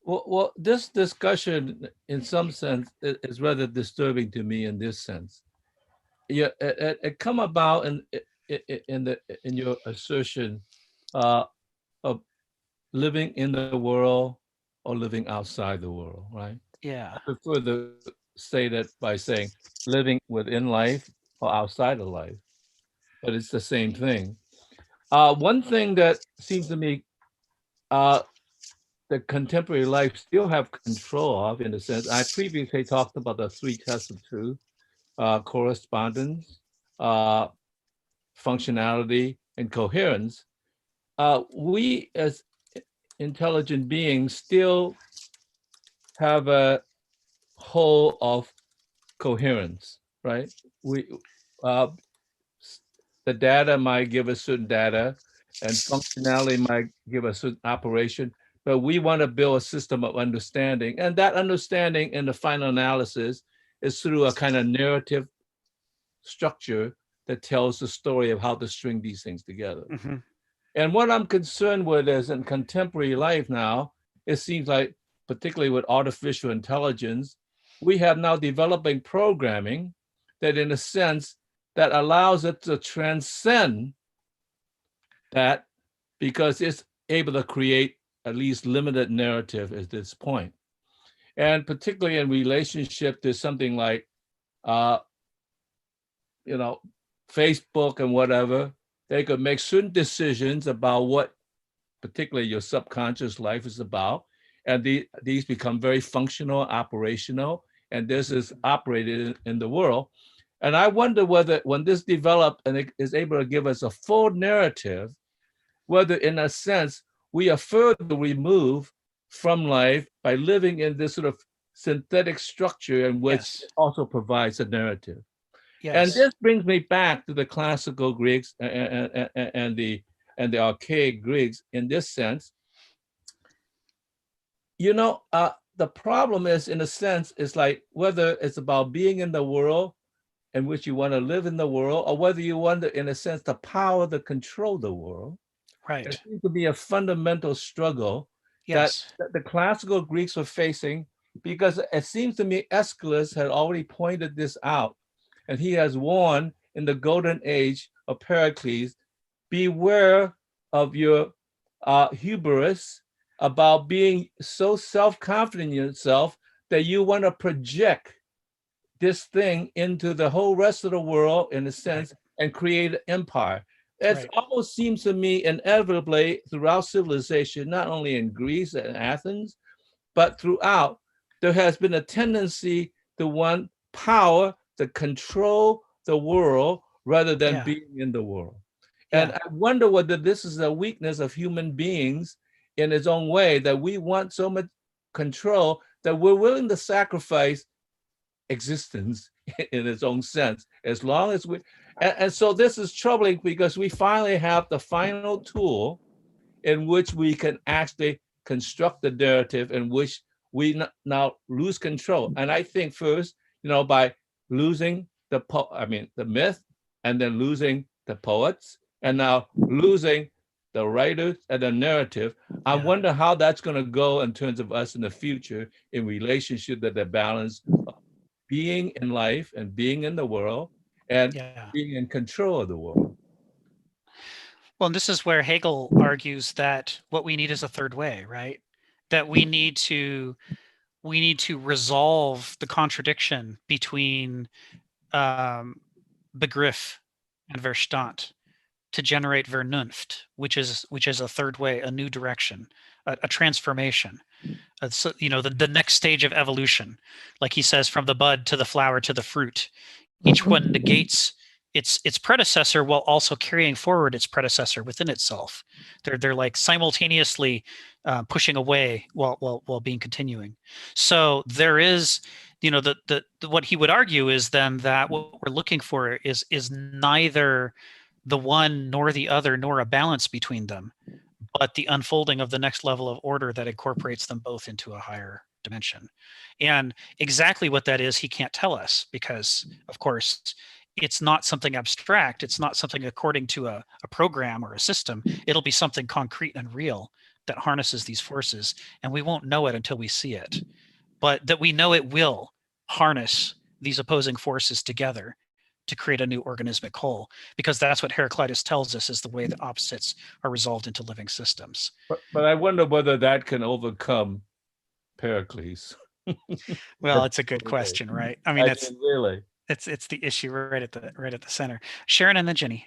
Speaker 1: Well, this discussion, in some sense, is rather disturbing to me in this sense. Yeah, it come about in your assertion of living in the world or living outside the world, right?
Speaker 4: Yeah.
Speaker 1: I prefer to say that by saying living within life or outside of life, but it's the same thing. One thing that seems to me the contemporary life still have control of, in a sense, I previously talked about the 3 tests of truth, correspondence, functionality, and coherence. We as intelligent beings still have a whole of coherence, right? We the data might give us certain data, and functionality might give us certain operation, but we want to build a system of understanding. And that understanding in the final analysis is through a kind of narrative structure that tells the story of how to string these things together.
Speaker 4: Mm-hmm.
Speaker 1: And what I'm concerned with is in contemporary life now, it seems like, particularly with artificial intelligence, we have now developing programming that in a sense that allows it to transcend that, because it's able to create at least limited narrative at this point. And particularly in relationship to something like, Facebook and whatever, they could make certain decisions about what particularly your subconscious life is about. And these become very functional, operational, and this is operated in the world. And I wonder whether when this develops and it is able to give us a full narrative, whether in a sense we are further removed from life by living in this sort of synthetic structure in which it also provides a narrative.
Speaker 4: Yes.
Speaker 1: And this brings me back to the classical Greeks and the archaic Greeks in this sense. The problem is, in a sense, it's like whether it's about being in the world in which you want to live in the world, or whether you want to, in a sense, the power to control the world.
Speaker 4: Right.
Speaker 1: It seems to be a fundamental struggle that the classical Greeks were facing, because it seems to me Aeschylus had already pointed this out, and he has warned in the golden age of Heraclitus, beware of your hubris, about being so self-confident in yourself that you want to project this thing into the whole rest of the world, in a sense, and create an empire. It almost seems to me inevitably throughout civilization, not only in Greece and Athens, but throughout, there has been a tendency to want power to control the world rather than being in the world. And I wonder whether this is a weakness of human beings in its own way, that we want so much control that we're willing to sacrifice existence in its own sense, as long as we, and so this is troubling, because we finally have the final tool in which we can actually construct the narrative in which we now lose control. And I think first, by losing the myth, and then losing the poets, and now losing the writers and the narrative, I wonder how that's going to go in terms of us in the future in relationship to the balance of being in life and being in the world and being in control of the world.
Speaker 4: Well, and this is where Hegel argues that what we need is a third way, right? That we need to resolve the contradiction between Begriff and Verstand to generate Vernunft, which is a third way, a new direction, a transformation. So, the next stage of evolution, like he says, from the bud to the flower to the fruit. Each one negates its predecessor while also carrying forward its predecessor within itself. They're like simultaneously pushing away while being continuing. So there is, what he would argue is then that what we're looking for is neither the one nor the other, nor a balance between them, but the unfolding of the next level of order that incorporates them both into a higher dimension. And exactly what that is, he can't tell us, because, of course, it's not something abstract. It's not something according to a program or a system. It'll be something concrete and real that harnesses these forces, and we won't know it until we see it. But that we know it will harness these opposing forces together to create a new organismic whole, because that's what Heraclitus tells us is the way that opposites are resolved into living systems.
Speaker 1: But I wonder whether that can overcome Pericles.
Speaker 4: Well, it's a good question, right? I mean, it's
Speaker 1: really,
Speaker 4: it's the issue right at the center. Sharon and then Jenny.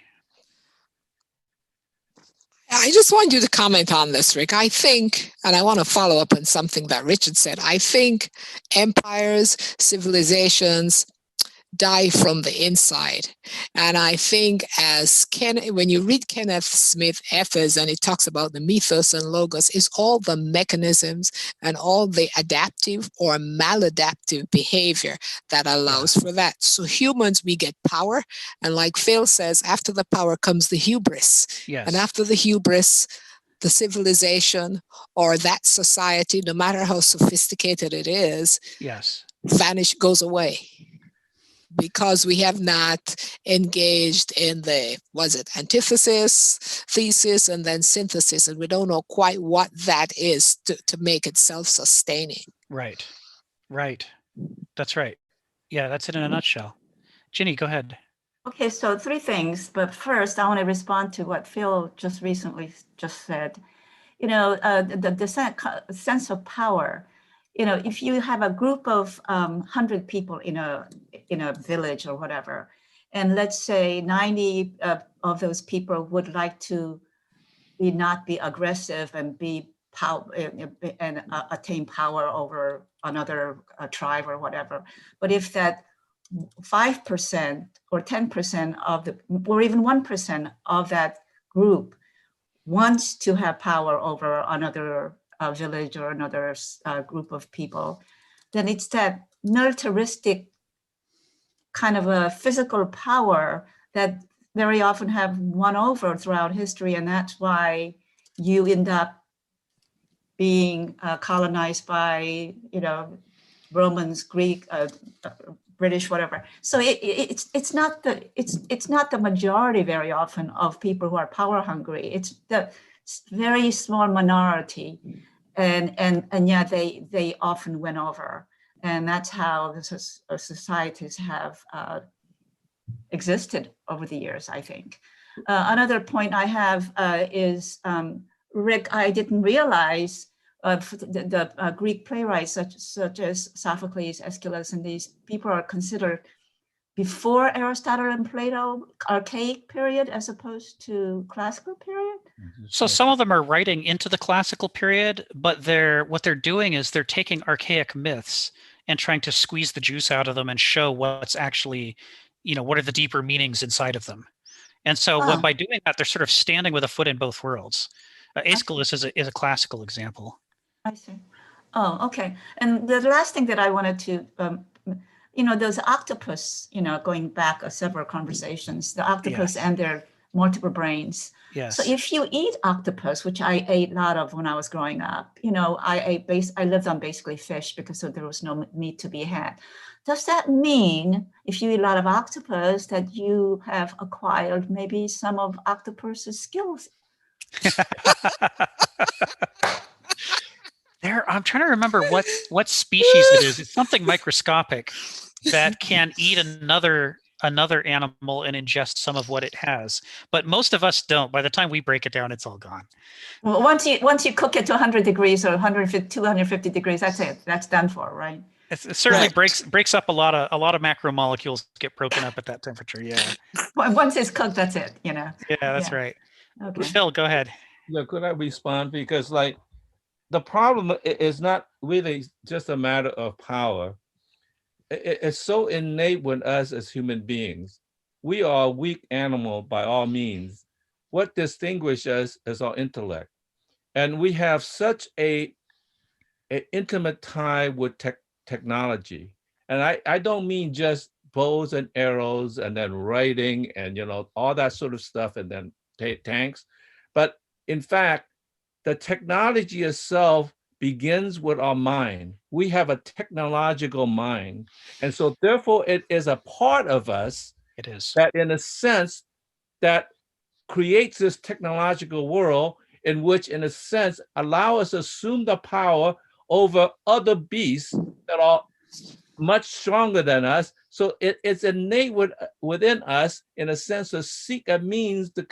Speaker 3: I just want you to comment on this, Rick. I think, and I want to follow up on something that Richard said, I think empires, civilizations, die from the inside. And I think when you read Kenneth Smith Ephes, and it talks about the mythos and logos, is all the mechanisms and all the adaptive or maladaptive behavior that allows for that. So humans, we get power. And like Phil says, after the power comes the hubris.
Speaker 4: Yes.
Speaker 3: And after the hubris, the civilization or that society, no matter how sophisticated it is,
Speaker 4: yes,
Speaker 3: goes away. Because we have not engaged in the, antithesis, thesis, and then synthesis, and we don't know quite what that is to make it self-sustaining.
Speaker 4: Right. That's right. Yeah, that's it in a nutshell. Ginny, go ahead.
Speaker 6: Okay, so 3 things, but first I want to respond to what Phil just said. The sense of power. If you have a group of 100 people in a village or whatever, and let's say 90 of those people would like to not be aggressive and be attain power over another tribe or whatever, but if that 5% or 10% or even 1% of that group wants to have power over another village or another group of people, then it's that militaristic kind of a physical power that very often have won over throughout history, and that's why you end up being colonized by Romans, Greek, British, whatever. So it's not the majority very often of people who are power hungry. It's the very small minority, and yet they often win over, and that's how the societies have existed over the years, I think. Another point I have is, Rick, I didn't realize the Greek playwrights such as Sophocles, Aeschylus, and these people are considered before Aristotle and Plato, archaic period, as opposed to classical period.
Speaker 4: So some of them are writing into the classical period, but what they're doing is they're taking archaic myths and trying to squeeze the juice out of them and show what's actually, what are the deeper meanings inside of them. And so by doing that, they're sort of standing with a foot in both worlds. Aeschylus is a classical example.
Speaker 6: I see. Oh, okay. And the last thing that I wanted to, those octopus, going back several conversations, the octopus and their multiple brains.
Speaker 4: Yes.
Speaker 6: So if you eat octopus, which I ate a lot of when I was growing up, I lived on basically fish because there was no meat to be had. Does that mean if you eat a lot of octopus that you have acquired maybe some of octopus's skills?
Speaker 4: I'm trying to remember what species it is. It's something microscopic that can eat another animal and ingest some of what it has. But most of us don't. By the time we break it down, it's all gone.
Speaker 6: Well, once you cook it to 100 degrees or 250 degrees, that's it. That's done for, right?
Speaker 4: It certainly breaks up a lot of macromolecules get broken up at that temperature. Yeah.
Speaker 6: Once it's cooked, that's it.
Speaker 4: Yeah, that's right.
Speaker 6: Okay.
Speaker 4: Phil, go ahead.
Speaker 1: Yeah, could I respond? Because the problem is not really just a matter of power. It's so innate with us as human beings. We are a weak animal by all means. What distinguishes us is our intellect. And we have such an intimate tie with technology. And I don't mean just bows and arrows and then writing and all that sort of stuff and then tanks. But in fact, the technology itself begins with our mind. We have a technological mind. And so therefore it is a part of us.
Speaker 4: It is.
Speaker 1: That in a sense that creates this technological world in which in a sense allow us to assume the power over other beasts that are much stronger than us. So it's innate within us in a sense to seek a means to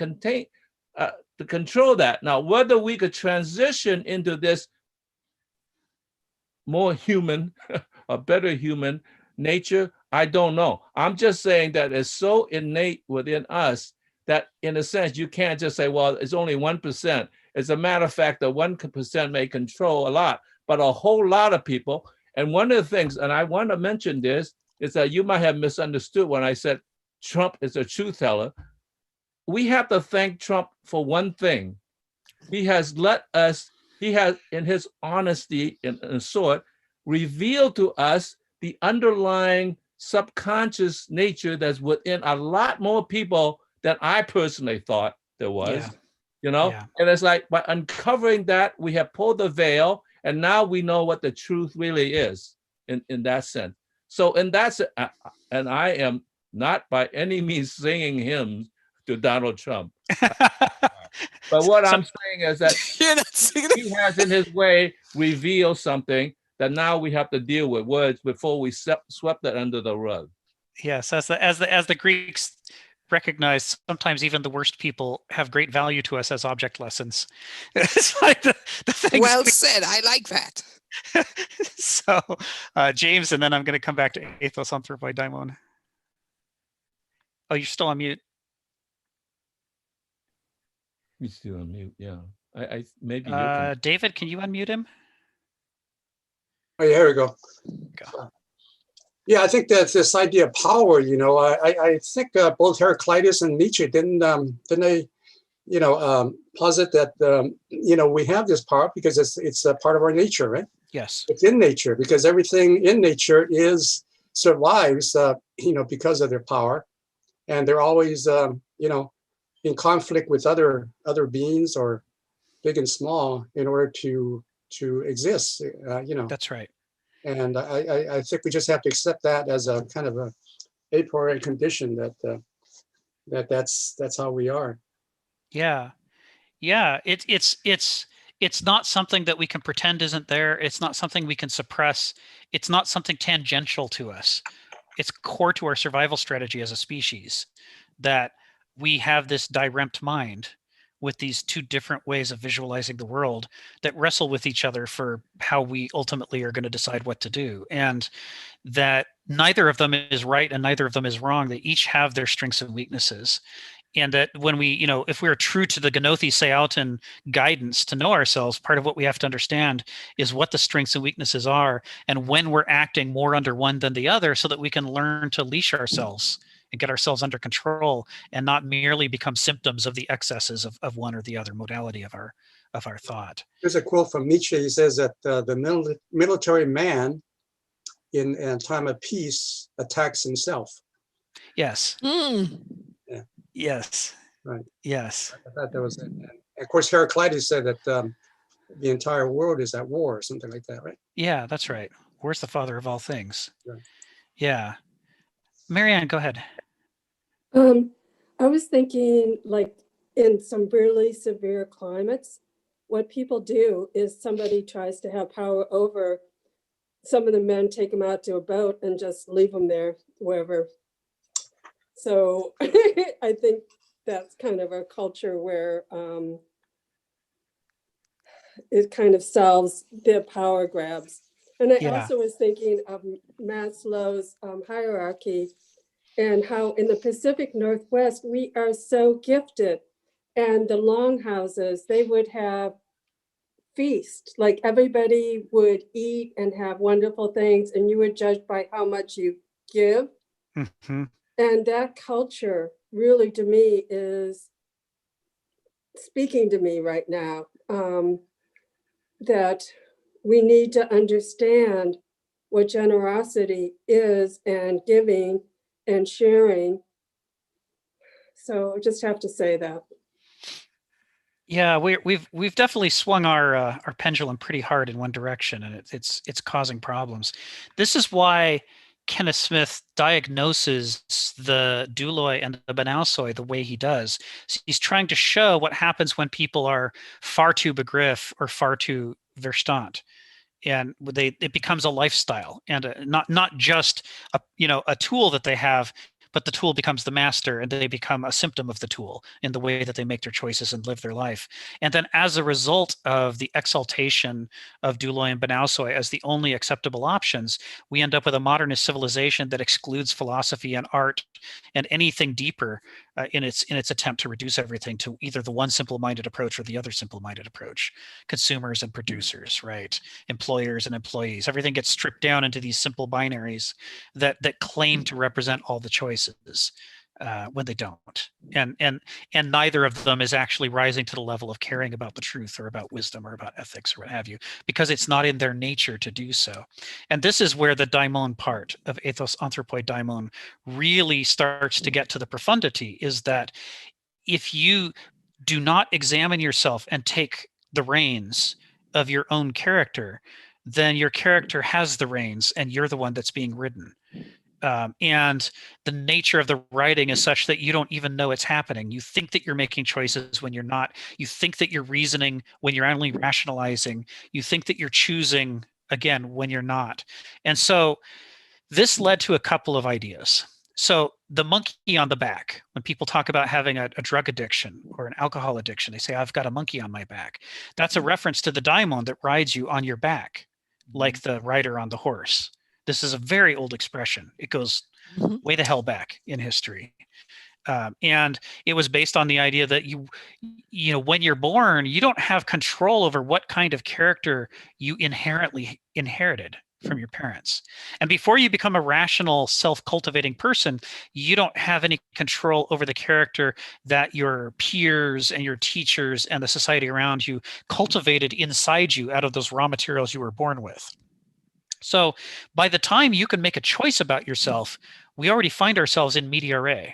Speaker 1: control that. Now, whether we could transition into this more human, a better human nature, I don't know. I'm just saying that it's so innate within us that in a sense, you can't just say, well, it's only 1%. As a matter of fact, the 1% may control a lot, but a whole lot of people. And one of the things, and I want to mention this, is that you might have misunderstood when I said Trump is a truth teller. We have to thank Trump for one thing. He has in his honesty and sort, revealed to us the underlying subconscious nature that's within a lot more people than I personally thought there was,
Speaker 4: Yeah.
Speaker 1: And it's like by uncovering that, we have pulled the veil, and now we know what the truth really is in that sense. So in that, and I am not by any means singing hymns to Donald Trump. But what I'm saying is that he has in his way revealed something that now we have to deal with words before we swept it under the rug.
Speaker 4: Yes, as the Greeks recognized, sometimes even the worst people have great value to us as object lessons. It's like the things.
Speaker 3: Well said. I like that.
Speaker 4: So, James, and then I'm going to come back to Ethos Anthropoi Daimon. Oh, you're still on mute.
Speaker 1: He's still on mute. Yeah, I maybe.
Speaker 4: David, can you unmute him?
Speaker 5: Oh, yeah, here we go. Yeah, I think that this idea of power, I think both Heraclitus and Nietzsche didn't they, posit that we have this power because it's a part of our nature, right?
Speaker 4: Yes.
Speaker 5: It's in nature because everything in nature survives, because of their power, and they're always, in conflict with other beings or big and small in order to exist.
Speaker 4: That's right.
Speaker 5: And I think we just have to accept that as a kind of a priori condition that's how we are.
Speaker 4: Yeah. It's not something that we can pretend isn't there. It's not something we can suppress. It's not something tangential to us. It's core to our survival strategy as a species that we have this direct mind with these two different ways of visualizing the world that wrestle with each other for how we ultimately are going to decide what to do. And that neither of them is right and neither of them is wrong. They each have their strengths and weaknesses. And that when we, if we're true to the Genothi Seauton guidance to know ourselves, part of what we have to understand is what the strengths and weaknesses are and when we're acting more under one than the other so that we can learn to leash ourselves and get ourselves under control and not merely become symptoms of the excesses of one or the other modality of our thought.
Speaker 5: There's a quote from Nietzsche. He says that the military man in time of peace attacks himself.
Speaker 4: Yes.
Speaker 3: Mm.
Speaker 5: Yeah.
Speaker 4: Yes.
Speaker 5: Right.
Speaker 4: Yes.
Speaker 5: I thought that was it. And of course, Heraclitus said that the entire world is at war or something like that, right?
Speaker 4: Yeah, that's right. Where's the father of all things?
Speaker 5: Right.
Speaker 4: Yeah. Marianne, go ahead.
Speaker 8: I was thinking, like, in some really severe climates, what people do is somebody tries to have power over some of the men, take them out to a boat and just leave them there wherever. So I think that's kind of a culture where it kind of solves the power grabs. And I also was thinking of Maslow's hierarchy and how in the Pacific Northwest, we are so gifted. And the longhouses, they would have feast, like everybody would eat and have wonderful things, and you were judged by how much you give.
Speaker 4: Mm-hmm.
Speaker 8: And that culture really, to me, is speaking to me right now, that we need to understand what generosity is and giving and sharing. So I just have to say that.
Speaker 4: Yeah, we've definitely swung our pendulum pretty hard in one direction, and it's causing problems. This is why Kenneth Smith diagnoses the douloi and the banausoi the way he does. So he's trying to show what happens when people are far too begriff or far too verstand. And it becomes a lifestyle and not just a tool that they have, but the tool becomes the master, and they become a symptom of the tool in the way that they make their choices and live their life. And then as a result of the exaltation of douloi and banausoi as the only acceptable options, we end up with a modernist civilization that excludes philosophy and art and anything deeper in its attempt to reduce everything to either the one simple-minded approach or the other simple-minded approach. Consumers and producers, right? Employers and employees. Everything gets stripped down into these simple binaries that claim to represent all the choices when they don't. And neither of them is actually rising to the level of caring about the truth or about wisdom or about ethics or what have you, because it's not in their nature to do so. And this is where the daimon part of ethos anthropoi daimon really starts to get to the profundity, is that if you do not examine yourself and take the reins of your own character, then your character has the reins and you're the one that's being ridden. And the nature of the writing is such that you don't even know it's happening. You think that you're making choices when you're not. You think that you're reasoning when you're only rationalizing. You think that you're choosing, again, when you're not. And so this led to a couple of ideas. So the monkey on the back, when people talk about having a drug addiction or an alcohol addiction, they say, I've got a monkey on my back. That's a reference to the daimon that rides you on your back, like the rider on the horse. This is a very old expression. It goes way the hell back in history. And it was based on the idea that you know, when you're born, you don't have control over what kind of character you inherently inherited from your parents. And before you become a rational, self-cultivating person, you don't have any control over the character that your peers and your teachers and the society around you cultivated inside you out of those raw materials you were born with. So by the time you can make a choice about yourself, we already find ourselves in media res,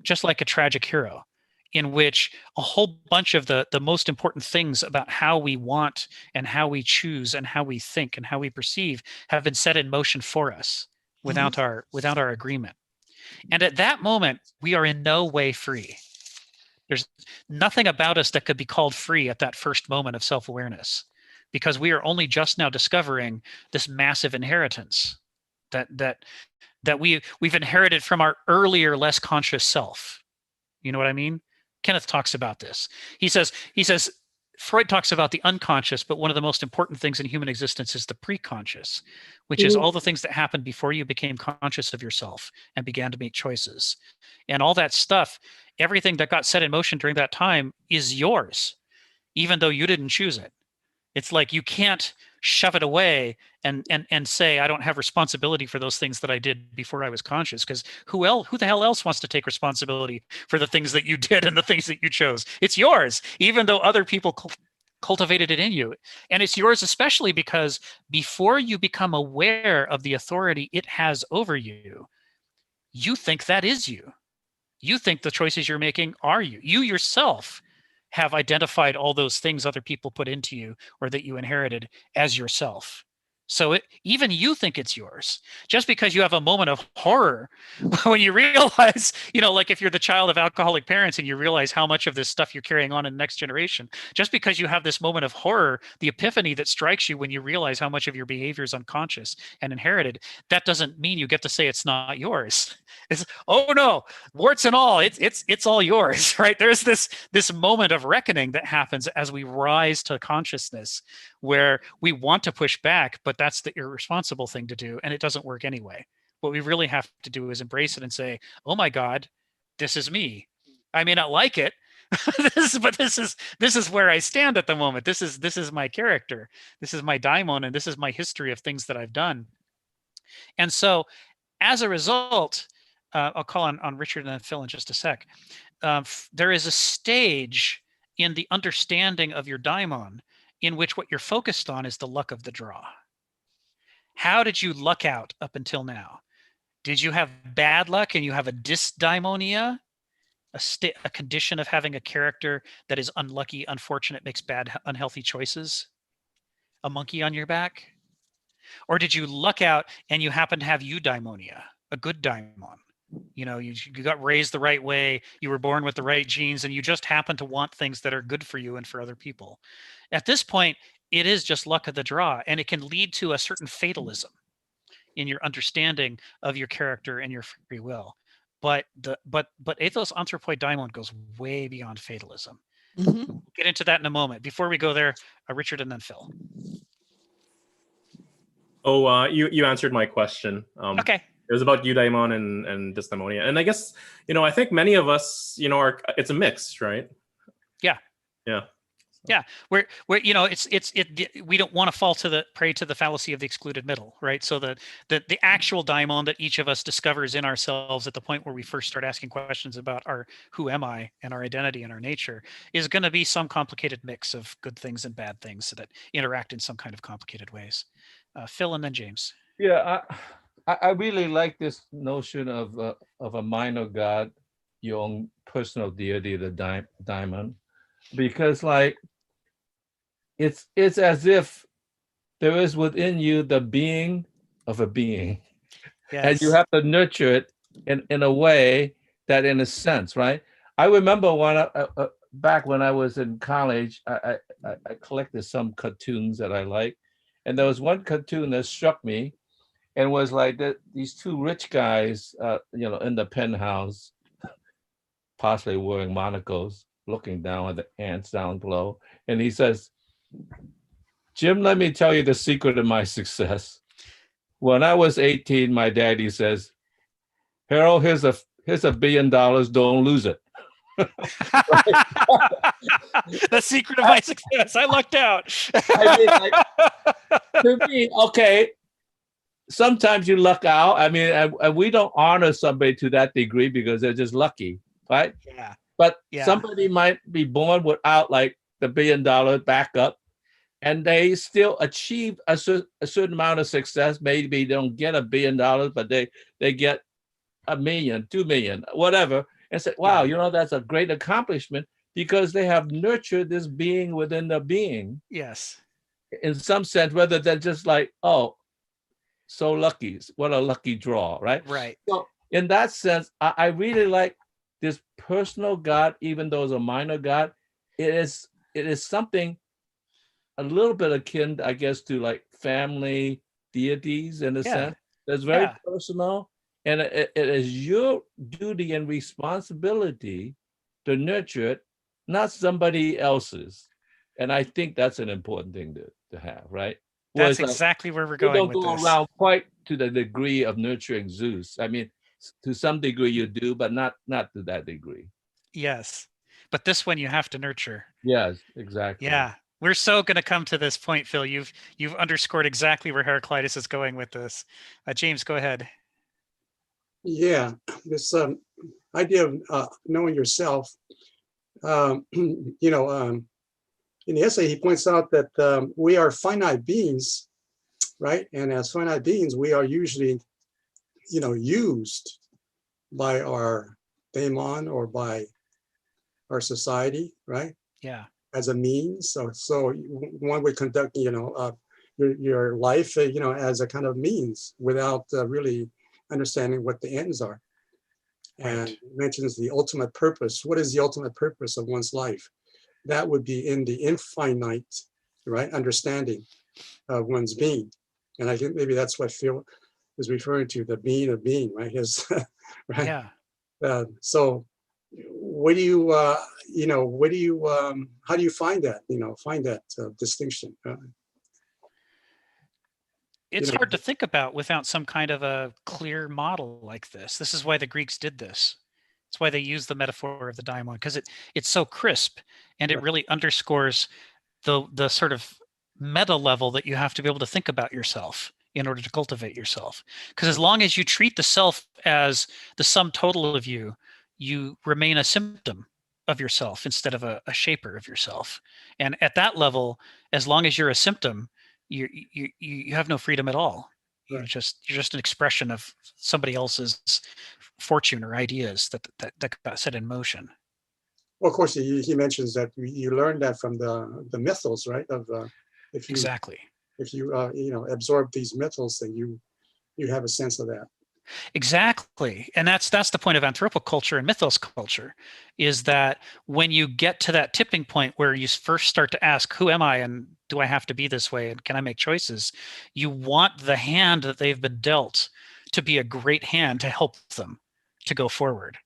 Speaker 4: just like a tragic hero, in which a whole bunch of the most important things about how we want and how we choose and how we think and how we perceive have been set in motion for us without our agreement. And at that moment, we are in no way free. There's nothing about us that could be called free at that first moment of self-awareness, because we are only just now discovering this massive inheritance that we've inherited from our earlier, less conscious self. You know what I mean? Kenneth talks about this. He says Freud talks about the unconscious, but one of the most important things in human existence is the preconscious, which is all the things that happened before you became conscious of yourself and began to make choices. And all that stuff, everything that got set in motion during that time is yours, even though you didn't choose it. It's like you can't shove it away and say, I don't have responsibility for those things that I did before I was conscious, because who the hell else wants to take responsibility for the things that you did and the things that you chose? It's yours, even though other people cultivated it in you. And it's yours especially because before you become aware of the authority it has over you, you think that is you. You think the choices you're making are you. You yourself have identified all those things other people put into you or that you inherited as yourself. So even you think it's yours. Just because you have a moment of horror when you realize, you know, like if you're the child of alcoholic parents and you realize how much of this stuff you're carrying on in the next generation, just because you have this moment of horror, the epiphany that strikes you when you realize how much of your behavior is unconscious and inherited, that doesn't mean you get to say it's not yours. It's, oh no, warts and all, it's all yours, right? There's this moment of reckoning that happens as we rise to consciousness, where we want to push back, but that's the irresponsible thing to do, and it doesn't work anyway. What we really have to do is embrace it and say, oh my God, this is me. I may not like it, but this is where I stand at the moment. This is my character. This is my daimon, and this is my history of things that I've done. And so as a result, I'll call on Richard and then Phil in just a sec. There is a stage in the understanding of your daimon in which what you're focused on is the luck of the draw. How did you luck out up until now? Did you have bad luck and you have a dysdaimonia, a condition of having a character that is unlucky, unfortunate, makes bad, unhealthy choices? A monkey on your back? Or did you luck out and you happen to have eudaimonia, a good daimon? You know, you got raised the right way, you were born with the right genes, and you just happen to want things that are good for you and for other people. At this point, it is just luck of the draw, and it can lead to a certain fatalism in your understanding of your character and your free will. but ethos anthropoi daimon goes way beyond fatalism.
Speaker 3: Mhm.
Speaker 4: We'll get into that in a moment. Before we go there, Richard and then Phil.
Speaker 7: Oh, you answered my question.
Speaker 4: Okay.
Speaker 7: It was about eudaimon and dysdaimonia, and I guess I think many of us it's a mix, right?
Speaker 4: Yeah.
Speaker 7: Yeah.
Speaker 4: Yeah, we're we don't want to fall to the prey to the fallacy of the excluded middle, right? So the actual daimon that each of us discovers in ourselves at the point where we first start asking questions about our who am I and our identity and our nature is going to be some complicated mix of good things and bad things that interact in some kind of complicated ways. Phil and then James.
Speaker 1: Yeah, I really like this notion of a minor god, your own personal deity, the daimon, because like it's as if there is within you the being of a being, and you
Speaker 4: Yes.
Speaker 1: have to nurture it in a way that, in a sense, right? I remember back when I was in college, I collected some cartoons that I liked, and there was one cartoon that struck me, and was like these two rich guys, in the penthouse, possibly wearing monocles, looking down at the ants down below, and he says, "Jim, let me tell you the secret of my success. When I was 18, my daddy says, Harold, here's $1 billion, don't lose it."
Speaker 4: The secret of my success. I lucked out.
Speaker 1: I mean, to me, okay, sometimes you luck out. I mean, and we don't honor somebody to that degree because they're just lucky, right?
Speaker 4: Yeah.
Speaker 1: But
Speaker 4: Yeah.
Speaker 1: somebody might be born without like the $1 billion backup, and they still achieve a certain amount of success. Maybe they don't get $1 billion, but they get 1 million, 2 million, whatever, and say, wow, that's a great accomplishment because they have nurtured this being within the being.
Speaker 4: Yes.
Speaker 1: In some sense, rather than just like, oh, so lucky, what a lucky draw, right?
Speaker 4: Right.
Speaker 1: So in that sense, I really like this personal God, even though it's a minor God. It is something a little bit akin, I guess, to like family deities in a sense. That's very personal, and it is your duty and responsibility to nurture it, not somebody else's. And I think that's an important thing to have, right?
Speaker 4: That's exactly where we're going with this.
Speaker 1: Don't go around quite to the degree of nurturing Zeus. I mean, to some degree you do, but not to that degree.
Speaker 4: Yes. But this one you have to nurture.
Speaker 1: Yes, exactly.
Speaker 4: Yeah. We're so going to come to this point, Phil. You've underscored exactly where Heraclitus is going with this. James, go ahead.
Speaker 5: Yeah, this idea of knowing yourself. In the essay, he points out that we are finite beings, right? And as finite beings, we are usually, used by our daimon or by our society, right?
Speaker 4: Yeah.
Speaker 5: As a means. So one would conduct, your life, as a kind of means without really understanding what the ends are. And
Speaker 4: Right.
Speaker 5: mentions the ultimate purpose. What is the ultimate purpose of one's life? That would be in the infinite, right, understanding of one's being. And I think maybe that's what Phil is referring to, the being of being, right? His, right?
Speaker 4: Yeah.
Speaker 5: So what do you, how do you find that, distinction?
Speaker 4: It's hard to think about without some kind of a clear model like this. This is why the Greeks did this. It's why they use the metaphor of the daimon, because it's so crisp and it really underscores the sort of meta level that you have to be able to think about yourself in order to cultivate yourself. Because as long as you treat the self as the sum total of you, you remain a symptom of yourself instead of a shaper of yourself. And at that level, as long as you're a symptom, you have no freedom at all. You're just an expression of somebody else's fortune or ideas that got set in motion.
Speaker 5: Well, of course, he mentions that you learned that from the mythos, right? Of if you absorb these mythos, then you have a sense of that.
Speaker 4: Exactly. And that's the point of anthropoculture and mythos culture, is that when you get to that tipping point where you first start to ask, who am I and do I have to be this way and can I make choices? You want the hand that they've been dealt to be a great hand to help them to go forward.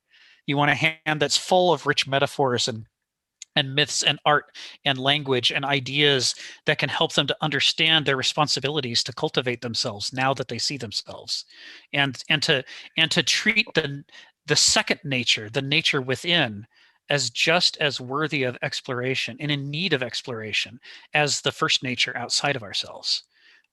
Speaker 4: You want a hand that's full of rich metaphors and myths and art and language and ideas that can help them to understand their responsibilities to cultivate themselves now that they see themselves, and to treat the second nature, the nature within, as just as worthy of exploration and in need of exploration as the first nature outside of ourselves.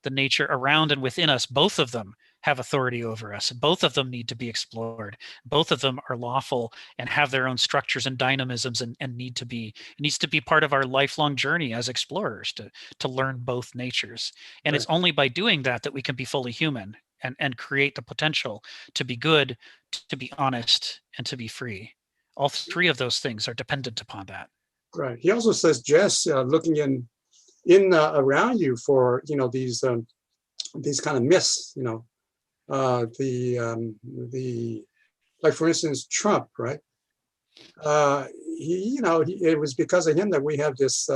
Speaker 4: The nature around and within us, both of them have authority over us. Both of them need to be explored. Both of them are lawful and have their own structures and dynamisms, and it needs to be part of our lifelong journey as explorers to learn both natures. And it's only by doing that that we can be fully human and create the potential to be good, to be honest, and to be free. All three of those things are dependent upon that.
Speaker 5: Right. He also says, Jess, looking in around you for these kind of myths, like for instance Trump, right? It was because of him that we have this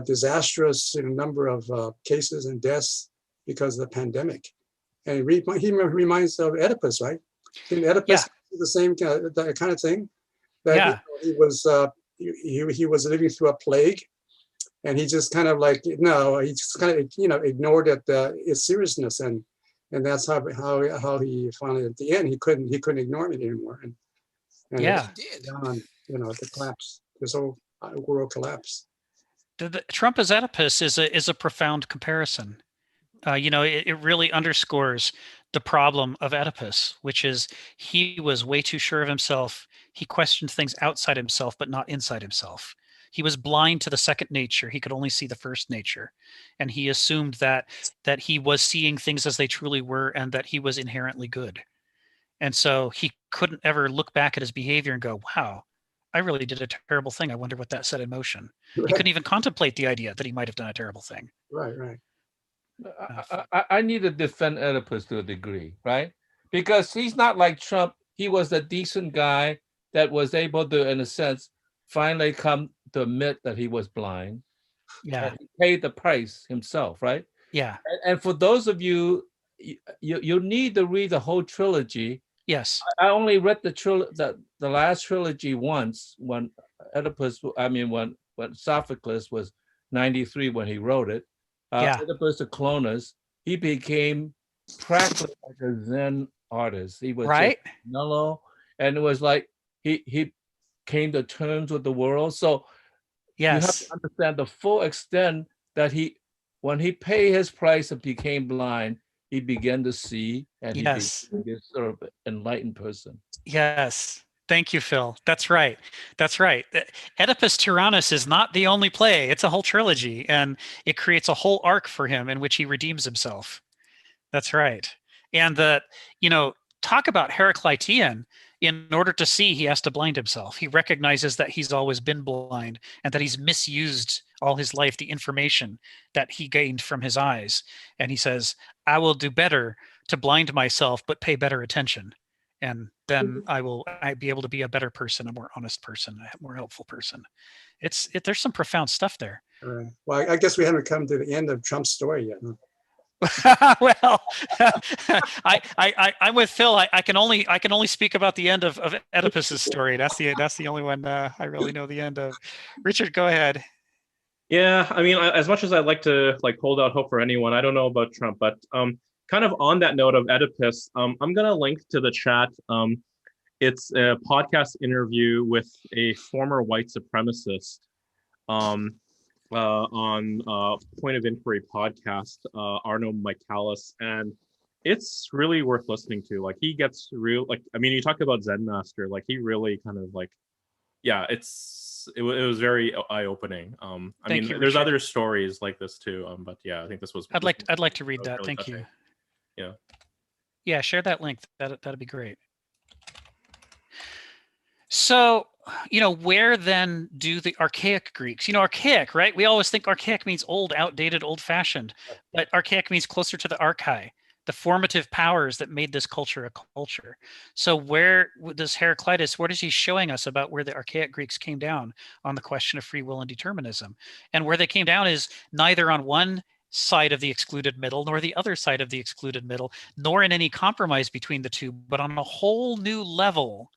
Speaker 5: disastrous number of cases and deaths because of the pandemic. And he reminds of Oedipus, right? Oedipus the same kind of thing. That he was living through a plague. And he just kind of he just kind of ignored its seriousness, and that's how he finally at the end he couldn't ignore it anymore, and
Speaker 3: he did.
Speaker 5: The collapse, this whole world collapse.
Speaker 4: Trump as Oedipus is a profound comparison. It really underscores the problem of Oedipus, which is he was way too sure of himself. He questioned things outside himself, but not inside himself. He was blind to the second nature. He could only see the first nature. And he assumed that he was seeing things as they truly were and that he was inherently good. And so he couldn't ever look back at his behavior and go, wow, I really did a terrible thing. I wonder what that set in motion. Right. He couldn't even contemplate the idea that he might have done a terrible thing.
Speaker 5: Right.
Speaker 1: I need to defend Oedipus to a degree, right? Because he's not like Trump. He was a decent guy that was able to, in a sense, finally come to admit that he was blind.
Speaker 4: Yeah.
Speaker 1: And he paid the price himself, right?
Speaker 4: Yeah.
Speaker 1: And for those of you need to read the whole trilogy.
Speaker 4: Yes.
Speaker 1: I only read the last trilogy once when when Sophocles was 93 when he wrote it. Oedipus the Clonus, he became practically like a Zen artist. He was
Speaker 4: right,
Speaker 1: mellow, and it was like he came to terms with the world. So you have to understand the full extent that when he paid his price and became blind, he began to see, and he became this sort of enlightened person.
Speaker 4: Yes. Thank you, Phil. That's right. Oedipus Tyrannus is not the only play. It's a whole trilogy, and it creates a whole arc for him in which he redeems himself. That's right. And talk about Heraclitean. In order to see, he has to blind himself. He recognizes that he's always been blind and that he's misused all his life the information that he gained from his eyes. And he says, I will do better to blind myself, but pay better attention. And then I'd be able to be a better person, a more honest person, a more helpful person. There's some profound stuff there.
Speaker 5: Well, I guess we haven't come to the end of Trump's story yet. Huh?
Speaker 4: Well, I'm with Phil. I can only speak about the end of Oedipus's story. That's the only one I really know the end of. Richard, go ahead.
Speaker 7: Yeah, I mean, as much as I'd like to hold out hope for anyone, I don't know about Trump, but kind of on that note of Oedipus, I'm gonna link to the chat. It's a podcast interview with a former white supremacist on Point of Inquiry podcast, Arno Michaelis, and it's really worth listening to. Like, he gets real, you talk about Zen master, he really kind of it was very eye-opening. There's
Speaker 4: Richard.
Speaker 7: other stories like this too, but yeah, I think this was.
Speaker 4: I'd like to read that. Really Thank touching.
Speaker 7: You.
Speaker 4: Yeah, share that link. That'd be great. So, where then do the archaic Greeks, archaic, right? We always think archaic means old, outdated, old-fashioned, but archaic means closer to the archai, the formative powers that made this culture a culture. So where does Heraclitus, what is he showing us about where the archaic Greeks came down on the question of free will and determinism? And where they came down is neither on one side of the excluded middle, nor the other side of the excluded middle, nor in any compromise between the two, but on a whole new level,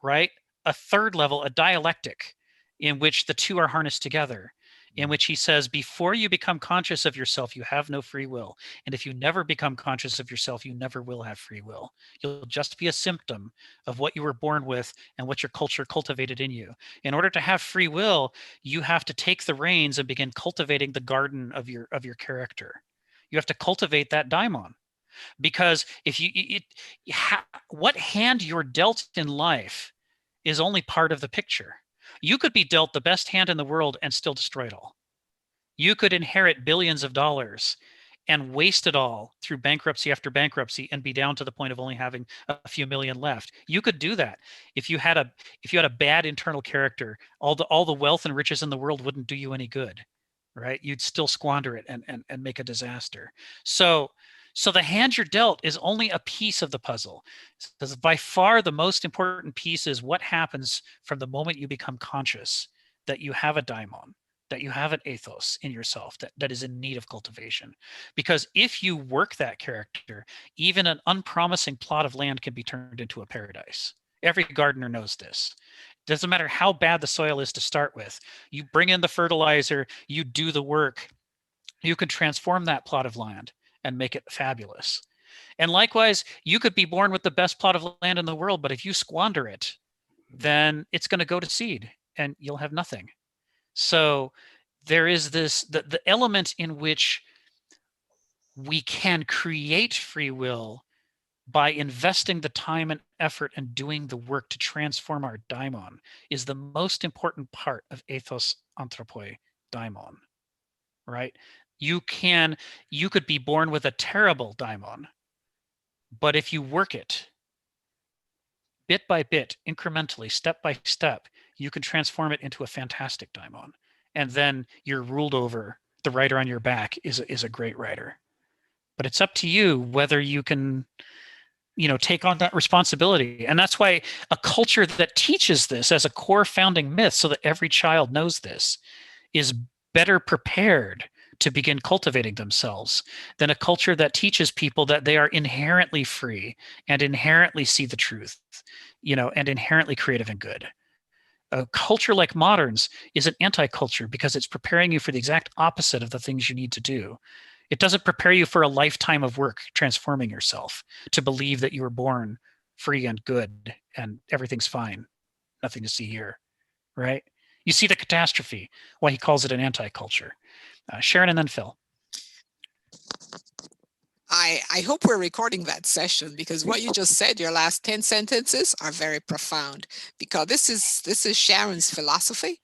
Speaker 4: right? A third level, a dialectic, in which the two are harnessed together, in which he says, before you become conscious of yourself, you have no free will. And if you never become conscious of yourself, you never will have free will. You'll just be a symptom of what you were born with and what your culture cultivated in you. In order to have free will, you have to take the reins and begin cultivating the garden of your character. You have to cultivate that daimon. Because if what hand you're dealt in life is only part of the picture. You could be dealt the best hand in the world and still destroy it all. You could inherit billions of dollars and waste it all through bankruptcy after bankruptcy and be down to the point of only having a few million left. You could do that. If you had a bad internal character, all the wealth and riches in the world wouldn't do you any good, right? You'd still squander it and make a disaster. So the hand you're dealt is only a piece of the puzzle. Because by far the most important piece is what happens from the moment you become conscious that you have a daimon, that you have an ethos in yourself that is in need of cultivation. Because if you work that character, even an unpromising plot of land can be turned into a paradise. Every gardener knows this. Doesn't matter how bad the soil is to start with. You bring in the fertilizer, you do the work, you can transform that plot of land and make it fabulous. And likewise, you could be born with the best plot of land in the world, but if you squander it, then it's going to go to seed and you'll have nothing. So there is the element in which we can create free will by investing the time and effort and doing the work to transform our daimon is the most important part of ethos anthropoi daimon, right? You could be born with a terrible daimon, but if you work it bit by bit, incrementally, step by step, you can transform it into a fantastic daimon. And then you're ruled over. The rider on your back is a great rider. But it's up to you whether you can, take on that responsibility. And that's why a culture that teaches this as a core founding myth, so that every child knows this, is better prepared to begin cultivating themselves than a culture that teaches people that they are inherently free and inherently see the truth, and inherently creative and good. A culture like moderns is an anti-culture because it's preparing you for the exact opposite of the things you need to do. It doesn't prepare you for a lifetime of work transforming yourself to believe that you were born free and good and everything's fine, nothing to see here, right? You see the catastrophe, why he calls it an anti-culture. Sharon and then Phil.
Speaker 3: I hope we're recording that session, because what you just said, your last 10 sentences are very profound, because this is Sharon's philosophy,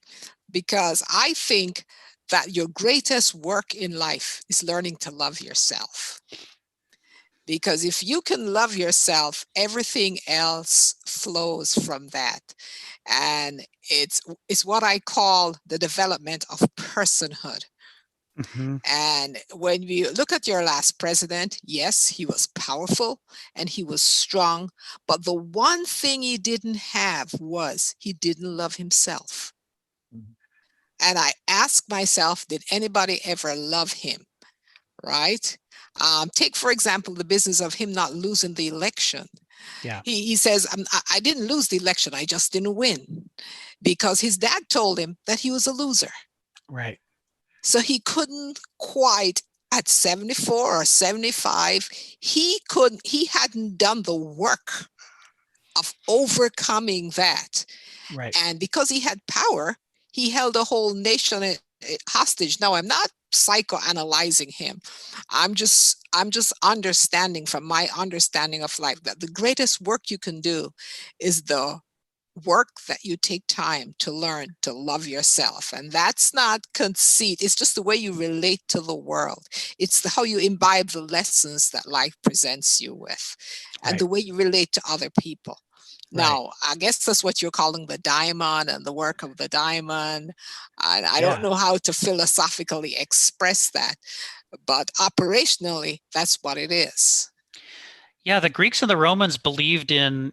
Speaker 3: because I think that your greatest work in life is learning to love yourself. Because if you can love yourself, everything else flows from that. And it's what I call the development of personhood.
Speaker 4: Mm-hmm.
Speaker 3: And when we look at your last president, yes, he was powerful and he was strong, but the one thing he didn't have was he didn't love himself. Mm-hmm. And I ask myself, did anybody ever love him? Right? Take, for example, the business of him not losing the election.
Speaker 4: Yeah.
Speaker 3: He says, I didn't lose the election, I just didn't win, because his dad told him that he was a loser.
Speaker 4: Right.
Speaker 3: So he couldn't quite, at 74 or 75, he hadn't done the work of overcoming that.
Speaker 4: Right.
Speaker 3: And because he had power, he held a whole nation hostage. Now, I'm not psychoanalyzing him. I'm just understanding from my understanding of life that the greatest work you can do is the work that you take time to learn to love yourself. And that's not conceit. It's just the way you relate to the world. It's how you imbibe the lessons that life presents you with, and
Speaker 4: Right.
Speaker 3: the way you relate to other people. Now, I guess that's what you're calling the diamond and the work of the diamond. And I don't know how to philosophically express that, but operationally, that's what it is.
Speaker 4: Yeah, the Greeks and the Romans believed in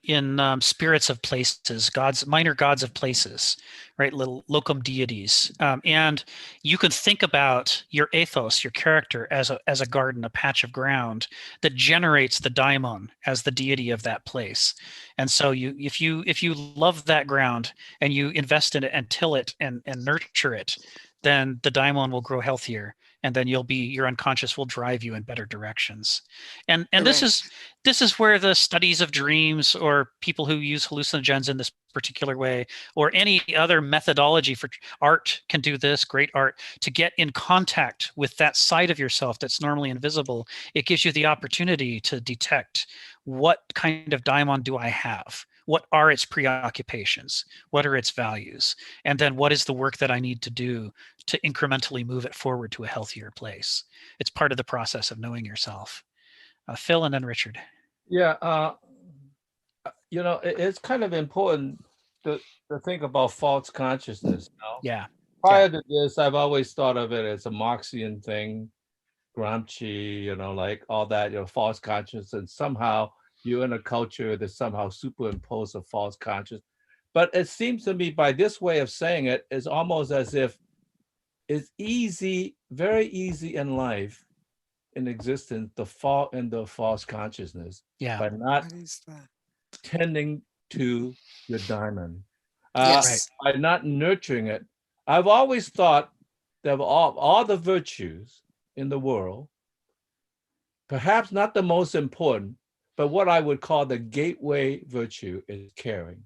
Speaker 4: spirits of places, gods, minor gods of places, right? Little locum deities, and you can think about your ethos, your character, as a garden, a patch of ground that generates the daimon as the deity of that place. And so if you love that ground and you invest in it and till it and nurture it, then the daimon will grow healthier, and then your unconscious will drive you in better directions. And this is where the studies of dreams, or people who use hallucinogens in this particular way, or any other methodology for art can do this, great art, to get in contact with that side of yourself that's normally invisible. It gives you the opportunity to detect, what kind of daimon do I have? What are its preoccupations? What are its values? And then what is the work that I need to do to incrementally move it forward to a healthier place? It's part of the process of knowing yourself. Phil, and then Richard.
Speaker 1: Yeah, it's kind of important to think about false consciousness.
Speaker 4: Yeah.
Speaker 1: Prior to this, I've always thought of it as a Marxian thing, Gramsci, like all that, false consciousness, and somehow you're in a culture that somehow superimposes a false consciousness. But it seems to me, by this way of saying it, is almost as if it's easy, very easy in life, in existence, to fall into false consciousness by not tending to your diamond,
Speaker 3: Yes.
Speaker 1: by not nurturing it. I've always thought that of all the virtues in the world, perhaps not the most important, but what I would call the gateway virtue is caring.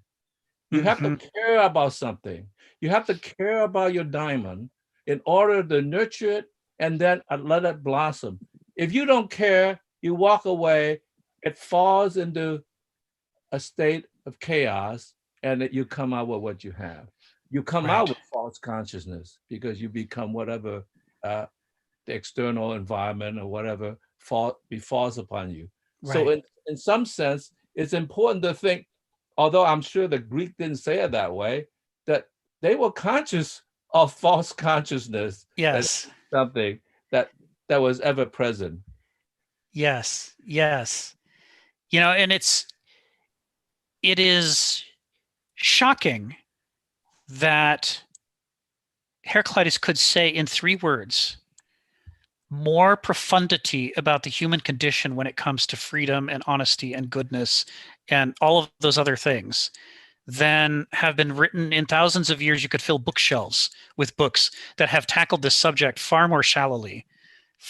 Speaker 1: You have to care about something. You have to care about your diamond in order to nurture it and then let it blossom. If you don't care, you walk away, it falls into a state of chaos, and that you come out with what you have. You come out with false consciousness because you become whatever the external environment or whatever befalls upon you. So in some sense, it's important to think, although I'm sure the Greek didn't say it that way, that they were conscious of false consciousness.
Speaker 4: Yes.
Speaker 1: Something that was ever present.
Speaker 4: Yes. And it is shocking that Heraclitus could say in 3 words more profundity about the human condition when it comes to freedom and honesty and goodness and all of those other things than have been written in thousands of years. You could fill bookshelves with books that have tackled this subject far more shallowly,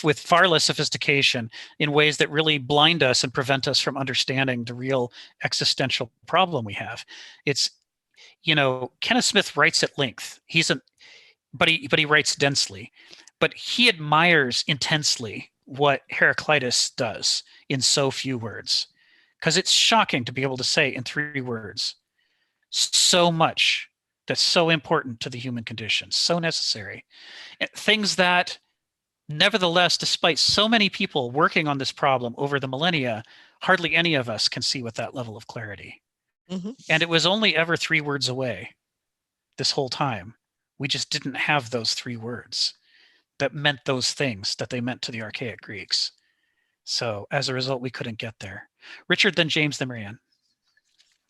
Speaker 4: with far less sophistication, in ways that really blind us and prevent us from understanding the real existential problem we have. It's, Kenneth Smith writes at length. But he writes densely. But he admires intensely what Heraclitus does in so few words, because it's shocking to be able to say in 3 words so much that's so important to the human condition, so necessary. Things that, nevertheless, despite so many people working on this problem over the millennia, hardly any of us can see with that level of clarity. And it was only ever 3 words away this whole time. We just didn't have those 3 words that meant those things that they meant to the Archaic Greeks. So as a result, we couldn't get there. Richard, then James, then Marianne.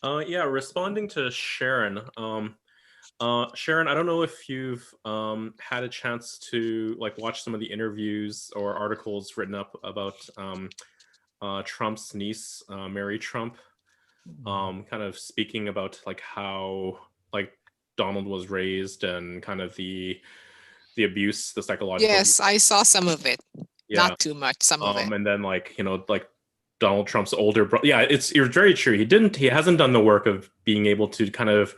Speaker 7: Responding to Sharon. Sharon, I don't know if you've had a chance to watch some of the interviews or articles written up about Trump's niece, Mary Trump, kind of speaking about how Donald was raised and kind of the abuse, the psychological
Speaker 3: Yes,
Speaker 7: abuse.
Speaker 3: I saw some of it.
Speaker 7: Yeah.
Speaker 3: Not too much, some of it.
Speaker 7: And then Donald Trump's older brother. Yeah, it's very true. He hasn't done the work of being able to kind of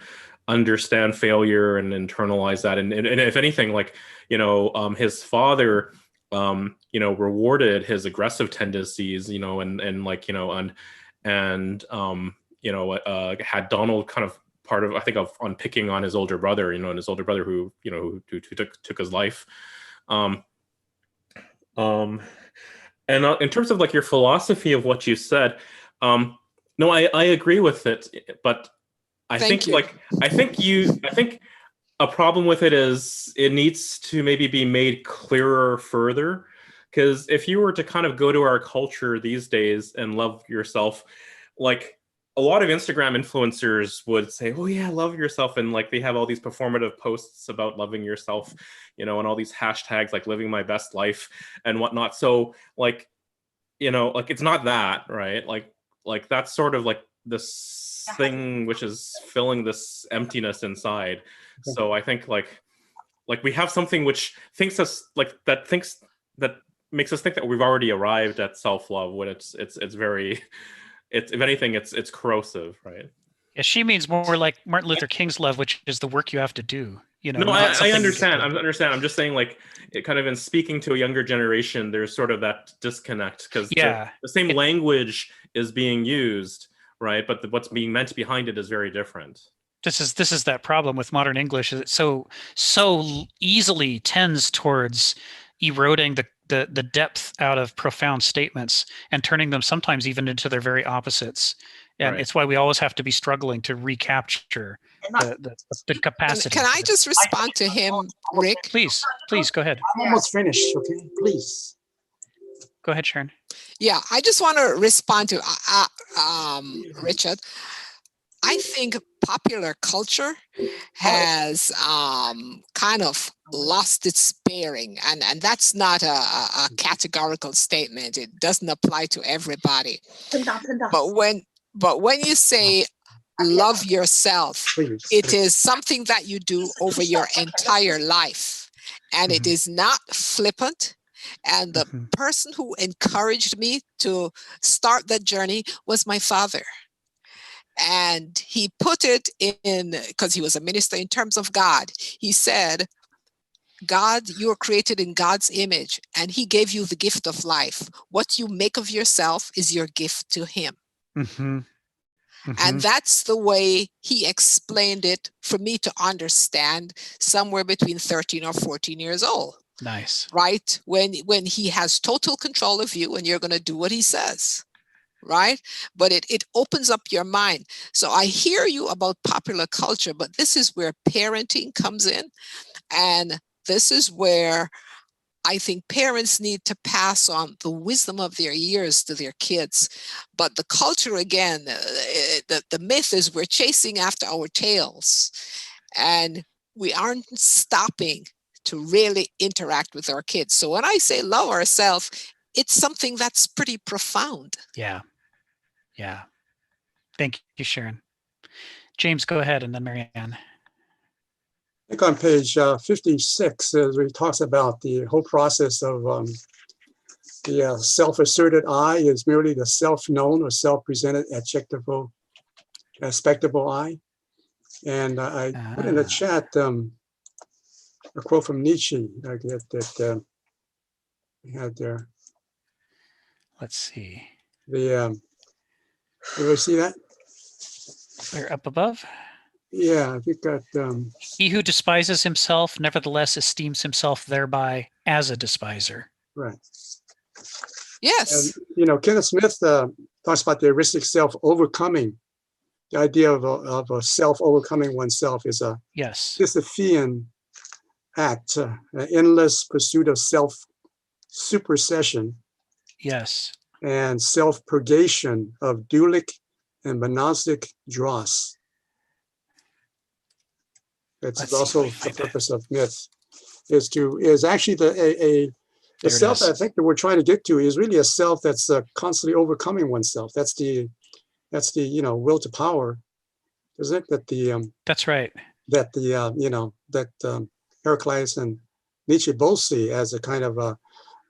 Speaker 7: understand failure and internalize that. And if anything, his father, rewarded his aggressive tendencies, had Donald kind of part of, I think, on picking on his older brother, and his older brother who took his life. And in terms of your philosophy of what you said, no, I agree with it, but I think a problem with it is it needs to maybe be made clearer further, Because if you were to kind of go to our culture these days and love yourself, like a lot of Instagram influencers would say, oh yeah, love yourself. And like they have all these performative posts about loving yourself, you know, and all these hashtags like living my best life and whatnot. So like, you know, like it's not that, right? Like that's sort of like this thing which is filling this emptiness inside. So I think like we have something which thinks us like that makes us think that we've already arrived at self-love when it's very, it's if anything it's corrosive, right?
Speaker 4: Yeah, she means more like Martin Luther King's love, which is the work you have to do. You know,
Speaker 7: No,
Speaker 4: not
Speaker 7: I
Speaker 4: something you
Speaker 7: understand.
Speaker 4: get to-
Speaker 7: I understand. I'm just saying, like, it kind of in speaking to a younger generation, there's sort of that disconnect because
Speaker 4: Yeah.
Speaker 7: the same language is being used, right? But what's being meant behind it is very different.
Speaker 4: This is that problem with modern English. Is it so easily tends towards eroding the depth out of profound statements and turning them sometimes even into their very opposites. And
Speaker 7: Right.
Speaker 4: it's why we always have to be struggling to recapture the capacity.
Speaker 3: Can I just respond to him, Rick?
Speaker 4: Please go ahead.
Speaker 5: I'm almost finished, okay? Please.
Speaker 4: Go ahead, Sharon.
Speaker 3: Yeah, I just want to respond to Richard. I think popular culture has kind of lost its bearing, and that's not a categorical statement. It doesn't apply to everybody. But when you say love yourself,
Speaker 5: Please.
Speaker 3: it is something that you do over your entire life, and it
Speaker 4: Mhm.
Speaker 3: is not flippant. And the
Speaker 4: Mhm.
Speaker 3: person who encouraged me to start that journey was my father. And he put it in, because he was a minister, in terms of God. He said, God, you are created in God's image, and he gave you the gift of life. What you make of yourself is your gift to him.
Speaker 4: Mm-hmm.
Speaker 3: And that's the way he explained it for me to understand somewhere between 13 or 14 years old.
Speaker 4: Nice.
Speaker 3: Right? When he has total control of you and you're going to do what he says. Right? But it opens up your mind. So I hear you about popular culture, but this is where parenting comes in. And this is where I think parents need to pass on the wisdom of their years to their kids. But the culture, again, the myth is we're chasing after our tails, and we aren't stopping to really interact with our kids. So when I say love ourselves, it's something that's pretty profound.
Speaker 4: Yeah. Thank you, Sharon. James, go ahead, and then Marianne.
Speaker 5: I think on page 56, where he talks about the whole process of the self-asserted I is merely the self-known or self-presented adjectival aspectable I. And I put in the chat a quote from Nietzsche that we had there.
Speaker 4: Let's see.
Speaker 5: You ever see that?
Speaker 4: They're up above.
Speaker 5: Yeah, I think that.
Speaker 4: He who despises himself, nevertheless esteems himself thereby as a despiser.
Speaker 5: Right.
Speaker 3: Yes.
Speaker 5: And, Kenneth Smith talks about the heuristic self overcoming. The idea of a self overcoming oneself is a Sisyphean act, an endless pursuit of self supersession.
Speaker 4: Yes.
Speaker 5: And self purgation of dualic and monastic dross. It's also the purpose of myth, is actually the self that I think that we're trying to get to is really a self that's constantly overcoming oneself. That's the will to power, isn't it?
Speaker 4: That's right.
Speaker 5: That that Heraclitus and Nietzsche both see as a kind of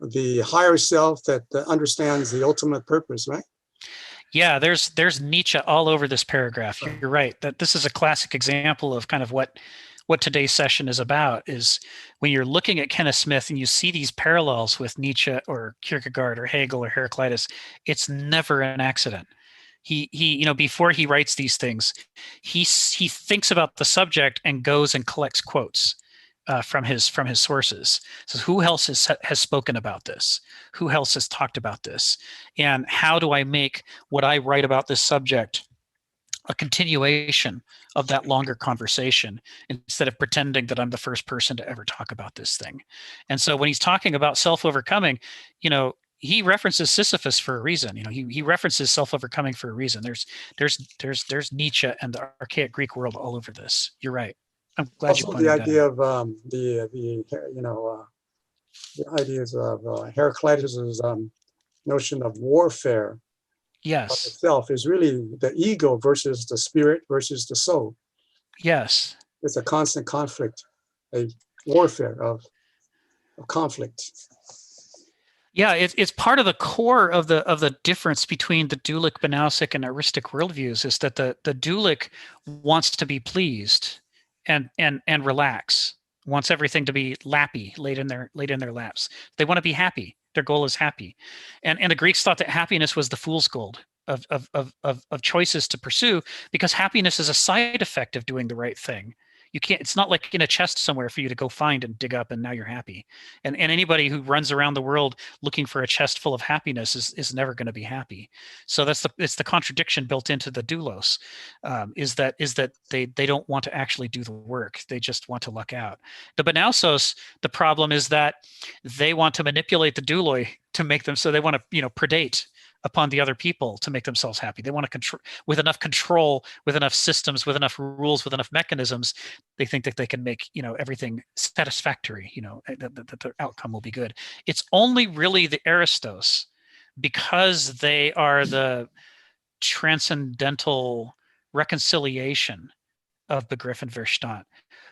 Speaker 5: the higher self that understands the ultimate purpose, right?
Speaker 4: Yeah, there's Nietzsche all over this paragraph. You're right. That this is a classic example of kind of what today's session is about, is when you're looking at Kenneth Smith and you see these parallels with Nietzsche or Kierkegaard or Hegel or Heraclitus, it's never an accident. He before he writes these things, he thinks about the subject and goes and collects quotes from his sources. So who else has spoken about this? Who else has talked about this? And how do I make what I write about this subject a continuation of that longer conversation instead of pretending that I'm the first person to ever talk about this thing. And so when he's talking about self-overcoming, he references Sisyphus for a reason. He references self-overcoming for a reason. There's Nietzsche and the archaic Greek world all over this. You're right. I'm glad you
Speaker 5: Also,
Speaker 4: pointed
Speaker 5: the
Speaker 4: that
Speaker 5: idea
Speaker 4: out.
Speaker 5: of the ideas of Heraclitus's notion of warfare of
Speaker 4: Yes.
Speaker 5: itself is really the ego versus the spirit versus the soul.
Speaker 4: Yes.
Speaker 5: It's a constant conflict, a warfare of conflict.
Speaker 4: Yeah, it's part of the core of the difference between the dualic, banausic, and eristic worldviews is that the dualic wants to be pleased and relax, wants everything to be lappy, laid in their laps. They want to be happy. Their goal is happy, and the Greeks thought that happiness was the fool's gold of choices to pursue, because happiness is a side effect of doing the right thing. You can't, it's not like in a chest somewhere for you to go find and dig up and now you're happy. And anybody who runs around the world looking for a chest full of happiness is never going to be happy. So it's the contradiction built into the doulos, is that they don't want to actually do the work. They just want to luck out. The banausos, the problem is that they want to manipulate the douloi to make them, so they want to, predate upon the other people to make themselves happy. They want to control with enough control, with enough systems, with enough rules, with enough mechanisms. They think that they can make, everything satisfactory, that their outcome will be good. It's only really the aristos, because they are the transcendental reconciliation of Begriff and Verstand,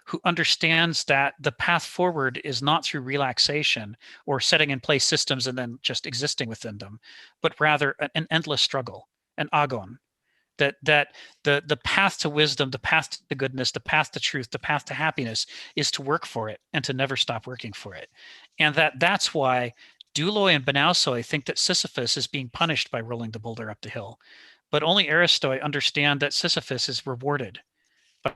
Speaker 4: who understands that the path forward is not through relaxation or setting in place systems and then just existing within them, but rather an endless struggle, an agon, that the path to wisdom, the path to goodness, the path to truth, the path to happiness is to work for it and to never stop working for it. And that's why douloi and banausoi think that Sisyphus is being punished by rolling the boulder up the hill. But only aristoi understand that Sisyphus is rewarded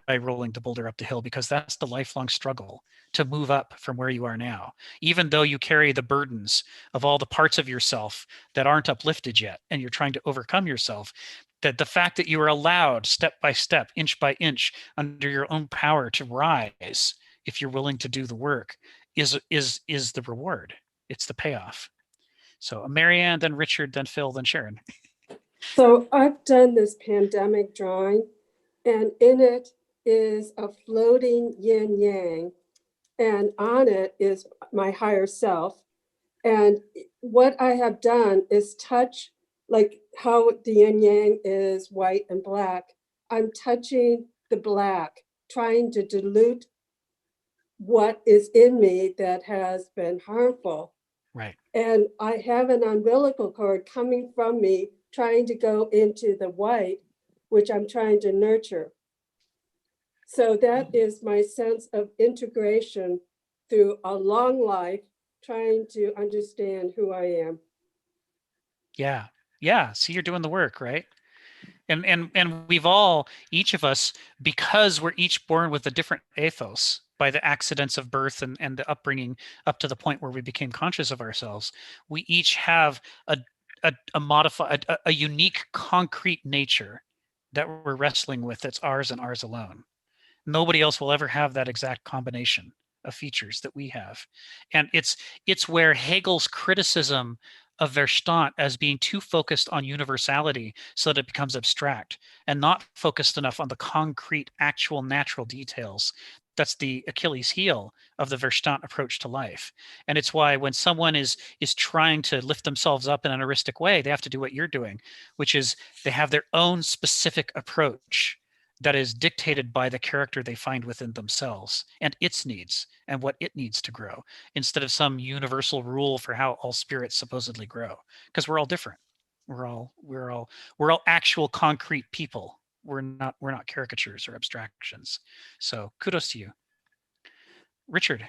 Speaker 4: by rolling the boulder up the hill, because that's the lifelong struggle to move up from where you are now. Even though you carry the burdens of all the parts of yourself that aren't uplifted yet, and you're trying to overcome yourself, that the fact that you are allowed step by step, inch by inch, under your own power to rise, if you're willing to do the work, is the reward. It's the payoff. So Marianne, then Richard, then Phil, then Sharon.
Speaker 8: So I've done this pandemic drawing, and in it is a floating yin yang, and on it is my higher self. And what I have done is touch, like how the yin yang is white and black. I'm touching the black, trying to dilute what is in me that has been harmful.
Speaker 4: Right.
Speaker 8: And I have an umbilical cord coming from me, trying to go into the white, which I'm trying to nurture. So that is my sense of integration through a long life, trying to understand who I am.
Speaker 4: Yeah. Yeah. See, you're doing the work, right? And we've all, each of us, because we're each born with a different ethos by the accidents of birth and the upbringing up to the point where we became conscious of ourselves, we each have a unique, concrete nature that we're wrestling with, that's ours and ours alone. Nobody else will ever have that exact combination of features that we have. And it's where Hegel's criticism of Verstand as being too focused on universality so that it becomes abstract and not focused enough on the concrete, actual, natural details. That's the Achilles heel of the Verstand approach to life. And it's why when someone is trying to lift themselves up in an heuristic way, they have to do what you're doing, which is they have their own specific approach that is dictated by the character they find within themselves and its needs and what it needs to grow, instead of some universal rule for how all spirits supposedly grow, because we're all different. We're all actual concrete people. We're not caricatures or abstractions. So kudos to you. Richard.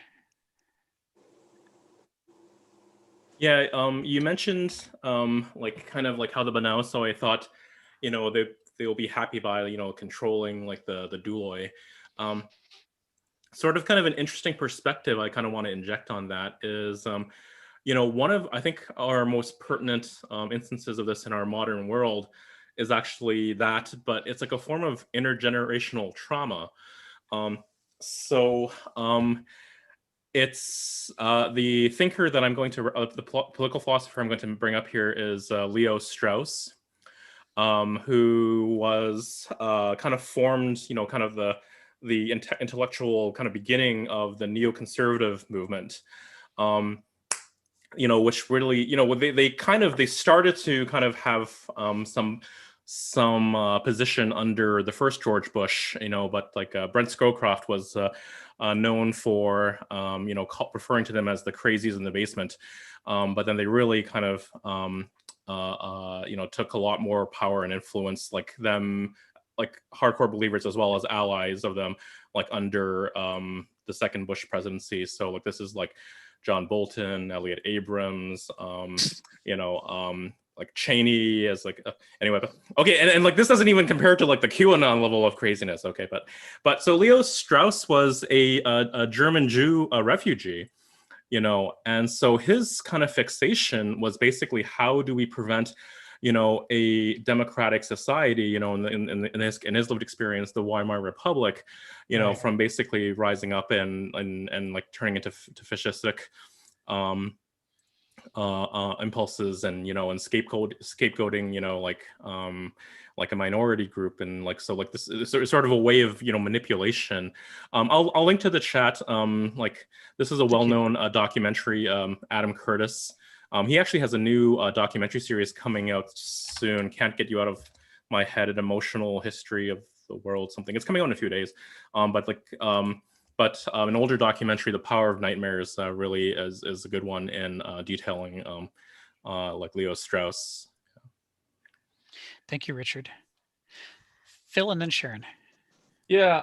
Speaker 7: Yeah, you mentioned like kind of like how the Banausoi thought, they will be happy by controlling like the douloi. Sort of kind of an interesting perspective I kind of want to inject on that is one of, I think, our most pertinent instances of this in our modern world is actually that, but it's like a form of intergenerational trauma. It's the thinker that I'm going to, political philosopher I'm going to bring up here is Leo Strauss, who was kind of formed, kind of the intellectual kind of beginning of the neoconservative movement, which really, they started to kind of have some position under the first George Bush, but like Brent Scowcroft was known for, referring to them as the crazies in the basement. But then they really kind of, took a lot more power and influence, like them, like hardcore believers as well as allies of them, like under the second Bush presidency. So like this is like John Bolton, Elliot Abrams, like Cheney as like anyway, okay, and like this doesn't even compare to like the QAnon level of craziness. Okay, but so Leo Strauss was a German Jew, a refugee, and so his kind of fixation was basically how do we prevent a democratic society, in his lived experience, the Weimar Republic,
Speaker 4: Right.
Speaker 7: from basically rising up and like turning into fascistic impulses and and scapegoating like a minority group, and like so like this is sort of a way of manipulation. I'll link to the chat. Like this is a well-known documentary. Adam Curtis. He actually has a new documentary series coming out soon. Can't get you out of my head. An emotional history of the world. Something. It's coming out in a few days. But an older documentary, The Power of Nightmares, really is a good one in detailing like Leo Strauss.
Speaker 4: Thank you, Richard. Phil and then Sharon.
Speaker 1: Yeah,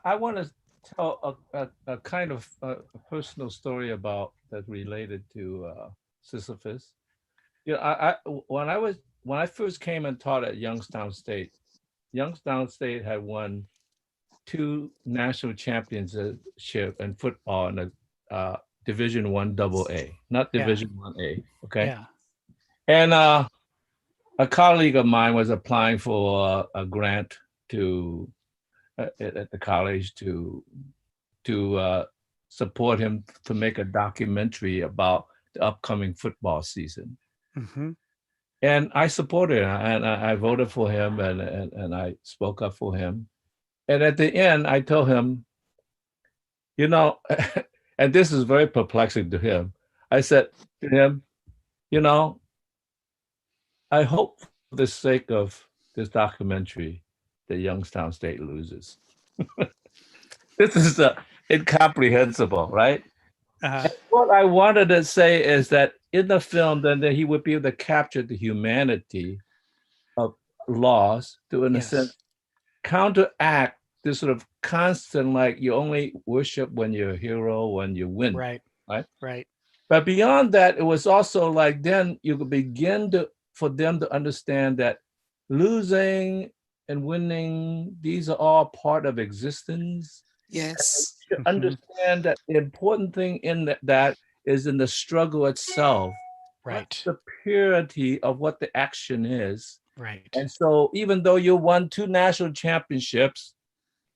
Speaker 1: I want to tell a kind of a personal story about that related to Sisyphus. When I first came and taught at Youngstown State had won 2 national championship in football in a Division 1 AA, not Division 1A. Okay.
Speaker 4: Yeah.
Speaker 1: And a colleague of mine was applying for a grant to at the college to support him to make a documentary about the upcoming football season.
Speaker 4: Mm-hmm.
Speaker 1: And I supported him, and I voted for him, and I spoke up for him. And at the end, I told him, and this is very perplexing to him. I said to him, I hope for the sake of this documentary that Youngstown State loses. This is incomprehensible, right?
Speaker 4: Uh-huh.
Speaker 1: What I wanted to say is that in the film, then he would be able to capture the humanity of loss to, in a sense, counteract this sort of constant, like you only worship when you're a hero, when you win.
Speaker 4: Right.
Speaker 1: But beyond that, it was also like then you could begin for them to understand that losing and winning, these are all part of existence.
Speaker 3: Yes.
Speaker 1: You understand that the important thing in that is in the struggle itself.
Speaker 4: Right.
Speaker 1: The purity of what the action is.
Speaker 4: Right.
Speaker 1: And so even though you won 2 national championships,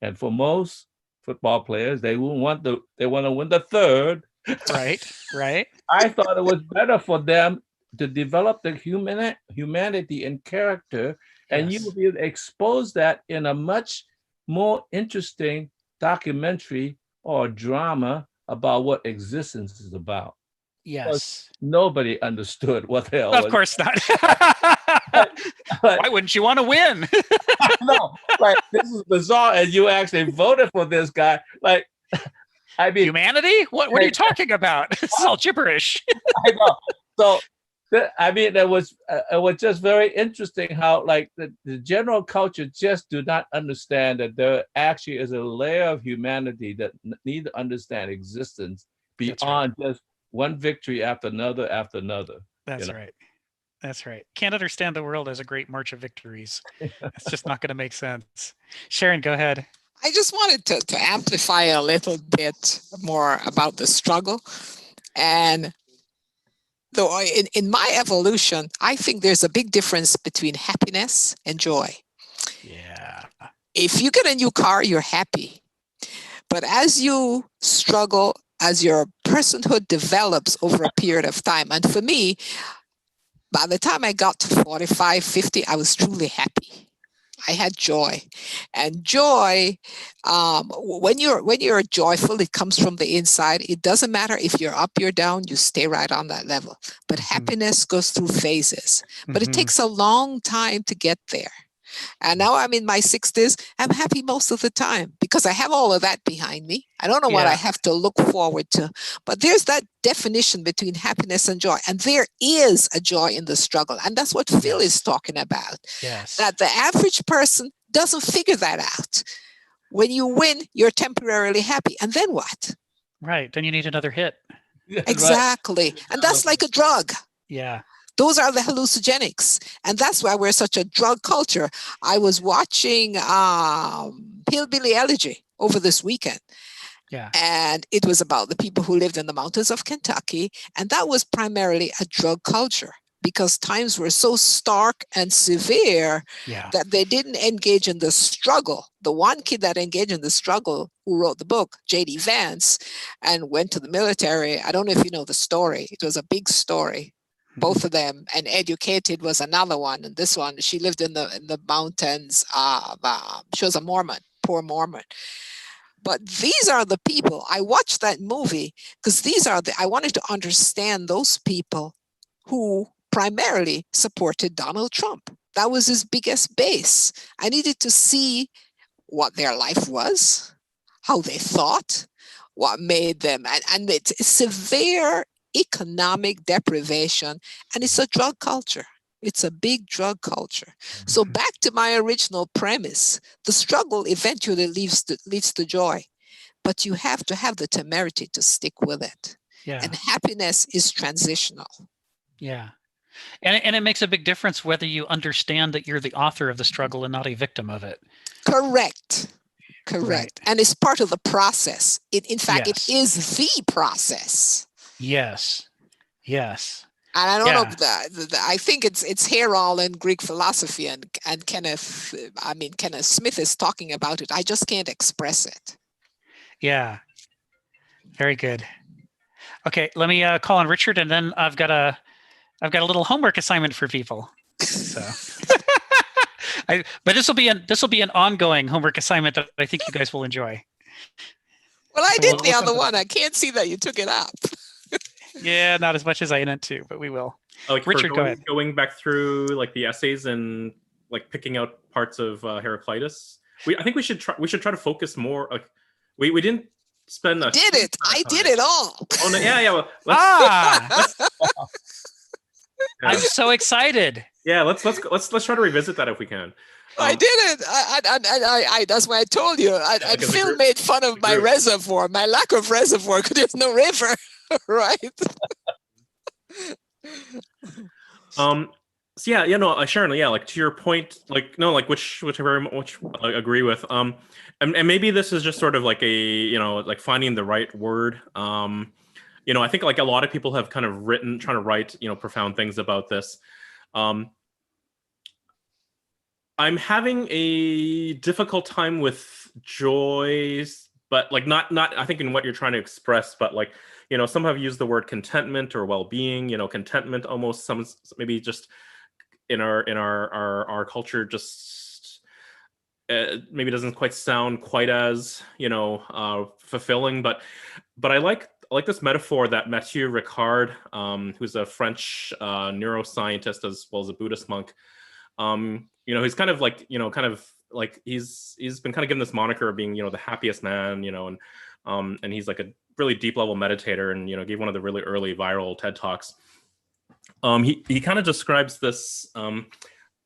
Speaker 1: and for most football players, they want to win the 3rd.
Speaker 4: Right.
Speaker 1: I thought it was better for them to develop the humanity and character, and you will be able to expose that in a much more interesting documentary or drama about what existence is about.
Speaker 4: Yes.
Speaker 1: Nobody understood what the hell.
Speaker 4: Of course not. Why wouldn't you want to win?
Speaker 1: No, like this is bizarre, and you actually voted for this guy. Like, I mean,
Speaker 4: humanity? What are you talking about? This is all gibberish.
Speaker 1: I know. So, it was just very interesting how like the general culture just do not understand that there actually is a layer of humanity that need to understand existence beyond just one victory after another after another.
Speaker 4: That's right. That's right. Can't understand the world as a great march of victories. It's just not going to make sense. Sharon, go ahead.
Speaker 3: I just wanted to amplify a little bit more about the struggle. And though in my evolution, I think there's a big difference between happiness and joy.
Speaker 4: Yeah.
Speaker 3: If you get a new car, you're happy. But as you struggle, as your personhood develops over a period of time, and for me, by the time I got to 45, 50, I was truly happy. I had joy. And joy, when you're joyful, it comes from the inside. It doesn't matter if you're up, you're down, you stay right on that level. But happiness goes through phases. But it takes a long time to get there. And now I'm in my 60s. I'm happy most of the time because I have all of that behind me. I don't know what I have to look forward to. But there's that definition between happiness and joy. And there is a joy in the struggle. And that's what Phil is talking about.
Speaker 4: Yes.
Speaker 3: That the average person doesn't figure that out. When you win, you're temporarily happy. And then what?
Speaker 4: Right. Then you need another hit.
Speaker 3: Exactly. And that's like a drug.
Speaker 4: Yeah.
Speaker 3: Those are the hallucinogenics. And that's why we're such a drug culture. I was watching Hillbilly Elegy over this weekend.
Speaker 4: Yeah.
Speaker 3: And it was about the people who lived in the mountains of Kentucky. And that was primarily a drug culture because times were so stark and severe that they didn't engage in the struggle. The one kid that engaged in the struggle who wrote the book, J.D. Vance, and went to the military. I don't know if you know the story. It was a big story. Both of them, and Educated was another one. And this one, she lived in the mountains. She was a Mormon, poor Mormon. But these are the people. I watched that movie because I wanted to understand those people who primarily supported Donald Trump. That was his biggest base. I needed to see what their life was, how they thought, what made them, and it's severe economic deprivation, and it's a drug culture. It's a big drug culture. So back to my original premise, the struggle eventually leads to joy, but you have to have the temerity to stick with it.
Speaker 4: Yeah.
Speaker 3: And happiness is transitional.
Speaker 4: Yeah. And it makes a big difference whether you understand that you're the author of the struggle and not a victim of it.
Speaker 3: Correct.
Speaker 4: Right.
Speaker 3: And it's part of the process. In fact,
Speaker 4: Yes.
Speaker 3: it is the process.
Speaker 4: Yes. Yes.
Speaker 3: And I don't know, I think it's Hegel in Greek philosophy, and Kenneth Smith is talking about it. I just can't express it.
Speaker 4: Yeah. Very good. Okay, let me call on Richard, and then I've got a little homework assignment for people. So, but this will be an ongoing homework assignment that I think you guys will enjoy.
Speaker 3: Well, I did the other one. I can't see that you took it up.
Speaker 4: Yeah, not as much as I meant to, but we will. Richard, go ahead.
Speaker 7: Going back through like the essays and like picking out parts of Heraclitus. I think we should try to focus more. Like we didn't spend.
Speaker 3: I did it all.
Speaker 7: Oh no! Yeah. Well,
Speaker 4: I'm so excited.
Speaker 7: Yeah, let's try to revisit that if we can.
Speaker 3: I did it. I that's why I told you. And Phil made fun of my reservoir, my lack of reservoir, because there's no river, right?
Speaker 7: So yeah, Sharon, yeah, like to your point, like no, like which I agree with. And maybe this is just sort of like a like finding the right word. I think like a lot of people have kind of trying to write profound things about this. I'm having a difficult time with joys, but like not I think in what you're trying to express, but like some have used the word contentment or well-being. Contentment almost some maybe just in our culture just maybe doesn't quite sound quite as fulfilling. But I like this metaphor that Mathieu Ricard, who's a French neuroscientist as well as a Buddhist monk. He's kind of like he's been kind of given this moniker of being the happiest man, and he's like a really deep level meditator, and gave one of the really early viral TED Talks. He kind of describes this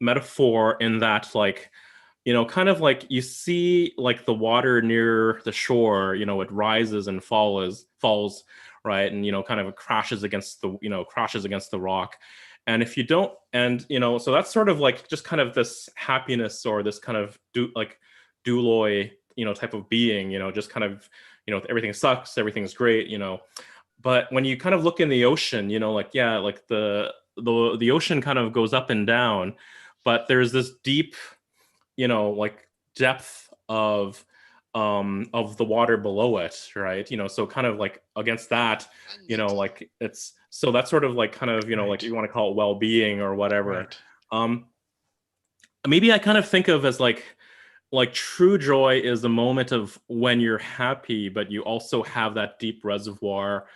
Speaker 7: metaphor in that kind of like you see like the water near the shore, it rises and falls, right, and kind of crashes against the rock. And if you don't, and so that's sort of like just kind of this happiness or this kind of douloi, type of being, just kind of, everything sucks, everything's great, But when you kind of look in the ocean, like, yeah, like the ocean kind of goes up and down, but there's this deep, like depth of the water below it, right? So kind of like against that, like it's, so that's sort of like kind of, like you want to call it well-being or whatever.
Speaker 4: Right.
Speaker 7: Maybe I kind of think of as like true joy is the moment of when you're happy, but you also have that deep reservoir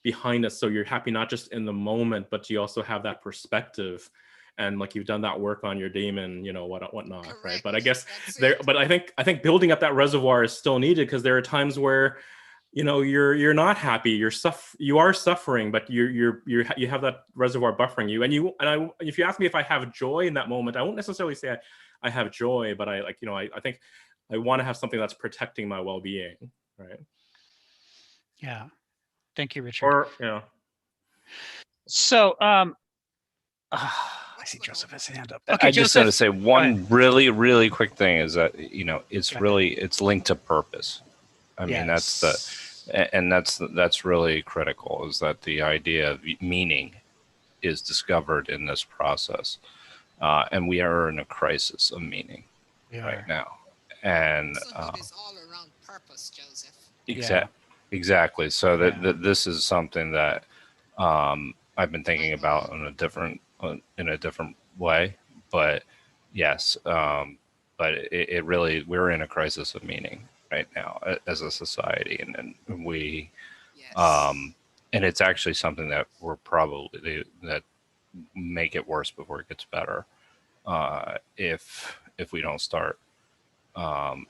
Speaker 7: behind us. So you're happy not just in the moment, but you also have that perspective, and like you've done that work on your daemon, whatnot,
Speaker 3: Correct.
Speaker 7: right? But I guess
Speaker 3: That's
Speaker 7: but I think building up that reservoir is still needed, because there are times where you're not happy, you are suffering, but you have that reservoir buffering you, if you ask me if I have joy in that moment, I won't necessarily say I have joy, but I think I want to have something that's protecting my well-being, right?
Speaker 4: Yeah. Thank you, Richard.
Speaker 7: Or
Speaker 4: So, I see Joseph has his hand up. Okay,
Speaker 2: I just want to
Speaker 4: Joseph,
Speaker 2: say one really, really quick thing is that, it's
Speaker 4: Go
Speaker 2: really, it's linked to purpose. I mean, that's really critical, is that the idea of meaning is discovered in this process. And we are in a crisis of meaning right now. And
Speaker 3: it's all around purpose, Joseph.
Speaker 2: Exactly. So this is something that I've been thinking about in a different way. But yes, but it really, we're in a crisis of meaning right now as a society, and we, and it's actually something that we're probably that make it worse before it gets better, if we don't start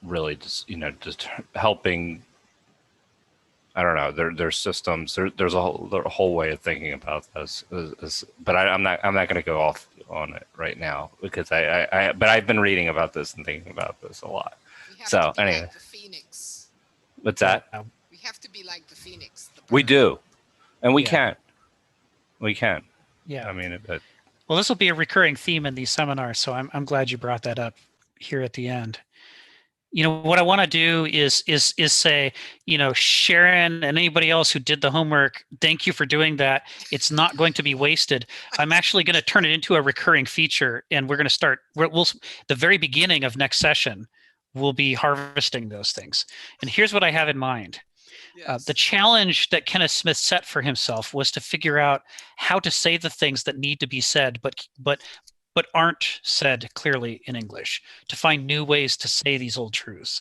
Speaker 2: really just helping. I don't know. There's systems. There's a whole way of thinking about this. But I'm not going to go off on it right now, because but I've been reading about this and thinking about this a lot. So anyway,
Speaker 3: like the phoenix.
Speaker 2: What's that?
Speaker 3: We have to be like the phoenix.
Speaker 2: We do, and we can. We can.
Speaker 4: Yeah.
Speaker 2: I mean,
Speaker 4: well, this will be a recurring theme in these seminars, so I'm glad you brought that up here at the end. What I want to do is say, Sharon and anybody else who did the homework, thank you for doing that. It's not going to be wasted. I'm actually going to turn it into a recurring feature, and we're going to start. The very beginning of next session, we'll be harvesting those things. And here's what I have in mind. The challenge that Kenneth Smith set for himself was to figure out how to say the things that need to be said, but aren't said clearly in English, to find new ways to say these old truths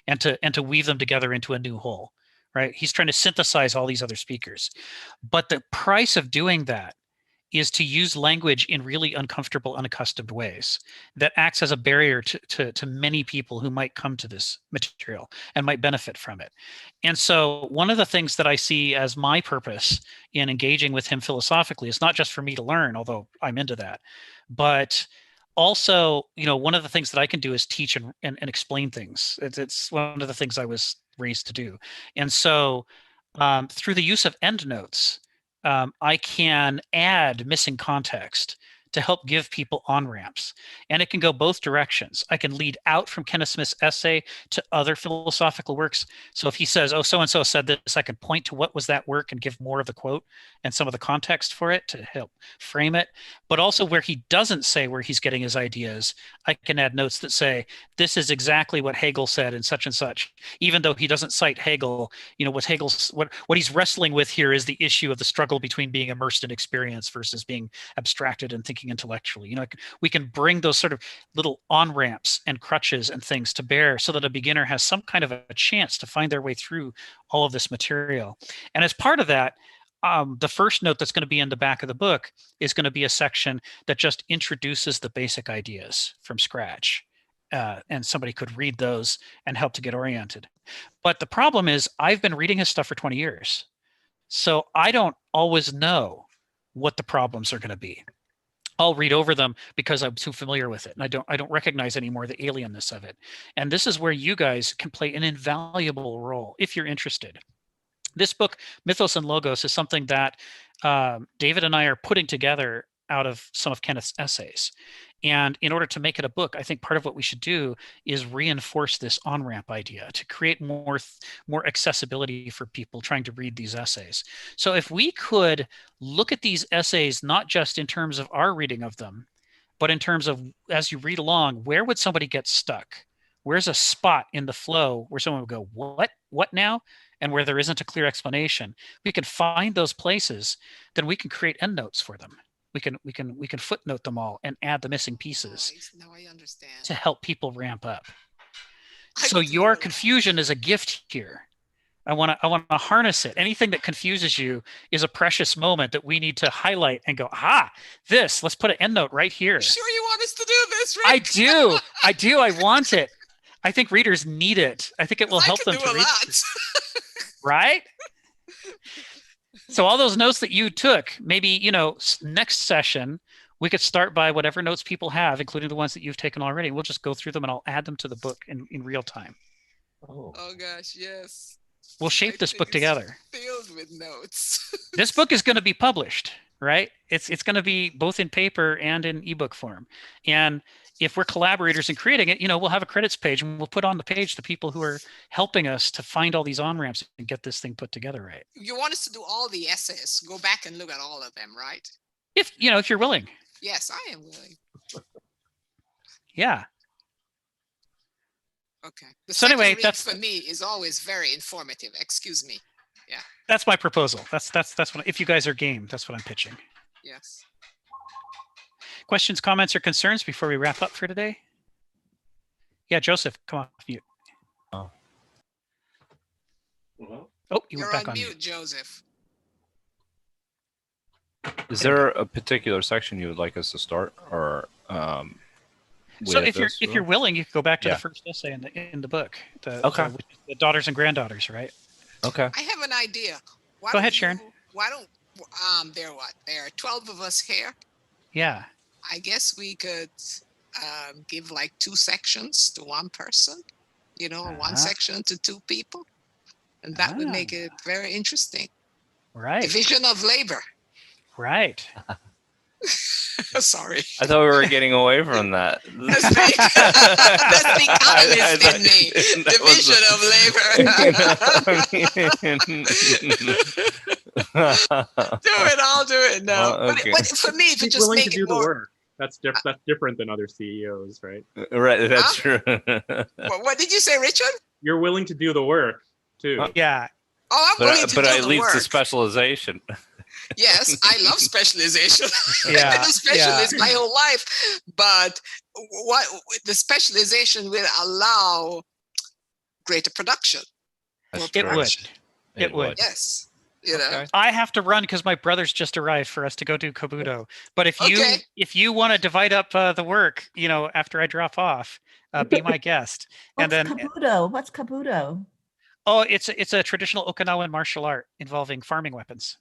Speaker 4: and to weave them together into a new whole, right? He's trying to synthesize all these other speakers. But the price of doing that is to use language in really uncomfortable, unaccustomed ways that acts as a barrier to many people who might come to this material and might benefit from it. And so one of the things that I see as my purpose in engaging with him philosophically is not just for me to learn, although I'm into that, but also, one of the things that I can do is teach and explain things. It's one of the things I was raised to do. And so through the use of endnotes, I can add missing context to help give people on-ramps. And it can go both directions. I can lead out from Kenneth Smith's essay to other philosophical works. So if he says, oh, so-and-so said this, I can point to what was that work and give more of the quote and some of the context for it to help frame it. But also where he doesn't say where he's getting his ideas, I can add notes that say, this is exactly what Hegel said and such, even though he doesn't cite Hegel. What he's wrestling with here is the issue of the struggle between being immersed in experience versus being abstracted and thinking intellectually. We can bring those sort of little on-ramps and crutches and things to bear so that a beginner has some kind of a chance to find their way through all of this material. And as part of that, the first note that's going to be in the back of the book is going to be a section that just introduces the basic ideas from scratch. And somebody could read those and help to get oriented. But the problem is I've been reading his stuff for 20 years. So I don't always know what the problems are going to be. I'll read over them because I'm too familiar with it, and I don't recognize anymore the alienness of it. And this is where you guys can play an invaluable role if you're interested. This book, Mythos and Logos, is something that David and I are putting together out of some of Kenneth's essays. And in order to make it a book, I think part of what we should do is reinforce this on-ramp idea to create more accessibility for people trying to read these essays. So if we could look at these essays, not just in terms of our reading of them, but in terms of, as you read along, where would somebody get stuck? Where's a spot in the flow where someone would go, what now? And where there isn't a clear explanation. We can find those places, then we can create endnotes for them. We can footnote them all and add the missing pieces
Speaker 3: Now I understand.
Speaker 4: to help people ramp up.
Speaker 3: I
Speaker 4: So
Speaker 3: do
Speaker 4: your
Speaker 3: like-
Speaker 4: confusion is a gift here. I want to harness it. Anything that confuses you is a precious moment that we need to highlight and go, let's put an endnote right here.
Speaker 3: Sure you want us to do this, Rick?
Speaker 4: I do. I want it. I think readers need it. I think it will help
Speaker 3: I
Speaker 4: them
Speaker 3: can
Speaker 4: to
Speaker 3: do a
Speaker 4: read.
Speaker 3: lot.
Speaker 4: Right? So all those notes that you took, maybe, next session, we could start by whatever notes people have, including the ones that you've taken already. We'll just go through them and I'll add them to the book in real time.
Speaker 1: Oh,
Speaker 3: Oh gosh, yes.
Speaker 4: We'll shape this book
Speaker 3: Everything is
Speaker 4: together.
Speaker 3: Filled with notes.
Speaker 4: This book is going to be published, right? It's going to be both in paper and in ebook form. And if we're collaborators in creating it, we'll have a credits page and we'll put on the page the people who are helping us to find all these on-ramps and get this thing put together right.
Speaker 3: You want us to do all the essays, go back and look at all of them, right?
Speaker 4: If you're willing.
Speaker 3: Yes, I am willing.
Speaker 4: Yeah.
Speaker 3: Okay. The
Speaker 4: So anyway,
Speaker 3: second read
Speaker 4: that's-
Speaker 3: for me is always very informative. Excuse me.
Speaker 4: That's my proposal. That's what, if you guys are game, that's what I'm pitching.
Speaker 3: Yes.
Speaker 4: Questions, comments, or concerns before we wrap up for today? Yeah, Joseph, come on mute.
Speaker 7: Oh.
Speaker 4: Oh, you
Speaker 3: You're
Speaker 4: went back
Speaker 3: on
Speaker 4: on
Speaker 3: mute,
Speaker 4: mute.
Speaker 3: Joseph.
Speaker 2: Is there a particular section you would like us to start, or
Speaker 4: So
Speaker 2: with
Speaker 4: if you're
Speaker 2: this, or-
Speaker 4: willing, you could go back to
Speaker 2: Yeah.
Speaker 4: the first essay in the book.
Speaker 2: Okay.
Speaker 4: The daughters and granddaughters, right?
Speaker 2: Okay.
Speaker 3: I have an idea. Why
Speaker 4: Go ahead,
Speaker 3: don't
Speaker 4: Sharon.
Speaker 3: Why don't there are 12 of us here.
Speaker 4: Yeah.
Speaker 3: I guess we could give like 2 sections to one person, or one
Speaker 4: Uh-huh.
Speaker 3: section to 2 people. And that would make it very interesting.
Speaker 4: Right.
Speaker 3: Division of labor.
Speaker 4: Right.
Speaker 3: Sorry.
Speaker 2: I thought we were getting away from that.
Speaker 3: That's the economist in me. Do it, I'll do it. No.
Speaker 2: Oh, okay.
Speaker 3: But for me, if it
Speaker 7: He's
Speaker 3: just
Speaker 7: willing
Speaker 3: make
Speaker 7: to do
Speaker 3: it
Speaker 7: the
Speaker 3: more.
Speaker 7: work. That's different than other CEOs, right?
Speaker 2: Right, that's true.
Speaker 3: What did you say, Richard?
Speaker 7: You're willing to do the work too.
Speaker 4: Yeah.
Speaker 3: Oh, I'm willing
Speaker 2: but
Speaker 3: to
Speaker 2: but
Speaker 3: do
Speaker 2: I
Speaker 3: the
Speaker 2: lead
Speaker 3: work.
Speaker 2: to specialization.
Speaker 3: Yes, I love specialization.
Speaker 4: Yeah,
Speaker 3: I've been a specialist my whole life. But what the specialization will allow greater production.
Speaker 2: That's
Speaker 4: It
Speaker 2: true.
Speaker 4: would. It would.
Speaker 3: Yes.
Speaker 2: Okay.
Speaker 4: I have to run because my brother's just arrived for us to go do Kabuto. But if
Speaker 3: Okay.
Speaker 4: you want to divide up the work, after I drop off, be my guest.
Speaker 6: What's
Speaker 4: And then
Speaker 6: Kabuto? What's Kabuto?
Speaker 4: it's a traditional Okinawan martial art involving farming weapons.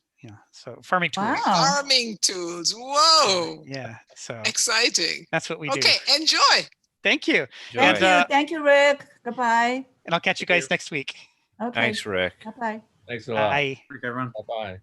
Speaker 4: So farming tools.
Speaker 6: Wow.
Speaker 3: Farming tools. Whoa.
Speaker 4: Yeah. So
Speaker 3: Exciting.
Speaker 4: that's what we do.
Speaker 3: Okay, enjoy.
Speaker 4: Thank you.
Speaker 6: Thank
Speaker 4: And,
Speaker 6: you. Thank you, Rick. Goodbye.
Speaker 4: And I'll catch you guys next week.
Speaker 6: Okay.
Speaker 2: Thanks, Rick.
Speaker 6: Bye-bye.
Speaker 1: thanks a lot.
Speaker 4: Bye.
Speaker 7: Okay, everyone.
Speaker 1: Bye-bye.